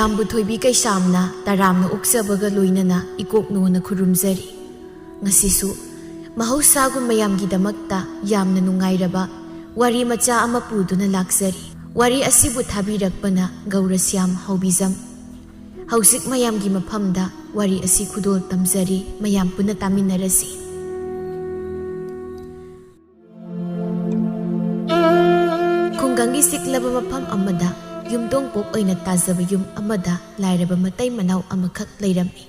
ꯃꯌꯥꯝꯕꯨ ꯊꯣꯏꯕꯤ ꯀꯩꯁꯥꯝꯅ ꯇꯔꯥꯝꯅ ꯑꯣꯛꯆꯕꯒ ꯂꯣꯏꯅꯅ ꯏꯀꯣꯛꯅꯣꯅ ꯈꯨꯔꯨꯝꯖꯔꯤ꯫ ꯉꯁꯤꯁꯨ ꯃꯍꯧꯁꯥꯒꯨꯝ ꯃꯌꯥꯝꯒꯤꯗꯃꯛꯇ ꯌꯥꯝꯅ ꯅꯨꯡꯉꯥꯏꯔꯕ ꯋꯥꯔꯤ ꯃꯆꯥ ꯑꯃ ꯄꯨꯗꯨꯅ ꯂꯥꯛꯆꯔꯤ꯫ ꯋꯥꯔꯤ ꯑꯁꯤꯕꯨ ꯊꯥꯕꯤꯔꯛꯄꯅ ꯒꯧꯔꯁ꯭ꯌꯥꯝ ꯍꯥꯎꯕꯤꯖꯝ꯫ ꯍꯧꯖꯤꯛ ꯃꯌꯥꯝꯒꯤ ꯃꯐꯝꯗ ꯋꯥꯔꯤ ꯑꯁꯤ ꯈꯨꯗꯣꯜ ꯇꯝꯖꯔꯤ, ꯃꯌꯥꯝ ꯄꯨꯟꯅ ꯇꯥꯃꯤꯟꯅꯔꯁꯤ꯫ ꯈꯨꯡꯒꯪꯒꯤ ꯁꯤꯛꯂꯕ ꯃꯐꯝ ꯑꯃꯗ ꯌꯨꯝꯊꯣꯡꯄꯣꯛ ꯑꯣꯏꯅ ꯇꯥꯖꯕ ꯌꯨꯝ ꯑꯃꯗ ꯂꯥꯏꯔꯕ ꯃꯇꯩ ꯃꯅꯥꯎ ꯑꯃꯈꯛ ꯂꯩꯔꯝꯃꯤ꯫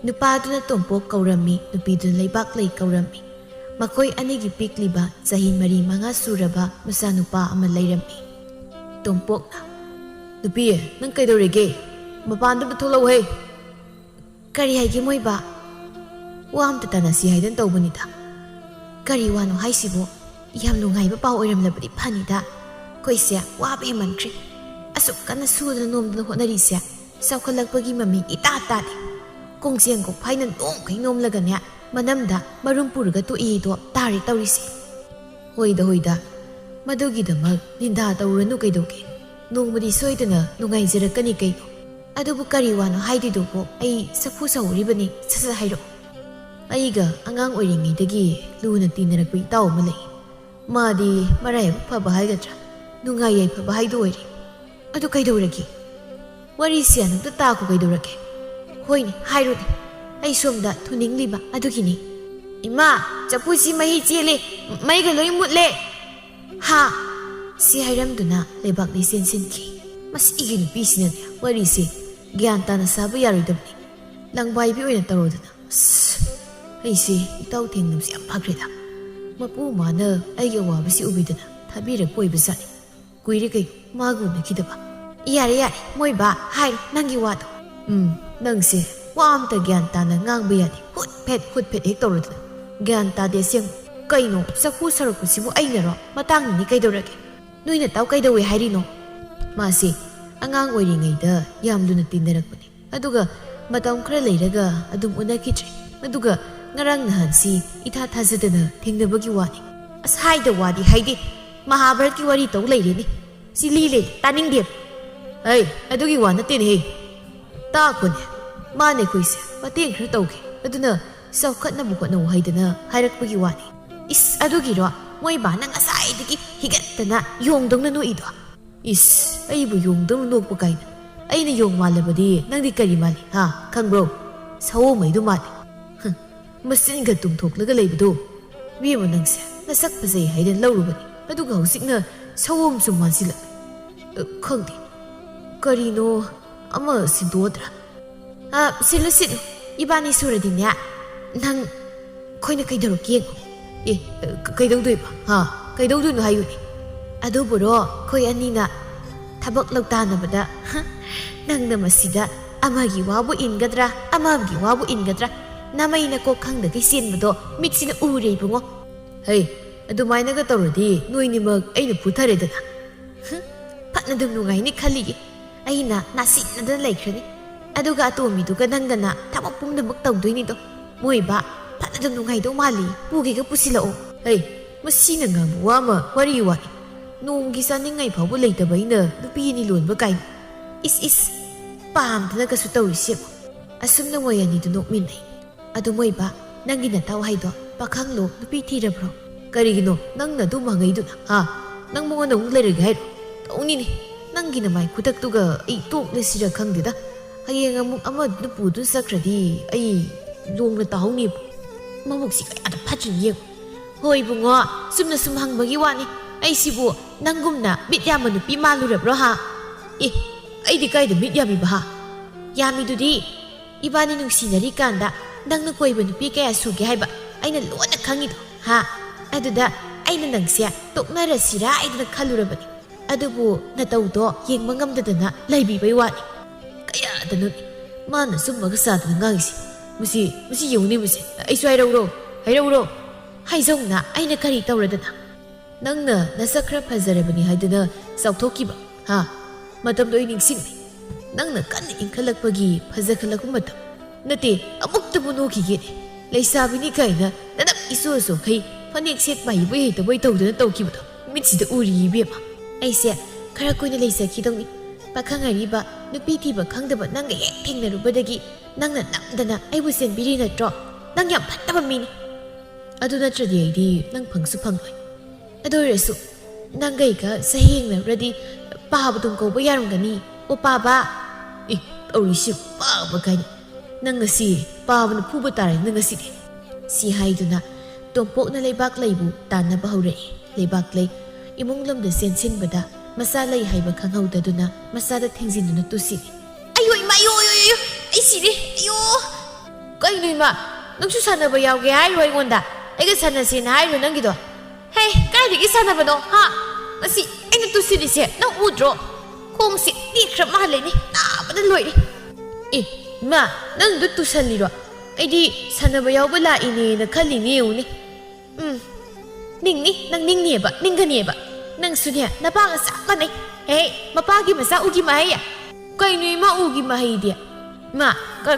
ꯅꯨꯄꯥꯗꯨꯅ ꯇꯣꯝꯄꯣꯛ ꯀꯧꯔꯝꯃꯤ, ꯅꯨꯄꯤꯗꯨꯅ ꯂꯩꯕꯥꯛꯂꯩ ꯀꯧꯔꯝꯃꯤ꯫ ꯃꯈꯣꯏ ꯑꯅꯤꯒꯤ ꯄꯤꯛꯂꯤꯕ ꯆꯍꯤ 4-5 ꯁꯨꯔꯕ ꯃꯆꯥꯅꯨꯄꯥ ꯑꯃ ꯂꯩꯔꯝꯃꯤ꯫ ꯇꯣꯝꯄꯣꯛꯅ, "ꯅꯨꯄꯤ, ꯅꯪ ꯀꯩꯗꯧꯔꯤꯒꯦ? ꯃꯄꯥꯟꯗ ꯊꯣꯛꯂꯛꯎꯍꯦ." "ꯀꯔꯤ ꯍꯥꯏꯒꯦ ꯃꯣꯏꯕꯥ?" "ꯋꯥ ꯑꯝꯇ ꯇꯥꯟꯅꯁꯤ ꯍꯥꯏꯗꯅ ꯇꯧꯕꯅꯤꯗ." "ꯀꯔꯤ ꯋꯥꯅꯣ ꯍꯥꯏꯁꯤꯕꯣ? ꯌꯥꯝ ꯅꯨꯡꯉꯥꯏꯕ ꯄꯥꯎ ꯑꯣꯏꯔꯝꯂꯕꯗꯤ ꯐꯅꯤꯗ꯫ ꯑꯩꯈꯣꯏꯁꯦ ꯋꯥꯕ ꯍꯦꯃꯟꯈ꯭ꯔꯦ. ꯑꯁꯨꯛ ꯀꯟꯅ ꯁꯨꯗꯅ ꯅꯣꯝꯗꯅ ꯍꯣꯠꯅꯔꯤꯁꯦ ꯆꯥꯎꯈꯠꯂꯛꯄꯒꯤ ꯃꯃꯤ ꯏꯇꯥ ꯇꯥꯗꯦ. ꯀꯣꯡꯖꯦꯡ ꯀꯣꯛꯐꯥꯏꯅ ꯅꯣꯡꯈꯩ ꯅꯣꯝꯂꯒꯅꯦ ꯃꯅꯝꯗ ꯃꯔꯨꯝ ꯄꯨꯔꯒ ꯇꯣꯛꯏꯗꯣ ꯇꯥꯔꯦ ꯇꯧꯔꯤꯁꯦ." "ꯍꯣꯏꯗ, ꯃꯗꯨꯒꯤꯗꯃꯛ ꯅꯤꯟꯗꯥ ꯇꯧꯔꯨꯔꯅꯨ ꯀꯩꯗꯧꯒꯦ? ꯅꯣꯡꯃꯗꯤ ꯁꯣꯏꯗꯅ ꯅꯨꯡꯉꯥꯏꯖꯔꯛꯀꯅꯤ ꯀꯩꯅꯣ. ꯑꯗꯨꯕꯨ ꯀꯔꯤ ꯋꯥꯅꯣ ꯍꯥꯏꯗꯣꯏꯗꯨꯕꯣ? ꯑꯩ ꯁꯥꯐꯨ ꯁꯥꯎꯔꯤꯕꯅꯤ, ꯁꯠ ꯍꯥꯏꯔꯛꯑꯣ." "ꯑꯩꯒ ꯑꯉꯥꯡ ꯑꯣꯏꯔꯤꯉꯩꯗꯒꯤ ꯂꯨꯅ ꯇꯤꯟꯅꯔꯛꯄ ꯏꯇꯥꯎ ꯑꯃ ꯂꯩ. ꯃꯥꯗꯤ ꯃꯔꯥꯏꯕꯛ ꯐꯕ ꯍꯥꯏꯒꯗ꯭ꯔꯥ, ꯅꯨꯡꯉꯥꯏ ꯌꯥꯏꯐꯕ ꯍꯥꯏꯗꯣ ꯑꯣꯏꯔꯦ." "ꯑꯗꯨ ꯀꯩꯗꯧꯔꯒꯦ? ꯋꯥꯔꯤꯁꯦ ꯑꯝꯇ ꯇꯥꯈꯣ ꯀꯩꯗꯧꯔꯒꯦ?" "ꯍꯣꯏꯅꯦ, ꯍꯥꯏꯔꯣꯅꯦ. ꯑꯩ ꯁꯣꯝꯗ ꯊꯨꯅꯤꯡꯂꯤꯕ ꯑꯗꯨꯒꯤꯅꯤ." "ꯏꯃꯥ, ꯆꯐꯨꯁꯤ ꯃꯍꯤ ꯆꯦꯜꯂꯦ, ꯃꯩꯒ ꯂꯣꯏ ꯃꯨꯠꯂꯦ." "ꯍꯥ?" ꯁꯤ ꯍꯥꯏꯔꯝꯗꯨꯅ ꯂꯩꯕꯥꯛꯂꯩ ꯆꯦꯟꯁꯤꯟꯈꯤ꯫ ꯃꯁꯤꯒꯤ ꯅꯨꯄꯤꯁꯤꯅꯅꯦ ꯋꯥꯔꯤꯁꯦ ꯒ꯭ꯌꯥꯟ ꯇꯥꯅ ꯁꯥꯕ ꯌꯥꯔꯣꯏꯗꯕꯅꯤ. ꯂꯪꯕꯥꯏꯕꯤ ꯑꯣꯏꯅ ꯇꯧꯔꯣꯗꯅ. ꯑꯩꯁꯦ ꯏꯇꯥꯎ ꯊꯦꯡꯅꯕꯁꯦ ꯌꯥꯝ ꯐꯈ꯭ꯔꯦꯗ. ꯃꯄꯨ ꯃꯥꯅ ꯑꯩꯒꯤ ꯑꯋꯥꯕꯁꯤ ꯎꯕꯤꯗꯅ ꯊꯥꯕꯤꯔꯛꯄ ꯑꯣꯏꯕꯖꯥꯠꯅꯤ. ꯀꯨꯏꯔꯦ ꯀꯩꯅꯣ ꯃꯥꯒ ꯎꯅꯈꯤꯗꯕ." "ꯌꯥꯔꯦ, ꯃꯣꯏꯕꯥ, ꯍꯥꯏꯔꯣ ꯅꯪꯒꯤ ꯋꯥꯗꯣ." "ꯅꯪꯁꯦ ꯋꯥ ꯑꯝꯇ ꯒ꯭ꯌꯥꯟ ꯇꯥꯅ ꯉꯥꯡꯕ ꯌꯥꯗꯦ. ꯍꯨꯠ ꯐꯦꯠ ꯍꯦꯛ ꯇꯧꯔꯗꯅ. ꯒ꯭ꯌꯥꯟ ꯇꯥꯗꯦ ꯑꯁꯦꯡꯕ. ꯀꯩꯅꯣ ꯆꯐꯨ ꯁꯧꯔꯛꯄꯁꯤꯕꯨ ꯑꯩꯅꯔꯣ? ꯃꯇꯥꯡꯅꯅꯤ ꯀꯩꯗꯧꯔꯒꯦ? ꯅꯣꯏꯅ ꯇꯥꯎ ꯀꯩꯗꯧꯋꯦ ꯍꯥꯏꯔꯤꯅꯣ?" "ꯃꯥꯁꯤ ꯑꯉꯥꯡ ꯑꯣꯏꯔꯤꯉꯩꯗ ꯌꯥꯝ ꯂꯨꯅ ꯇꯤꯟꯅꯔꯛꯄꯅꯤ. ꯑꯗꯨꯒ ꯃꯇꯝ ꯈꯔ ꯂꯩꯔꯒ ꯑꯗꯨꯝ ꯎꯅꯈꯤꯗ꯭ꯔꯦ. ꯑꯗꯨꯒ ꯉꯔꯥꯡ ꯅꯍꯥꯟꯁꯤ ꯏꯊꯥ ꯊꯥꯖꯗꯅ ꯊꯦꯡꯅꯕꯒꯤ ꯋꯥꯅꯤ." "ꯑꯁ ꯍꯥꯏꯗ ꯋꯥꯗꯤ ꯍꯥꯏꯗꯦ. ꯃꯍꯥꯚꯥꯔꯠꯀꯤ ꯋꯥꯔꯤ ꯇꯧ ꯂꯩꯔꯦꯅꯦ. ꯁꯤ ꯂꯤ ꯇꯥꯅꯤꯡꯗꯦꯕ." "ꯍꯩ, ꯑꯗꯨꯒꯤ ꯋꯥ ꯅꯠꯇꯦꯅꯦꯍꯦ. ꯇꯥꯈꯣꯅꯦ. ꯃꯥꯅꯦ ꯑꯩꯈꯣꯏꯁꯦ ꯃꯇꯦꯡ ꯈꯔ ꯇꯧꯒꯦ. ꯑꯗꯨꯅ ꯆꯥꯎꯈꯠꯅꯕ ꯍꯣꯠꯅꯧ ꯍꯥꯏꯗꯅ ꯍꯥꯏꯔꯛꯄꯒꯤ ꯋꯥꯅꯤ." "ꯏꯁ, ꯑꯗꯨꯒꯤꯔꯣ ꯃꯣꯏꯕꯥꯅ ꯉꯁꯥꯏꯗꯒꯤ ꯍꯤꯒꯠꯇꯅ ꯌꯣꯡꯗꯧꯅ ꯅꯣꯛꯏꯗꯣ?" "ꯏꯁ, ꯑꯩꯕꯨ ꯌꯣꯡꯗꯧꯅ ꯅꯣꯛꯄ ꯀꯥꯏꯅ. ꯑꯩꯅ ꯌꯣꯡ ꯃꯥꯜꯂꯕꯗꯤ ꯅꯪꯗꯤ ꯀꯔꯤ ꯃꯥꯜꯂꯤ? ꯈꯪꯕ꯭ꯔꯣ? ꯁꯑꯣꯝꯉꯩꯗꯨ ꯃꯥꯜꯂꯤ. ꯃꯆꯤꯟꯒ ꯇꯨꯝꯊꯣꯛꯂꯒ ꯂꯩꯕꯗꯣ. ꯏꯕꯦꯝꯃ, ꯅꯪꯁꯦ ꯅꯁꯛ ꯐꯖꯩ ꯍꯥꯏꯗꯅ ꯂꯧꯔꯨꯕꯅꯤ. ꯑꯗꯨꯒ ꯍꯧꯖꯤꯛꯅ ꯁꯑꯣꯝꯁꯨ ꯃꯥꯟꯁꯤꯜꯂꯛꯂꯦ. ꯈꯪꯗꯦ, ꯀꯔꯤꯅꯣ ꯑꯃ ꯁꯤꯟꯗꯣꯛꯑꯗ꯭ꯔꯥ?" "ꯁꯤꯜꯂꯨ. ꯏꯕꯥꯅꯤ ꯁꯨꯔꯗꯤꯅꯦ ꯅꯪ ꯑꯩꯈꯣꯏꯅ ꯀꯩꯗꯧꯔꯛꯀꯦ ꯌꯦꯡꯉꯣ." "ꯀꯩꯗꯧꯗꯣꯏꯕ? ꯀꯩꯗꯧꯗꯣꯏꯅꯣ ꯍꯥꯏꯌꯨꯅꯦ." "ꯑꯗꯨꯕꯨꯔꯣ ꯑꯩꯈꯣই ꯑꯅꯤꯅ ꯊꯕꯛ ꯂꯧꯇꯥꯅꯕꯗ ꯅꯪꯅ ꯃꯁꯤꯗ ꯑꯃꯒꯤ ꯋꯥꯕꯨ ꯏꯟꯒꯗ꯭ꯔꯥ, ꯑꯃꯒꯤ ꯋꯥꯕꯨ ꯏꯟꯒꯗ꯭ꯔꯥ, ꯅꯃꯩ ꯅꯀꯣꯛ ꯈꯪꯗꯒꯩ ꯆꯦꯟꯕꯗꯣ ꯃꯤꯠꯁꯤꯅ ꯎꯔꯦ ꯏꯕꯨꯡꯉꯣ." "ꯍꯩ, ꯑꯗꯨꯃꯥꯏꯅꯒ ꯇꯧꯔꯗꯤ ꯅꯣꯏꯅꯤꯃꯛ ꯑꯩꯅ ꯐꯨꯊꯔꯦꯗꯅ." "ꯐꯠꯅ ꯑꯗꯨꯝ ꯅꯨꯡꯉꯥꯏꯅꯤ ꯈꯜꯂꯤꯒꯦ. ꯑꯩꯅ ꯅꯥꯁꯤꯟꯅꯗꯅ ꯂꯩꯈ꯭ꯔꯅꯤ. ꯑꯗꯨꯒ ꯑꯇꯣꯝꯕꯤꯗꯨꯒ ꯅꯪꯒꯅ ꯊꯕꯛ ꯄꯨꯝꯅꯃꯛ ꯇꯧꯗꯣꯏꯅꯤꯗꯣ. ꯃꯣꯏꯕꯥ, ꯐꯠꯅ ꯑꯗꯨꯝ ꯅꯨꯡꯉꯥꯏꯗꯧ ꯃꯥꯜꯂꯤ. ꯄꯨꯒꯦꯒ ꯄꯨꯁꯤꯜꯂꯛꯑꯣ." "ꯍꯩ, ꯃꯁꯤꯅ ꯉꯥꯡꯕ ꯋꯥ ꯑꯃ ꯋꯥꯔꯤ ꯋꯥꯅꯤ. ꯅꯣꯡꯒꯤ ꯆꯥꯅꯤꯡꯉꯥꯏ ꯐꯥꯎꯕ ꯂꯩꯇꯕ ꯑꯩꯅ ꯅꯨꯄꯤ ꯑꯅꯤ ꯂꯣꯟꯕ ꯀꯥꯏꯅ. ꯏꯁ, ꯄꯥꯝꯗꯅꯒꯁꯨ ꯇꯧꯔꯤꯁꯦꯕ." ꯑꯁꯨꯝꯅ ꯃꯣꯏ ꯑꯅꯤꯗꯨ ꯅꯣꯛꯃꯤꯟꯅꯩ꯫ "ꯑꯗꯨ ꯃꯣꯏꯕꯥ, ꯅꯪꯒꯤ ꯅꯇꯥꯎ ꯍꯥꯏꯗꯣ ꯄꯥꯈꯪꯂꯣ, ꯅꯨꯄꯤ ꯊꯤꯔꯕ꯭ꯔꯣ?" "ꯀꯔꯤꯒꯤꯅꯣ ꯅꯪꯅ ꯑꯗꯨꯝ ꯍꯪꯉꯛꯏꯗꯨꯅ? ꯅꯪ ꯃꯉꯣꯟꯗ ꯑꯃꯨꯛ ꯂꯩꯔꯒꯦ ꯍꯥꯏꯔꯣ? ꯇꯧꯅꯤꯅꯦ. ꯅꯪꯒꯤ ꯅꯃꯥꯏ ꯈꯨꯇꯛꯇꯨꯒ ꯑꯩ ꯇꯣꯛꯂꯁꯤꯔ ꯈꯪꯗꯦꯗ. ꯍꯌꯦꯡ ꯑꯃꯨꯛ ꯑꯃꯗꯨꯅ ꯄꯨꯗꯨꯅ ꯆꯠꯈ꯭ꯔꯗꯤ ꯑꯩ ꯂꯣꯡꯅ ꯇꯥꯍꯧꯅꯦꯕ. ꯃꯕꯨꯛꯁꯤ ꯀꯌꯥꯗ ꯐꯠꯇ꯭ꯔꯤꯅꯤ ꯌꯦꯡꯉꯣ." "ꯍꯣꯏ ꯏꯕꯨꯡꯉꯣ, ꯆꯨꯝꯅ ꯁꯨꯝ ꯍꯪꯕꯒꯤ ꯋꯥꯅꯤ. ꯑꯩꯁꯤꯕꯨ ꯅꯪꯒꯨꯝꯅ ꯃꯤꯠ ꯌꯥꯝꯕ ꯅꯨꯄꯤ ꯃꯥꯜꯂꯨꯔꯕ꯭ꯔꯣ? ꯑꯩꯗꯤ ꯀꯥꯏꯗ ꯃꯤꯠ ꯌꯥꯝꯃꯤꯕ? ꯌꯥꯝꯃꯤꯗꯨꯗꯤ. ꯏꯕꯥꯅꯤ ꯅꯨꯡꯁꯤꯅꯔꯤꯀꯥꯟꯗ ꯅꯪꯅ ꯀꯣꯏꯕ ꯅꯨꯄꯤ ꯀꯌꯥ ꯁꯨꯒꯦ ꯍꯥꯏꯕ ꯑꯩꯅ ꯂꯣꯏꯅ ꯈꯪꯉꯤꯗꯣ. ꯑꯗꯨꯗ ꯑꯩꯅ ꯅꯪꯁꯦ ꯇꯣꯛꯅꯔꯁꯤꯔꯥ ꯍꯥꯏꯗꯅ ꯈꯜꯂꯨꯔꯕꯅꯤ. ꯑꯗꯨꯕꯨ ꯅꯇꯧꯗꯣ ꯌꯦꯡꯕ ꯉꯝꯗꯗꯅ ꯂꯩꯕꯤꯕꯩ ꯋꯥꯅꯤ." "ꯀꯌꯥꯗꯅꯣꯅꯦ ꯃꯥꯅ ꯆꯨꯝꯃꯒ ꯆꯥꯗꯅ ꯉꯥꯡꯉꯤꯁꯦ. ꯃꯁꯤ ꯌꯦꯡꯉꯨꯅꯦ ꯃꯁꯤ. ꯑꯩꯁꯨ ꯍꯥꯏꯔꯧꯔꯣ." "ꯍꯥꯏꯖꯧꯅ ꯑꯩꯅ ꯀꯔꯤ ꯇꯧꯔꯗꯅ? ꯅꯪꯅ ꯅꯁꯛꯈꯔ ꯐꯖꯔꯕꯅꯤ ꯍꯥꯏꯗꯅ ꯆꯥꯎꯊꯣꯛꯈꯤꯕ ꯃꯇꯝꯗꯣ ꯑꯩ ꯅꯤꯡꯁꯤꯡꯉꯦ. ꯅꯪꯅ ꯀꯟꯅ ꯏꯟꯈꯠꯂꯛꯄꯒꯤ ꯐꯖꯈꯠꯂꯛꯄ ꯃꯇꯝ. ꯅꯠꯇꯦ, ꯑꯃꯨꯛꯇꯕꯨ ꯅꯣꯛꯈꯤꯒꯦꯅꯦ. ꯂꯩꯁꯥꯕꯤꯅꯤ ꯀꯥꯏꯅ ꯅꯅꯞ ꯏꯆꯣꯈꯩ ꯐꯅꯦꯛ ꯁꯦꯠꯄ ꯍꯩꯕꯣꯏ ꯍꯩꯇꯕꯣꯏ ꯇꯧꯗꯅ ꯇꯧꯈꯤꯕꯗꯣ ꯃꯤꯠꯁꯤꯗ ꯎꯔꯤ ꯏꯕꯦꯝꯃ. ꯑꯩꯁꯦ ꯈꯔ ꯀꯨꯏꯅ ꯂꯩꯖꯈꯤꯗꯧꯅꯤ. ꯄꯥꯈꯪ ꯑꯔꯤꯕ นุปีที่บักขังเดบนั่งก็แย่เพ่งในรูปเดกินั่งน่ะนับดนะไอ้บุเซนบิรีน่ะจ่อนั่งยำพัดตะบมีนี่อดูน่าจะดีดีนั่งพังสุพังเลยอดูเรสุนั่งไงก็เสียงเลยระดีป้าบุตรกูไปยารงกันนี่โอป้าบ้าอีเอาดิสิป้าบ้ากันนั่งก็สิป้าบุญผู้บุตรนั่งก็สิเดสิให้ดูนะตัวโป๊ะนั่นเลยบักเลยบุตาน่ะบ้าเลยเลยบักเลยอีมงลมเดเซนซินบัดามาซาเลยให้บักขังเอาแต่ดูนะมาซาเดทิ้งสินดูนะตุสิอายุมาอายุไอ้สิเดอายุก็อีนี่มานั่งชุดสันน่ะไปยาวแก่ไอ้รวยงอนด่าไอ้ก็สันน่ะสินะไอ้รวยนั่งกี่ตัวเฮ้ยใกล้ถึงอีสันน่ะปะเนาะฮะมาสิไอ้นั่นตุสิดิเสียนั่งอุดรคงสินี่ครับมาเลยนี่น่าบัดรวยดิอีมานั่งดูตุสันลีรอไอ้ดิสันน่ะไปยาวเวลาอีนี่นะขันลีนี่อยู่นี่นิ่งนี่นั่งนิ่งเนี่ยบะนิ่งกันเนี่ยบะนั่งสุดเนี่ยน้าป้าก็สักกันนี่เฮ้ยมาป้ากี่มาสักอุกิมาให้อะก็อีนี่มาอุกิมาให้เดียมา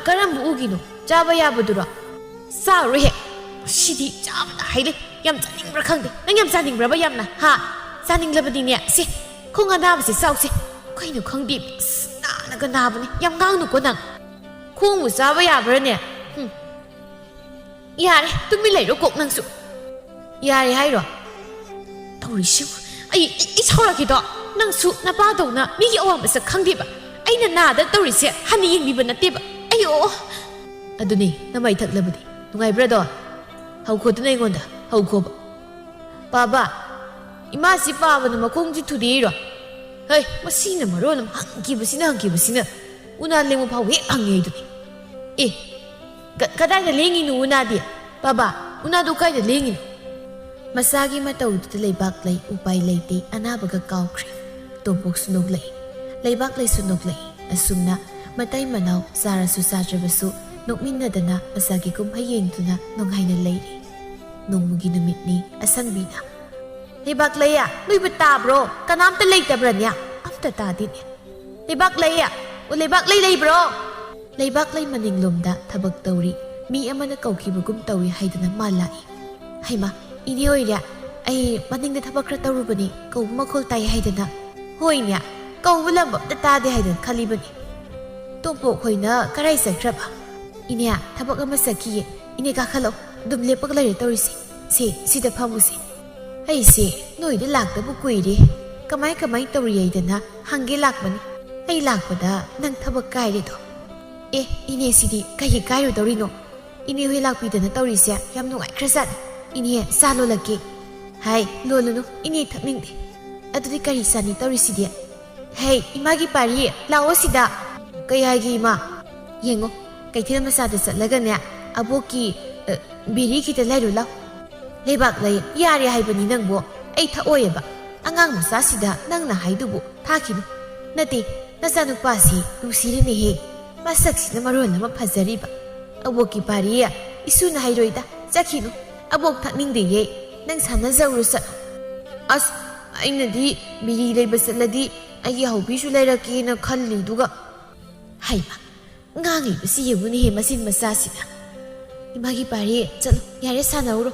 ก็รำบุอุกิโนจ้าบยาบุตรสาวเร่ชิดีจ้าบได้เลยยำจานิงประคังดินั่งยำจานิงประบยำนะฮะจานิงระบดีเนี่ยสิคงกันดาบสิสาวสิก็อีหนูคังดิบน่านักกันดาบนี่ยำก้างหนูก็นังคงมุสาวบยาบเนี่ยอย่าเลยตุ้มไม่ไหลรกกนังสุอย่าเลยให้หรอตัวริชิวไอ้ชาวละกี่ดอกนังสุน้าป้าตรงน่ะมีกี่อวงเป็นสักครั้งดิบะไอ้น่าเด็กตัวริเสียฮันนี่ยังมีบันนัดดิบะไอ้โออะดูนี่น้าไม่ถักเลยบุตรตรงไงบรดอเขาโคตรในงอนด่าเขาโคบป้าบ้าอีมาสิป้าวันนั้นมาคงจะทุเรียหรอเฮ้ยมาสินะมาโรนมาหังกีบสินะหังกีบสินะอุณาเลงมาพาเวหังไงดูนี่เอ๊ะก็ได้แต่เลี้ยงอีหนูอุณาเดียป้าบ้าอุณาดูใครแต่เลี้ยงอีหนูมาซากิมาตัวดุเลยบักเลยอุปายเลยตีอันน่าบักเกาครีตัวพวกสนุกเลยบักเลยสนุกเลยอสุมนะมาไต่มะนาวซาราสุซาจบสุนกมินนาดนะมาซากิกุมให้ยิงตุนะนงไฮนันเลยนงมุกินุมิดนี้อสังบีนะเลยบักเลยอ่ะไม่เป็นตาบรอกันน้ำตะเลยแต่บรันเนี่ยอัฟตาตาดิเนี่ยเลยบักเลยอ่ะเลยบักเลยบรอเลยบักเลยมันยิงลมดะทับกตอรีมีอามันเกาขีบุกุมตอรีให้ดนะมาลายให้มาอีนี่โอ้ยเนี่ยไอ้มันยังได้ทับกระตุ้รูบันนี่กูมาคุยไตให้ดนะโอ้ยเนี่ยกูเวลาแบบตาได้ให้ดนะคาลีบันนี่ตัวโปกหอยนะก็ได้สักครับอีเนี่ยทับกมาสักขี้อีเนี่ยก็ขลุ่มดุมเล็บปกเลยตัวริสิแต่พามุสิไอ้สิหน่อยได้หลักแต่บุกุยดิก็ไม่ตัวใหญ่ดนะหังเกลักมันไอ้หลักมันนั่งทับกไก่เลยตัวเอ๊ะอีเนี่ยสิดิไก่อยู่ตัวริโนอีเนี่ยให้หลักปีเดนะตัวริเสียยำหนุ่ยครัสันอีเนี่ยซาโลลักเกเฮ้ยโลโนอีเนี่ยทักนิ่งดิอะตัวที่การิสันนี่ตัวริสิเดียเฮ้ยอีมากี่ปารีลาวสิดาก็ยายกี่มายังงไก่ที่เรามาซาเดสัตแล้วกันเนี่ยอาบุกีบิริกิตเลยดูแล้วเลยบักเลยยาเรียให้บันนี้นั่งบัวไอ้ท่าโอ้ยบะอ่างมาซาสิดานั่งน่ะให้ดูบุท่าคินุนั่นตีน่าสนุกป่าสิดูสิเรนี่เฮมาสักสินะมารู้นะมาพัฒนารีบะอาบุกีปารีอะอิสุน่ะให้ดูอีตาจะคินุอาบุกทักนิ่งดีเย่นั่งสันน่ะจะรู้สักไอ้นั่นดีบิริเลยบัสละดีไอ้ยาหูพิชุเลยรักกินขันลีดูกะให้มางางลีบสิเยวุนี่เฮมาสินมาซาสินะอีมากี่ปารีจัลยาเรสานาอุโร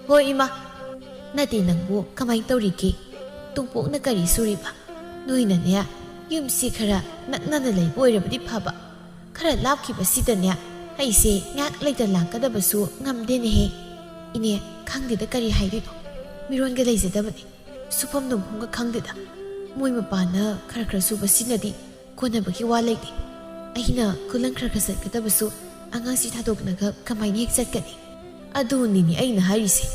โฮอีมานาตีนังบัวขมายตัวริเกตุงโปนักการิสุริบะนุยนั่นเนี่ยยุมสิขระนักนั่นเลยป่วยระบดิพาบะขระลาบขีบสิตันเนี่ยให้เสงักเลยแต่หลังก็ได้บสูงามเด่นเฮอีเนี่ยขังเด็ดการิให้ด้วยมีรอนกันเลยเสด็จบัดนี้สุพรรณนุ่มพงก็ขังเด็ดมวยมาปานนะขระสูบสินดีคนน่ะบอกว่าเลยดิไอ้น่ะคุณลังขระสัตก็ได้บสูอ่างสิท่าดกนะครับขมายเนี่ยจัดกันอดูนี่ไอ้น่ะหายสิ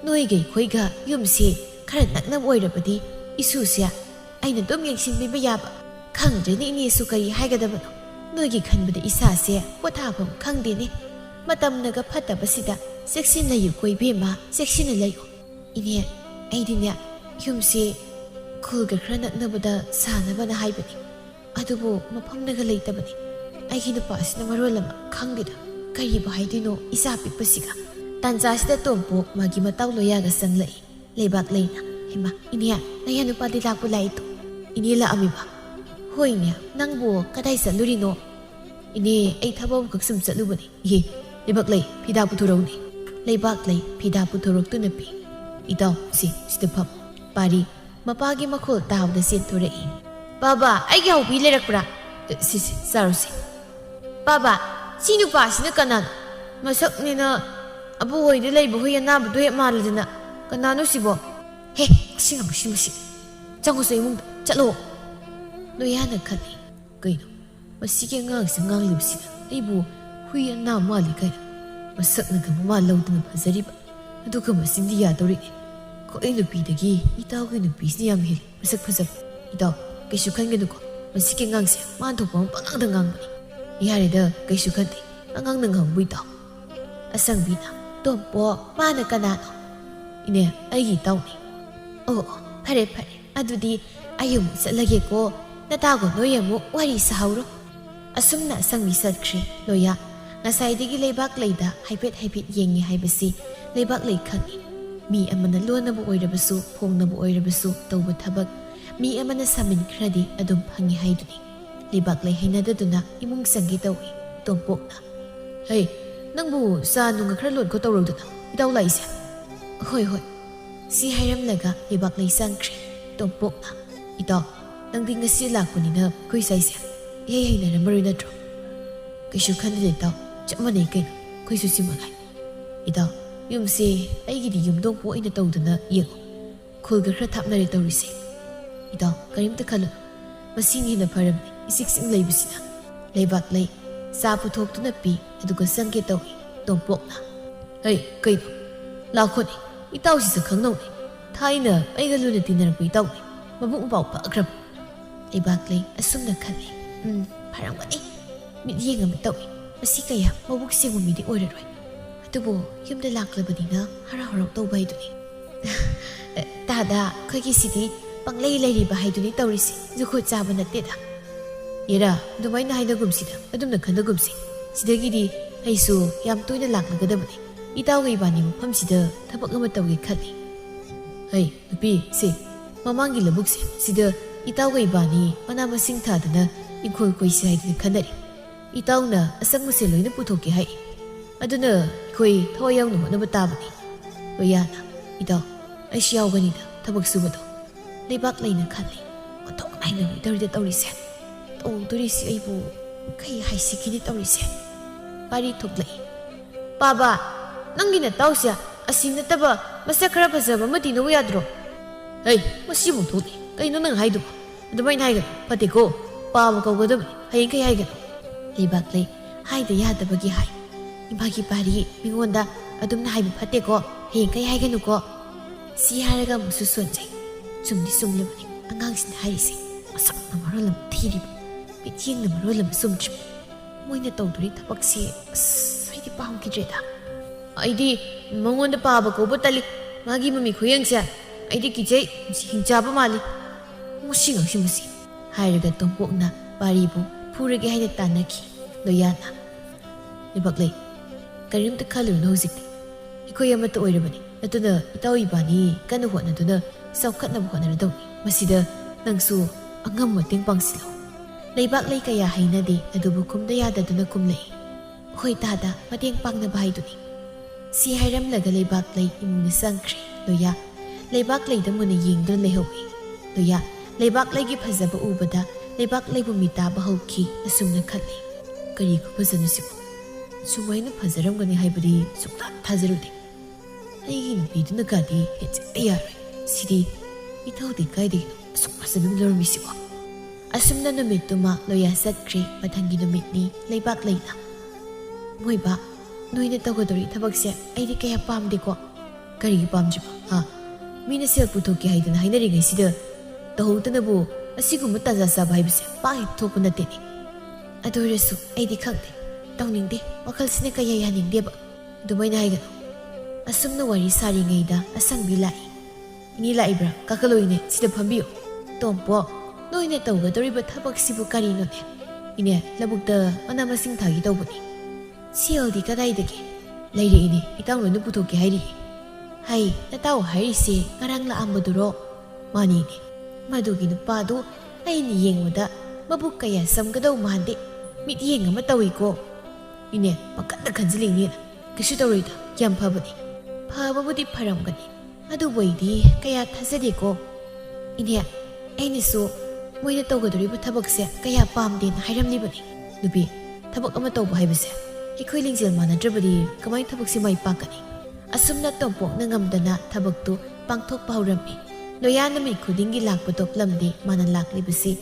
น้อยเก๋คุยกะยุ่มเสียขนาดนักน้ำอวยระบดีอิสุเสียไอ้น่ะต้มยังชินไม่ยาบขังเจนี่สุกายให้กันดับน้อยเก๋ขันบดีอิสาเสียว่าท่าผมขังดีนี่มาตำนักพัดแต่ประสิทธิ์เซ็กซี่เลยอยู่คุยเบี้ยมาเซ็กซี่เลยอยู่อีเนี่ยไอ้ดิเนี่ยยุ่มเสียคุยกับขนาดนับดาสานบันหายบัดอดูบุมาพังนักเลยแต่บัดไอ้ขี้นปัสนมารู้ละมาขังดีนะใครบ่ให้ดีโนอิสาปิปัสสิกะตันจ่าสิแต่ตัวปุ๊มากิมาเต้าลอยากสันเลยบักเลยนะเห็นไหมอินี่นายนุปาดิลากุไลตัวอินี่ละอามิบะโหยเนี่ยนั่งบัวก็ได้สันลุริโนอินี่ไอ้ทับผมก็ซึมสันลุบันนี่เลยบักเลยพี่ดาปุถุรงนี่เลยบักเลยพี่ดาปุถุรงตุนปีอีดาวสิแต่พับปารีมาปากิมาโคตาวเดเซียนตัวเรย์ป้าไอ้แกหูพี่เลยรักปะ ꯁꯤꯁꯤ ꯆꯥꯔꯨꯁꯤ ꯄꯥꯕ ꯁꯤ ꯅꯨꯄꯥꯁꯤꯅ ꯀꯅꯥꯅꯣ ꯃꯁꯛꯅꯤꯅ ꯑꯕꯣꯍꯣꯏꯗ ꯂꯩꯕ ꯍꯨꯏ ꯑꯅꯥꯕꯗꯣ ꯍꯦꯛ ꯃꯥꯜꯂꯗꯅ ꯀꯅꯥꯅꯣ ꯁꯤꯕꯣ ꯍꯦ ꯃꯁꯤ ꯆꯪꯉꯨꯁꯦ ꯏꯃꯨꯡꯗ ꯆꯠꯂꯣ ꯂꯣꯌꯥꯅ ꯈꯜꯂꯤ ꯀꯩꯅꯣ ꯃꯁꯤꯒꯤ ꯑꯉꯥꯡꯁꯤ ꯉꯥꯡꯂꯤꯕꯁꯤꯅ ꯑꯩꯕꯨ ꯍꯨꯏ ꯑꯅꯥ ꯃꯥꯜꯂꯤ ꯀꯩꯅꯣ ꯃꯁꯛꯅꯒ ꯃꯃꯥ ꯂꯧꯗꯨꯅ ꯐꯖꯔꯤꯕ ꯑꯗꯨꯒ ꯃꯁꯤꯡꯗꯤ ꯌꯥꯗꯧꯔꯤꯅꯦ ꯑꯩ ꯅꯨꯄꯤꯗꯒꯤ ꯏꯇꯥꯎꯒꯤ ꯅꯨꯄꯤꯁꯤꯅ ꯌꯥꯝ ꯍꯦꯜꯂꯤ ꯃꯁꯛ ꯐꯖꯕ ꯏꯇꯥꯎ ꯀꯩꯁꯨ ꯈꯟꯒꯅꯨꯀꯣ ꯃꯁꯤꯒꯤ ꯑꯉꯥꯡꯁꯦ ꯃꯥꯟ ꯊꯣꯛꯄ ꯑꯃ ꯄꯪꯉꯥꯡꯗ ꯉꯥꯡꯕꯅꯤ ꯌꯥꯔꯦꯗ ꯀꯩꯁꯨ ꯈꯟꯗꯦ ꯑꯉꯥꯡꯅ ꯉꯥꯡꯕꯨ ꯏꯇꯥꯎ ꯑꯁꯪꯕꯤꯅ ꯇꯣꯝꯄꯣ ꯃꯥꯅ ꯀꯅꯥꯅꯣ ꯏꯅꯦ ꯑꯩꯒꯤ ꯏꯇꯥꯎꯅꯤ ꯑꯣ ꯐꯔꯦ ꯑꯗꯨꯗꯤ ꯑꯩ ꯑꯃꯨꯛ ꯆꯠꯂꯒꯦꯀꯣ ꯅꯇꯥꯒ ꯅꯣꯏ ꯑꯃꯨꯛ ꯋꯥꯔꯤ ꯁꯥꯍꯧꯔꯣ ꯑꯁꯨꯝꯅ ꯑꯁꯪꯕꯤ ꯆꯠꯈ꯭ꯔꯦ ꯂꯣꯌꯥ ꯉꯁꯥꯏꯗꯒꯤ ꯂꯩꯕꯥꯛ ꯂꯩꯗ ꯍꯥꯏꯐꯦꯠ ꯌꯦꯡꯉꯤ ꯍꯥꯏꯕꯁꯤ ꯂꯩꯕꯥꯛ ꯂꯩ ꯈꯪꯉꯤ ꯃꯤ ꯑꯃꯅ ꯂꯣꯟꯅꯕ ꯑꯣꯏꯔꯕꯁꯨ ꯐꯣꯡꯅꯕ ꯑꯣꯏꯔꯕꯁꯨ ꯇꯧꯕ ꯊꯕꯛ ꯃꯤ ꯑꯃꯅ ꯁꯥꯃꯤꯟ ꯈꯔꯗꯤ ꯑꯗꯨꯝ ꯐꯪꯉꯤ ꯍꯥꯏꯗꯨꯅꯤ ꯂꯩꯕꯥꯛ ꯂꯩ ꯍꯩꯅꯗꯗꯨꯅ ꯏꯃꯨꯡ ꯆꯪꯒꯦ ꯇꯧꯏ ꯇꯣꯝꯄꯣꯛꯅ ꯍꯩ ꯅꯪꯕꯨ ꯆꯥ ꯅꯨꯡꯒ ꯈꯔ ꯂꯣꯟꯈꯣ ꯇꯧꯔꯧꯗꯅ ꯏꯇꯥꯎ ꯂꯥꯛꯏꯁꯦ ꯍꯣꯏ ꯁꯤ ꯍꯥꯏꯔꯝꯂꯒ ꯂꯩꯕꯥꯛ ꯂꯩ ꯆꯪꯈ꯭ꯔꯦ ꯇꯣꯝꯄꯣꯛꯅ ꯏꯇꯥꯎ ꯅꯪꯗꯤ ꯉꯁꯤ ꯂꯥꯛꯄꯅꯤꯅ ꯑꯩꯈꯣꯏ ꯁꯥꯏꯁꯦ ꯏꯍꯩ ꯍꯩꯅꯔꯝꯃꯔꯣꯏ ꯅꯠꯇ꯭ꯔꯣ ꯀꯩꯁꯨ ꯈꯟꯗꯦ ꯏꯇꯥꯎ ꯆꯞ ꯃꯥꯟꯅꯩ ꯀꯩꯅꯣ ꯑꯩꯈꯣꯏꯁꯨ ꯁꯤ ꯃꯉꯥꯏ ꯏꯇꯥꯎ ꯌꯨꯝꯁꯦ ꯑꯩꯒꯤꯗꯤ ꯌꯨꯝꯗꯣꯡꯄꯣ ꯑꯣꯏꯅ ꯇꯧꯗꯅ ꯌꯦꯡꯉꯣ ꯈꯨꯜꯒ ꯈꯔ ꯊꯥꯞꯅꯔꯦ ꯇꯧꯔꯤꯁꯦ ꯏꯇꯥꯎ ꯀꯔꯤꯝꯇ ꯈꯜꯂꯨꯅꯨ ꯃꯁꯤꯅ ꯍꯦꯟꯅ ꯐꯔꯕꯅꯤ ꯏꯆꯤꯛ ꯂꯩꯕꯁꯤꯅ ꯂꯩꯕꯥꯛ ꯂꯩ ꯆꯥ ꯄꯨꯊꯣꯛꯇꯨꯅ ꯄꯤ ꯑꯗꯨꯒ ꯆꯪꯒꯦ ꯇꯧꯏ ꯇꯣꯝꯄꯣꯛꯅ ꯍꯩ ꯀꯩꯅꯣ ꯂꯥꯛꯈꯣꯅꯤ ꯏꯇꯥꯎꯁꯤꯁꯨ ꯈꯪꯅꯧꯅꯤ ꯊꯥꯏꯅ ꯑꯩꯒ ꯂꯨꯅ ꯇꯤꯟꯅꯔꯛꯄ ꯏꯇꯥꯎꯅꯤ ꯃꯕꯨꯛ ꯃꯄꯥꯎ ꯐꯈ꯭ꯔꯕ ꯂꯩꯕꯥꯛ ꯂꯩ ꯑꯁꯨꯝꯅ ꯈꯜꯂꯤ ꯐꯔꯝꯒꯅꯤ ꯃꯤꯠꯌꯦꯡ ꯑꯃ ꯇꯧꯏ ꯃꯁꯤ ꯀꯌꯥ ꯃꯕꯨꯛ ꯁꯦꯡꯕ ꯃꯤꯗꯤ ꯑꯣꯏꯔꯔꯣꯏ ꯑꯗꯨꯕꯨ ꯌꯨꯝꯗ ꯂꯥꯛꯂꯕꯅꯤꯅ ꯍꯔꯥꯎ ꯇꯧꯕ ꯍꯥꯏꯗꯨꯅꯤ ꯇꯥꯗ ꯑꯩꯈꯣꯏꯒꯤ ꯁꯤꯗꯤ ꯄꯪꯂꯩ ꯂꯩꯔꯤꯕ ꯍꯥꯏꯗꯨꯅꯤ ꯇꯧꯔꯤꯁꯤ ꯖꯨꯈꯣꯠ ꯆꯥꯕ ꯅꯠꯇꯦꯗ ꯌꯦꯔꯥ ꯑꯗꯨꯃꯥꯏꯅ ꯍꯥꯏꯅꯒꯨꯝꯁꯤꯗ ꯑꯗꯨꯝꯅ ꯈꯟꯅꯒꯨꯝꯁꯤ ꯁꯤꯗꯒꯤꯗꯤ ꯑꯩꯁꯨ ꯌꯥꯝ ꯇꯣꯏꯅ ꯂꯥꯛꯂꯒꯗꯕꯅꯤ ꯏꯇꯥꯎꯒ ꯏꯕꯥꯅꯤ ꯃꯐꯝꯁꯤꯗ ꯊꯕꯛ ꯑꯃ ꯇꯧꯒꯦ ꯈꯜꯂꯤ ꯍꯩ ꯅꯨꯄꯤ ꯁꯤ ꯃꯃꯥꯡꯒꯤ ꯂꯧꯕꯨꯛꯁꯦ ꯁꯤꯗ ꯏꯇꯥꯎꯒ ꯏꯕꯥꯅꯤ ꯃꯅꯥ ꯃꯁꯤꯡ ꯊꯥꯗꯅ ꯏꯪꯈꯣꯜ ꯀꯣꯏꯁꯤ ꯍꯥꯏꯗꯨꯅ ꯈꯟꯅꯔꯤ ꯏꯇꯥꯎꯅ ꯑꯁꯪꯕꯁꯦ ꯂꯣꯏꯅ ꯄꯨꯊꯣꯛꯀꯦ ꯍꯥꯏ ꯑꯗꯨꯅ ꯑꯩꯈꯣꯏ ꯊꯋꯥꯏ ꯌꯥꯎꯅ ꯍꯣꯠꯅꯕ ꯇꯥꯕꯅꯤ ꯂꯣꯌꯥꯅ ꯏꯇꯥꯎ ꯑꯩꯁꯨ ꯌꯥꯎꯒꯅꯤꯗ ꯊꯕꯛ ꯁꯨꯕꯗꯣ ꯂꯩꯕꯥꯛ ꯂꯩꯅ ꯈꯜꯂꯤ ꯑꯣꯟꯊꯣꯛ ꯅꯥꯏꯅꯔꯣꯏꯗꯧꯔꯤꯗ ꯇꯧꯔꯤꯁꯦ ꯇꯧꯗꯣꯔꯤꯁꯤ ꯑꯩꯕꯨ ꯀꯩ ꯍꯥꯏꯁꯤꯒꯤꯅꯤ ꯇꯧꯔꯤꯁꯦ ꯄꯥꯔꯤ ꯊꯣꯛꯂꯛꯏ ꯄꯥꯕ ꯅꯪꯒꯤ ꯅꯇꯥꯎꯁꯦ ꯑꯁꯤ ꯅꯠꯇꯕ ꯃꯁꯛ ꯈꯔ ꯐꯖꯕ ꯑꯃ ꯇꯤꯟꯅꯧ ꯌꯥꯗ꯭ꯔꯣ ꯍꯩ ꯃꯁꯤꯃꯨꯛ ꯊꯣꯛꯂꯤ ꯀꯩꯅꯣ ꯅꯪ ꯍꯥꯏꯗꯨꯕꯣ ꯑꯗꯨꯃꯥꯏꯅ ꯍꯥꯏꯒꯅꯨ ꯐꯠꯇꯦꯀꯣ ꯄꯥꯕ ꯀꯧꯒꯗꯕꯅꯤ ꯍꯌꯦꯡ ꯀꯩ ꯍꯥꯏꯒꯅꯨ ꯂꯩꯕꯥꯛ ꯂꯩ ꯍꯥꯏꯗ ꯌꯥꯗꯕꯒꯤ ꯍꯥꯏ ꯏꯃꯥꯒꯤ ꯄꯥꯔꯤ ꯃꯤꯉꯣꯟꯗ ꯑꯗꯨꯝꯅ ꯍꯥꯏꯕ ꯐꯠꯇꯦꯀꯣ ꯍꯌꯦꯡ ꯀꯩ ꯍꯥꯏꯒꯅꯨꯀꯣ ꯁꯤ ꯍꯥꯏꯔꯒ ꯑꯃꯨꯛꯁꯨ ꯁꯣꯟꯖꯩ ꯆꯨꯝꯗꯤ ꯆꯨꯝꯂꯕꯅꯤ ꯑꯉꯥꯡꯁꯤꯅ ꯍꯥꯏꯔꯤꯁꯦ ꯃꯁꯛꯅ ꯃꯔꯣꯜ ꯑꯃ ꯊꯤꯔꯤꯕ ꯃꯤꯠꯌꯦꯡꯅ ꯃꯔꯣꯜ ꯑꯃ ꯆꯨꯝꯗ꯭ꯔꯤꯕ ꯃꯣꯏꯅ ꯇꯧꯗꯣꯔꯤ ꯊꯕꯛꯁꯤ ꯑꯩꯗꯤ ꯄꯥꯝꯈꯤꯗ꯭ꯔꯦꯗ ꯑꯩꯗꯤ ꯃꯉꯣꯟꯗ ꯄꯥꯕ ꯀꯧꯕ ꯇꯜꯂꯤ ꯃꯥꯒꯤ ꯃꯃꯤ ꯈꯨꯌꯦꯡꯁꯦ ꯑꯩꯗꯤ ꯀꯤꯖꯩ ꯍꯤꯡꯆꯥꯕ ꯃꯥꯜꯂꯤ ꯃꯁꯤ ꯍꯥꯏꯔꯒ ꯇꯣꯝꯄꯣꯛꯅ ꯄꯥꯔꯤꯕꯨ ꯐꯨꯔꯒꯦ ꯍꯥꯏꯅ ꯇꯥꯟꯅꯈꯤ ꯂꯣꯌꯥꯅ ꯂꯩꯕꯥꯛ ꯂꯩ ꯀꯔꯤꯝꯇ ꯈꯜꯂꯨꯅꯨ ꯍꯧꯖꯤꯛꯇꯤ ꯑꯩꯈꯣꯏ ꯑꯃꯠꯇ ꯑꯣꯏꯔꯕꯅꯤ ꯑꯗꯨꯅ ꯏꯇꯥꯎ ꯏꯕꯥꯅꯤ ꯀꯟꯅ ꯍꯣꯠꯅꯗꯨꯅ ꯆꯥꯎꯈꯠꯅꯕ ꯍꯣꯠꯅꯔꯗꯧꯅꯤ ꯃꯁꯤꯗ ꯅꯪꯁꯨ ꯑꯉꯝ ꯃꯇꯦꯡ ꯄꯥꯡꯁꯤꯜꯂꯣ ꯂꯩꯕꯥꯛ ꯂꯩ ꯀꯌꯥ ꯍꯩꯅꯗꯦ ꯑꯗꯨꯕꯨ ꯈꯨꯝꯗ ꯌꯥꯗꯗꯨꯅ ꯀꯨꯝꯂꯛꯏ ꯍꯣꯏ ꯇꯥꯗ ꯃꯇꯦꯡ ꯄꯥꯡꯅꯕ ꯍꯥꯏꯗꯨꯅꯤ ꯁꯤ ꯍꯥꯏꯔꯝꯂꯒ ꯂꯩꯕꯥꯛ ꯂꯩ ꯏꯃꯨꯡꯗ ꯆꯪꯈ꯭ꯔꯦ ꯂꯣꯌꯥ ꯂꯩꯕꯥꯛ ꯂꯩꯗ ꯃꯨꯟꯅ ꯌꯦꯡꯗꯨꯅ ꯂꯩꯍꯧꯏ ꯂꯣꯌꯥ ꯂꯩꯕꯥꯛ ꯂꯩꯒꯤ ꯐꯖꯕ ꯎꯕꯗ ꯂꯩꯕꯥꯛ ꯂꯩꯕꯨ ꯃꯤꯇꯥꯕ ꯍꯧꯈꯤ ꯑꯁꯨꯝꯅ ꯈꯜꯂꯤ ꯀꯔꯤ ꯈꯨꯐꯖꯅꯣ ꯁꯤꯕꯨ ꯁꯨꯃꯥꯏꯅ ꯐꯖꯔꯝꯒꯅꯤ ꯍꯥꯏꯕꯗꯤ ꯁꯨꯛꯊꯥ ꯊꯥꯖꯔꯨꯗꯦ ꯑꯩꯒꯤ ꯅꯨꯄꯤꯗꯨꯅ ꯀꯥꯗꯤ ꯍꯦꯟꯖꯤꯟꯕ ꯌꯥꯔꯣꯏ ꯁꯤꯗꯤ ꯏꯇꯥꯎꯗꯤ ꯀꯥꯏꯗꯒꯤꯅꯣ ꯑꯁꯨꯛ ꯐꯖꯅ ꯂꯧꯔꯝꯃꯤꯁꯤꯕꯣ ꯑꯁꯨꯝꯅ ꯅꯨꯃꯤꯠꯇꯨꯃ ꯂꯣꯌꯥ ꯆꯠꯈ꯭ꯔꯦ ꯃꯊꯪꯒꯤ ꯅꯨꯃꯤꯠꯅꯤ ꯂꯩꯕꯥꯛ ꯂꯩꯅ ꯃꯣꯏꯕ ꯅꯣꯏꯅ ꯇꯧꯒꯗꯧꯔꯤ ꯊꯕꯛꯁꯦ ꯑꯩꯗꯤ ꯀꯌꯥ ꯄꯥꯝꯗꯦꯀꯣ ꯀꯔꯤꯒꯤ ꯄꯥꯝꯗ꯭ꯔꯤꯕ ꯃꯤꯅ ꯁꯦꯜ ꯄꯨꯊꯣꯛꯀꯦ ꯍꯥꯏꯗꯅ ꯍꯥꯏꯅꯔꯤꯉꯩꯁꯤꯗ ꯇꯧꯍꯧꯗꯅꯕꯨ ꯑꯁꯤꯒꯨꯝꯕ ꯇꯥꯟꯖꯥ ꯆꯥꯕ ꯍꯥꯏꯕꯁꯦ ꯄꯥꯛ ꯍꯦꯛ ꯊꯣꯛꯄ ꯅꯠꯇꯦꯅꯦ ꯑꯗꯨ ꯑꯣꯏꯔꯁꯨ ꯑꯩꯗꯤ ꯈꯪꯗꯦ ꯇꯧꯅꯤꯡꯗꯦ ꯋꯥꯈꯜꯁꯤꯅ ꯀꯌꯥ ꯌꯥꯅꯤꯡꯗꯦꯕ ꯑꯗꯨꯃꯥꯏꯅ ꯍꯥꯏꯒꯅꯨ ꯑꯁꯨꯝꯅ ꯋꯥꯔꯤ ꯁꯥꯔꯤꯉꯩꯗ ꯑꯁꯪꯕꯤ ꯂꯥꯛꯏ ꯏꯅꯦ ꯂꯥꯛꯏꯕ꯭ꯔꯥ ꯀꯥꯈꯠꯂꯣꯏꯅꯦ ꯁꯤꯗ ꯐꯝꯕꯤꯌꯨ ꯇꯣꯝꯄꯣ ꯅꯣꯏꯅ ꯇꯧꯒꯗꯧꯔꯤꯕ ꯊꯕꯛꯁꯤꯕꯨ ꯀꯔꯤꯅꯣꯅꯦ ꯏꯅꯦ ꯂꯧꯕꯨꯛꯇ ꯃꯅꯥ ꯃꯁꯤꯡ ꯊꯥꯒꯦ ꯇꯧꯕꯅꯤ ꯁꯦꯜꯗꯤ ꯀꯗꯥꯏꯗꯒꯤ ꯂꯩꯔꯛꯏꯅꯦ ꯏꯇꯥꯎ ꯂꯣꯏꯅ ꯄꯨꯊꯣꯛꯀꯦ ꯍꯥꯏꯔꯤꯌꯦ ꯍꯩ ꯅꯇꯥꯎ ꯍꯥꯏꯔꯤꯁꯦ ꯉꯔꯥꯡ ꯂꯥꯛꯑꯝꯕꯗꯨꯔꯣ ꯃꯥꯅꯤꯅꯦ ꯃꯗꯨꯒꯤ ꯅꯨꯄꯥꯗꯨ ꯑꯩꯅ ꯌꯦꯡꯕꯗ ꯃꯕꯨꯛ ꯀꯌꯥ ꯁꯝꯒꯗꯧ ꯃꯥꯟꯗꯦ ꯃꯤꯠꯌꯦꯡ ꯑꯃ ꯇꯧꯏꯀꯣ ꯏꯅꯦ ꯄꯪꯈꯟꯗ ꯈꯟꯖꯤꯜꯂꯤꯅꯦꯅ ꯀꯩꯁꯨ ꯇꯧꯔꯣꯏꯗ ꯌꯥꯝ ꯐꯕꯅꯤ ꯐꯕꯕꯨꯗꯤ ꯐꯔꯝꯒꯅꯤ ꯑꯗꯨꯕꯨ ꯑꯩꯗꯤ ꯀꯌꯥ ꯊꯥꯖꯗꯦꯀꯣ ꯏꯅꯦ ꯑꯩꯅꯁꯨ ꯃꯣꯏꯅ ꯇꯧꯒꯗꯧꯔꯤꯕ ꯊꯕꯛꯁꯦ ꯀꯌꯥ ꯄꯥꯝꯗꯦꯅ ꯍꯥꯏꯔꯝꯂꯤꯕꯅꯤ ꯅꯨꯄꯤ ꯊꯕꯛ ꯑꯃ ꯇꯧꯕ ꯍꯥꯏꯕꯁꯦ ꯑꯩꯈꯣꯏ ꯂꯤꯡꯖꯦꯜ ꯃꯥꯟꯅꯗ꯭ꯔꯕꯗꯤ ꯀꯃꯥꯏꯅ ꯊꯕꯛꯁꯤ ꯃꯥꯏ ꯄꯥꯛꯀꯅꯤ ꯑꯁꯨꯝꯅ ꯇꯣꯝꯄꯣꯛꯅ ꯉꯝꯗꯅ ꯊꯕꯛꯇꯨ ꯄꯥꯡꯊꯣꯛꯄ ꯍꯧꯔꯝꯃꯤ ꯂꯣꯌꯥ ꯅꯨꯃꯤꯠ ꯈꯨꯗꯤꯡꯒꯤ ꯂꯥꯛꯄ ꯇꯣꯞꯂꯝꯗꯦ ꯃꯥꯅ ꯂꯥꯛꯂꯤꯕꯁꯤ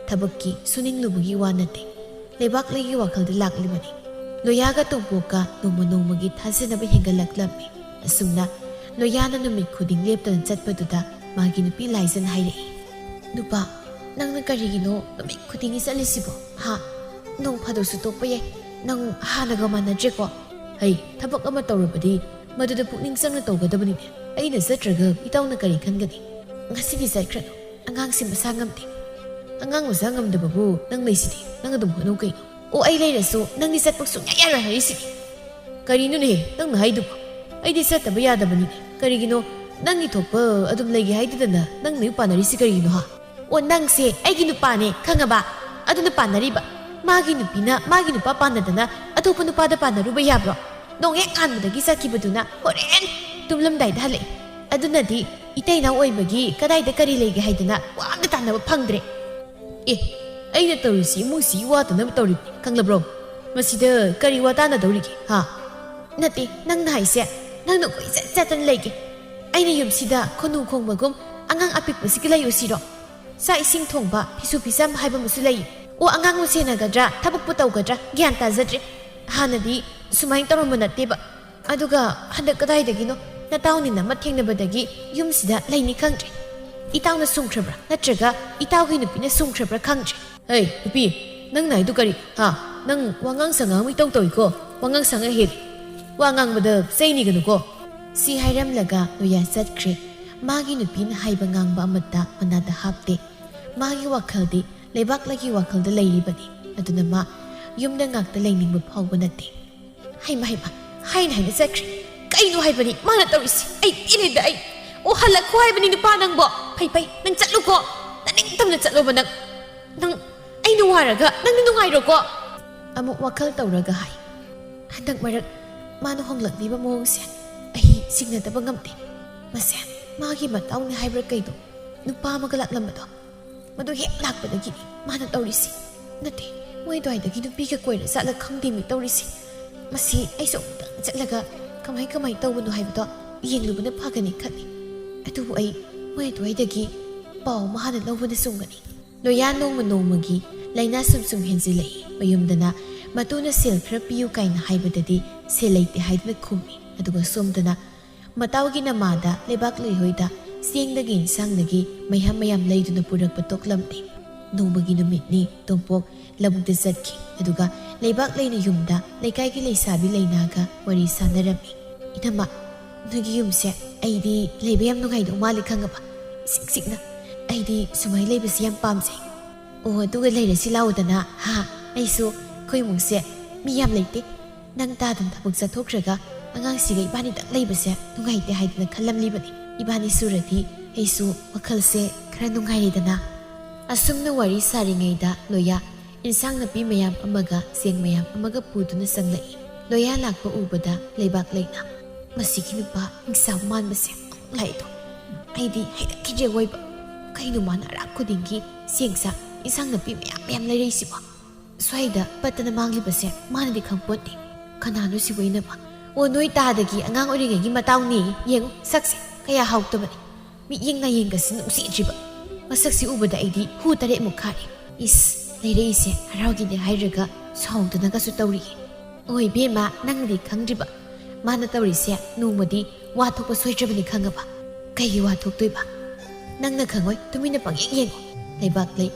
ꯊꯕꯛꯀꯤ ꯁꯨꯅꯤꯡꯂꯨꯕꯒꯤ ꯋꯥ ꯅꯠꯇꯦ ꯂꯩꯕꯥꯛꯂꯩꯒꯤ ꯋꯥꯈꯜꯗ ꯂꯥꯛꯂꯤꯕꯅꯤ ꯂꯣꯌꯥꯒ ꯇꯣꯝꯄꯣꯛꯀ ꯅꯣꯡꯃ ꯅꯣꯡꯃꯒꯤ ꯊꯥꯖꯅꯕ ꯍꯦꯟꯒꯠꯂꯛꯂꯝꯃꯤ ꯑꯁꯨꯝꯅ ꯂꯣꯌꯥꯅ ꯅꯨꯃꯤꯠ ꯈꯨꯗꯤꯡ ꯂꯦꯞꯇꯅ ꯆꯠꯄꯗꯨꯗ ꯃꯥꯒꯤ ꯅꯨꯄꯤ ꯂꯥꯏꯖꯟ ꯍꯥꯏꯔꯛꯏ ꯅꯨꯄꯥ ꯅꯪꯅ ꯀꯔꯤꯒꯤꯅꯣ ꯅꯨꯃꯤꯠ ꯈꯨꯗꯤꯡꯒꯤ ꯆꯠꯂꯤꯁꯤꯕꯣ ꯍꯥ ꯅꯣꯡ ꯐꯥꯗꯣꯛꯁꯨ ꯇꯣꯛꯄ ꯌꯥꯏ ꯅꯪ ꯍꯥꯟꯅꯒ ꯃꯥꯟꯅꯗ꯭ꯔꯦꯀꯣ ꯍꯩ ꯊꯕꯛ ꯑꯃ ꯇꯧꯔꯕꯗꯤ ꯃꯗꯨꯗ ꯄꯨꯛꯅꯤꯡ ꯆꯪꯅ ꯇꯧꯒꯗꯕꯅꯤꯅꯦ ꯑꯩꯅ ꯆꯠꯇ꯭ꯔꯒ ꯏꯇꯥꯎꯅ ꯀꯔꯤ ꯈꯟꯒꯅꯤ ꯉꯁꯤꯗꯤ ꯆꯠꯈ꯭ꯔꯅꯨ ꯑꯉꯥꯡꯁꯤ ꯃꯁꯥ ꯉꯝꯗꯦ ꯑꯉꯥꯡ ꯃꯁꯥꯉꯝꯗꯕꯕꯨ ꯅꯪ ꯂꯩꯁꯤꯗꯤ ꯅꯪ ꯑꯗꯨꯝ ꯍꯣꯠꯅꯧ ꯀꯩꯅꯣ ꯑꯣ ꯑꯩ ꯂꯩꯔꯁꯨ ꯅꯪꯗꯤ ꯆꯠꯄ ꯁꯨꯡꯌꯥ ꯌꯥꯔꯣꯏ ꯍꯥꯏꯔꯤꯁꯤꯗꯤ ꯀꯔꯤꯅꯣꯅꯦ ꯅꯪꯅ ꯍꯥꯏꯗꯨꯕꯣ ꯑꯩꯗꯤ ꯆꯠꯇꯕ ꯌꯥꯗꯕꯅꯤꯅꯦ ꯀꯔꯤꯒꯤꯅꯣ ꯅꯪꯒꯤ ꯊꯣꯛꯄ ꯑꯗꯨꯝ ꯂꯩꯒꯦ ꯍꯥꯏꯗꯗꯅ ꯅꯪ ꯅꯌꯨꯝ ꯄꯥꯟꯅꯔꯤꯁꯤ ꯀꯔꯤꯒꯤꯅꯣ ꯍꯥ ꯑꯣ ꯅꯪꯁꯦ ꯑꯩꯒꯤ ꯅꯨꯄꯥꯅꯦ ꯈꯪꯉꯕ ꯑꯗꯨꯅ ꯄꯥꯟꯅꯔꯤꯕ ꯃꯥꯒꯤ ꯅꯨꯄꯤꯅ ꯃꯥꯒꯤ ꯅꯨꯄꯥ ꯄꯥꯟꯅꯗꯅ ꯑꯇꯣꯞꯄ ꯅꯨꯄꯥꯗ ꯄꯥꯟꯅꯔꯨꯕ ꯌꯥꯕ꯭ꯔꯣ ꯅꯣꯡ ꯍꯦꯛ ꯉꯥꯟꯕꯗꯒꯤ ꯆꯠꯈꯤꯕꯗꯨꯅ ꯍꯣꯔꯦꯟ ꯇꯨꯝꯂꯝꯗꯥꯏꯗ ꯍꯜꯂꯛꯏ ꯑꯗꯨꯅꯗꯤ ꯏꯇꯩꯅꯥꯎ ꯑꯣꯏꯕꯒꯤ ꯀꯗꯥꯏꯗ ꯀꯔꯤ ꯂꯩꯒꯦ ꯍꯥꯏꯗꯅ ꯋꯥ ꯑꯝꯇ ꯇꯥꯟꯅꯕ ꯐꯪꯗ꯭ꯔꯦ ꯑꯦ ꯑꯩꯅ ꯇꯧꯔꯤꯁꯤ ꯏꯃꯨꯡꯁꯤ ꯋꯥꯇꯅꯕ ꯇꯧꯔꯤꯕꯅꯤ ꯈꯪꯂꯕ꯭ꯔꯣ ꯃꯁꯤꯗ ꯀꯔꯤ ꯋꯥ ꯇꯥꯟꯅꯗꯧꯔꯤꯒꯦ ꯍꯥ ꯅꯠꯇꯦ ꯅꯪꯅ ꯍꯥꯏꯁꯦ ꯅꯪꯅ ꯀꯣꯏꯆꯠ ꯆꯠꯇꯅ ꯂꯩꯒꯦ ꯑꯩꯅ ꯌꯨꯝꯁꯤꯗ ꯈꯨꯅꯨ ꯈꯣꯡꯕꯒꯨꯝ ꯑꯉꯥꯡ ꯑꯄꯤꯛꯄꯁꯤꯒ ꯂꯩꯔꯨꯁꯤꯔꯣ ꯆꯥꯛ ꯏꯁꯤꯡ ꯊꯣꯡꯕ ꯐꯤꯁꯨ ꯐꯤꯖꯥꯝ ꯍꯥꯏꯕ ꯑꯃꯁꯨ ꯂꯩ ꯑꯣ ꯑꯉꯥꯡꯕꯨ ꯁꯦꯟꯅꯒꯗ꯭ꯔꯥ ꯊꯕꯛꯄꯨ ꯇꯧꯒꯗ꯭ꯔꯥ ꯒ꯭ꯌꯥꯟ ꯇꯥꯖꯗ꯭ꯔꯦ ꯍꯥꯟꯅꯗꯤ ꯁꯨꯃꯥꯏꯅ ꯇꯧꯔꯝꯕ ꯅꯠꯇꯦꯕ ꯑꯗꯨꯒ ꯍꯟꯗꯛ ꯀꯗꯥꯏꯗꯒꯤꯅꯣ ꯅꯇꯥꯎꯅꯤꯅ ꯑꯃ ꯊꯦꯡꯅꯕꯗꯒꯤ ꯌꯨꯝꯁꯤꯗ ꯂꯩꯅꯤ ꯈꯪꯗ꯭ꯔꯦ ꯏꯇꯥꯎꯅ ꯁꯨꯡꯈ꯭ꯔꯕ꯭ꯔꯥ ꯅꯠꯇ꯭ꯔꯒ ꯏꯇꯥꯎꯒꯤ ꯅꯨꯄꯤꯅ ꯁꯨꯡꯈ꯭ꯔꯕ꯭ꯔꯥ ꯈꯪꯗ꯭ꯔꯦ ꯍꯩ ꯅꯨꯄꯤ ꯅꯪꯅ ꯍꯥꯏꯗꯨ ꯀꯔꯤ ꯍꯥ ꯅꯪ ꯋꯥꯉꯥꯡ ꯁꯉꯥꯡ ꯏꯇꯧ ꯇꯧꯏꯀꯣ ꯋꯥꯉꯥꯡ ꯁꯉꯥꯡ ꯍꯦꯜꯂꯤ ꯋꯥ ꯉꯥꯡꯕꯗ ꯆꯩꯅꯤꯒꯅꯨꯀꯣ ꯁꯤ ꯍꯥꯏꯔꯝꯂꯒ ꯂꯣꯌꯥ ꯆꯠꯈ꯭ꯔꯦ ꯃꯥꯒꯤ ꯅꯨꯄꯤꯅ ꯍꯥꯏꯕ ꯉꯥꯡꯕ ꯑꯃꯠꯇ ꯃꯅꯥꯗ ꯍꯥꯞꯇꯦ ꯃꯥꯒꯤ ꯋꯥꯈꯜꯗꯤ ꯂꯩꯕꯥꯛꯂꯒꯤ ꯋꯥꯈꯜꯗ ꯂꯩꯔꯤꯕꯅꯤ ꯑꯗꯨꯅ ꯃꯥ ꯌꯨꯝꯗ ꯉꯥꯛꯇ ꯂꯩꯅꯤꯡꯕ ꯐꯥꯎꯕ ꯅꯠꯇꯦ ꯍꯩꯃ ꯍꯥꯏꯅ ꯆꯠꯈ꯭ꯔꯦ ꯀꯩꯅꯣ ꯍꯥꯏꯕꯅꯤ ꯃꯥꯅ ꯇꯧꯔꯤꯁꯤ ꯑꯩ ꯄꯦꯜꯂꯦꯗ ꯑꯩ ꯑꯣ ꯍꯜꯂꯛꯈꯣ ꯍꯥꯏꯕꯅꯤ ꯅꯨꯄꯥ ꯅꯪꯕꯣ ꯐꯩ ꯅꯪ ꯆꯠꯂꯨꯀꯣ ꯅꯅꯤꯡꯇꯝꯅ ꯆꯠꯂꯣꯕ ꯅꯪ ꯑꯩꯅ ꯋꯥꯔꯒ ꯅꯪꯗꯤ ꯅꯨꯡꯉꯥꯏꯔꯣꯀꯣ ꯑꯃꯨꯛ ꯋꯥꯈꯜ ꯇꯧꯔꯒ ꯍꯥꯏ ꯍꯟꯗꯛ ꯃꯔꯛ ꯃꯥꯅ ꯍꯣꯡꯂꯛꯂꯤꯕ ꯃꯑꯣꯡꯁꯦ ꯑꯩ ꯆꯤꯡꯅꯗꯕ ꯉꯝꯗꯦ ꯃꯁꯦ ꯃꯥꯒꯤ ꯃꯇꯥꯎꯅꯤ ꯍꯥꯏꯕ꯭ꯔꯥ ꯀꯩꯗꯣ ꯅꯨꯄꯥ ꯑꯃꯒ ꯂꯥꯛꯂꯝꯕꯗꯣ ꯃꯗꯨ ꯍꯦꯛ ꯂꯥꯛꯄꯗꯒꯤꯅꯤ ꯃꯥꯅ ꯇꯧꯔꯤꯁꯤ ꯅꯠꯇꯦ ꯃꯣꯏ ꯑꯗꯨꯋꯥꯏꯗꯒꯤ ꯅꯨꯄꯤꯒ ꯀꯣꯏꯔ ꯆꯠꯂ ꯈꯪꯗꯦꯃꯤ ꯇꯧꯔꯤꯁꯤ ꯃꯁꯤ ꯑꯩꯁꯨ ꯑꯃꯨꯛꯇꯪ ꯆꯠꯂꯒ ꯀꯃꯥꯏ ꯇꯧꯕꯅꯣ ꯍꯥꯏꯕꯗꯣ ꯌꯦꯡꯂꯨꯕꯅ ꯐꯒꯅꯤ ꯈꯜꯂꯤ ꯑꯗꯨꯕꯨ ꯑꯩ ꯃꯣꯏ ꯑꯗꯨꯋꯥꯏꯗꯒꯤ ꯄꯥꯎ ꯑꯃ ꯍꯥꯟꯅ ꯂꯧꯕꯅ ꯆꯨꯝꯒꯅꯤ ꯂꯣꯌꯥ ꯅꯣꯡꯃ ꯅꯣꯡꯃꯒꯤ ꯂꯥꯏꯅꯥ ꯁꯨꯝ ꯍꯦꯟꯖꯤꯜꯂꯛꯏ ꯃꯌꯨꯝꯗꯅ ꯃꯇꯨꯅ ꯁꯦꯜ ꯈꯔ ꯄꯤꯌꯨ ꯀꯥꯏꯅ ꯍꯥꯏꯕꯗꯗꯤ ꯁꯦꯜ ꯂꯩꯇꯦ ꯍꯥꯏꯗꯨꯅ ꯈꯨꯝꯃꯤ ꯑꯗꯨꯒ ꯁꯣꯝꯗꯅ ꯃꯇꯥꯎꯒꯤ ꯅꯃꯥꯗ ꯂꯩꯕꯥꯛ ꯂꯩꯍꯣꯏꯗ ꯆꯦꯡꯗꯒꯤ ꯏꯟꯁꯥꯡꯗꯒꯤ ꯃꯌꯥꯝ ꯂꯩꯗꯨꯅ ꯄꯨꯔꯛꯄ ꯇꯣꯛꯂꯝꯗꯦ ꯅꯣꯡꯃꯒꯤ ꯅꯨꯃꯤꯠꯅꯤ ꯇꯣꯝꯄꯣꯛ ꯂꯧꯕꯨꯛꯇ ꯆꯠꯈꯤ ꯑꯗꯨꯒ ꯂꯩꯕꯥꯛ ꯂꯩꯅ ꯌꯨꯝꯗ ꯂꯩꯀꯥꯏꯒꯤ ꯂꯩꯁꯥꯕꯤ ꯂꯩꯅꯥꯒ ꯋꯥꯔꯤ ꯁꯥꯟꯅꯔꯝꯃꯤ ꯏꯅꯝꯃ ꯅꯣꯏꯒꯤ ꯌꯨꯝꯁꯦ ꯑꯩꯗꯤ ꯂꯩꯕ ꯌꯥꯝ ꯅꯨꯡꯉꯥꯏꯗꯧ ꯃꯥꯜꯂꯤ ꯈꯪꯉꯕ ꯏꯁꯤꯛ ꯁꯤꯛꯅ ꯑꯩꯗꯤ ꯁꯨꯃꯥꯏꯅ ꯂꯩꯕꯁꯤ ꯌꯥꯝ ꯄꯥꯝꯖꯩ ꯑꯣ ꯑꯗꯨꯒ ꯂꯩꯔꯁꯤ ꯂꯥꯛꯎꯗꯅ ꯍꯥ ꯑꯩꯁꯨ ꯑꯩꯈꯣꯏ ꯏꯃꯨꯡꯁꯦ ꯃꯤ ꯌꯥꯝ ꯂꯩꯇꯦ ꯅꯪ ꯇꯥꯗꯅ ꯊꯕꯛ ꯆꯠꯊꯣꯛꯈ꯭ꯔꯒ ꯑꯉꯥꯡꯁꯤꯒ ꯏꯕꯥꯅꯤꯇꯪ ꯂꯩꯕꯁꯦ ꯅꯨꯡꯉꯥꯏꯇꯦ ꯍꯥꯏꯗꯅ ꯈꯜꯂꯝꯂꯤꯕꯅꯤ ꯏꯕꯥꯅꯤ ꯁꯨꯔꯗꯤ ꯑꯩꯁꯨ ꯋꯥꯈꯜꯁꯦ ꯈꯔ ꯅꯨꯡꯉꯥꯏꯔꯦꯗꯅ ꯑꯁꯨꯝꯅ ꯋꯥꯔꯤ ꯁꯥꯔꯤꯉꯩꯗ ꯂꯣꯌꯥ ꯏꯟꯁꯥꯡ ꯅꯥꯄꯤ ꯃꯌꯥꯝ ꯑꯃꯒ ꯆꯦꯡ ꯃꯌꯥꯝ ꯑꯃꯒ ꯄꯨꯗꯨꯅ ꯆꯪꯂꯛꯏ ꯂꯣꯌꯥ ꯂꯥꯛꯄ ꯎꯕꯗ ꯂꯩꯕꯥꯛ ꯂꯩꯅ ꯃꯁꯤꯒꯤ ꯅꯨꯄꯥ ꯍꯤꯡꯁꯥ ꯃꯥꯟꯕꯁꯦ ꯂꯥꯛꯏꯗꯣ ꯑꯩꯗꯤ ꯍꯩꯅꯈꯤꯗ꯭ꯔꯦ ꯑꯣꯏꯕ ꯀꯩꯅꯣ ꯃꯥꯅ ꯑꯔꯥꯛ ꯈꯨꯗꯤꯡꯒꯤ ꯆꯦꯡ ꯆꯥꯛ ꯏꯟꯁꯥꯡ ꯅꯥꯄꯤ ꯃꯌꯥꯝ ꯂꯩꯔꯛꯏꯁꯤꯕꯣ ꯁ꯭ꯋꯥꯏꯗ ꯄꯠꯇꯅ ꯃꯥꯡꯂꯤꯕꯁꯦ ꯃꯥꯅꯗꯤ ꯈꯪꯄꯣꯠꯇꯦ ꯀꯅꯥꯅꯣ ꯁꯤꯕꯨ ꯏꯅꯝꯃ ꯑꯣ ꯅꯣꯏ ꯇꯥꯗꯒꯤ ꯑꯉꯥꯡ ꯑꯣꯏꯔꯤꯉꯩꯒꯤ ꯃꯇꯥꯎꯅꯤ ꯌꯦꯡꯉꯨ ꯁꯛꯁꯦ ꯀꯌꯥ ꯍꯥꯎꯇꯕꯅꯤ ꯃꯤꯠꯌꯦꯡ ꯅꯥꯌꯦꯡꯒꯁꯤ ꯅꯨꯡꯁꯤꯗ꯭ꯔꯤꯕ ꯃꯁꯛꯁꯤ ꯎꯕꯗ ꯑꯩꯗꯤ ꯍꯨ ꯇꯔꯦꯠꯃꯨꯛ ꯈꯥꯔꯦ ꯏꯁ ꯂꯩꯔꯛꯏꯁꯦ ꯍꯔꯥꯎꯒꯤꯅꯦ ꯍꯥꯏꯔꯒ ꯁꯥꯎꯗꯅꯒꯁꯨ ꯇꯧꯔꯤꯌꯦ ꯑꯣꯏ ꯕꯦꯝꯃ ꯅꯪꯅꯗꯤ ꯈꯪꯗ꯭ꯔꯤꯕ ꯃꯥꯅ ꯇꯧꯔꯤꯁꯦ ꯅꯣꯡꯃꯗꯤ ꯋꯥ ꯊꯣꯛꯄ ꯁꯣꯏꯗ꯭ꯔꯕꯅꯤ ꯈꯪꯉꯕ ꯀꯩꯒꯤ ꯋꯥ ꯊꯣꯛꯇꯣꯏꯕ ꯅꯪꯅ ꯈꯪꯉꯣꯏ ꯇꯨꯃꯤꯟꯅ ꯄꯪꯌꯦꯡ ꯌꯦꯡꯉꯣ ꯂꯩꯕꯥꯛ ꯂꯩ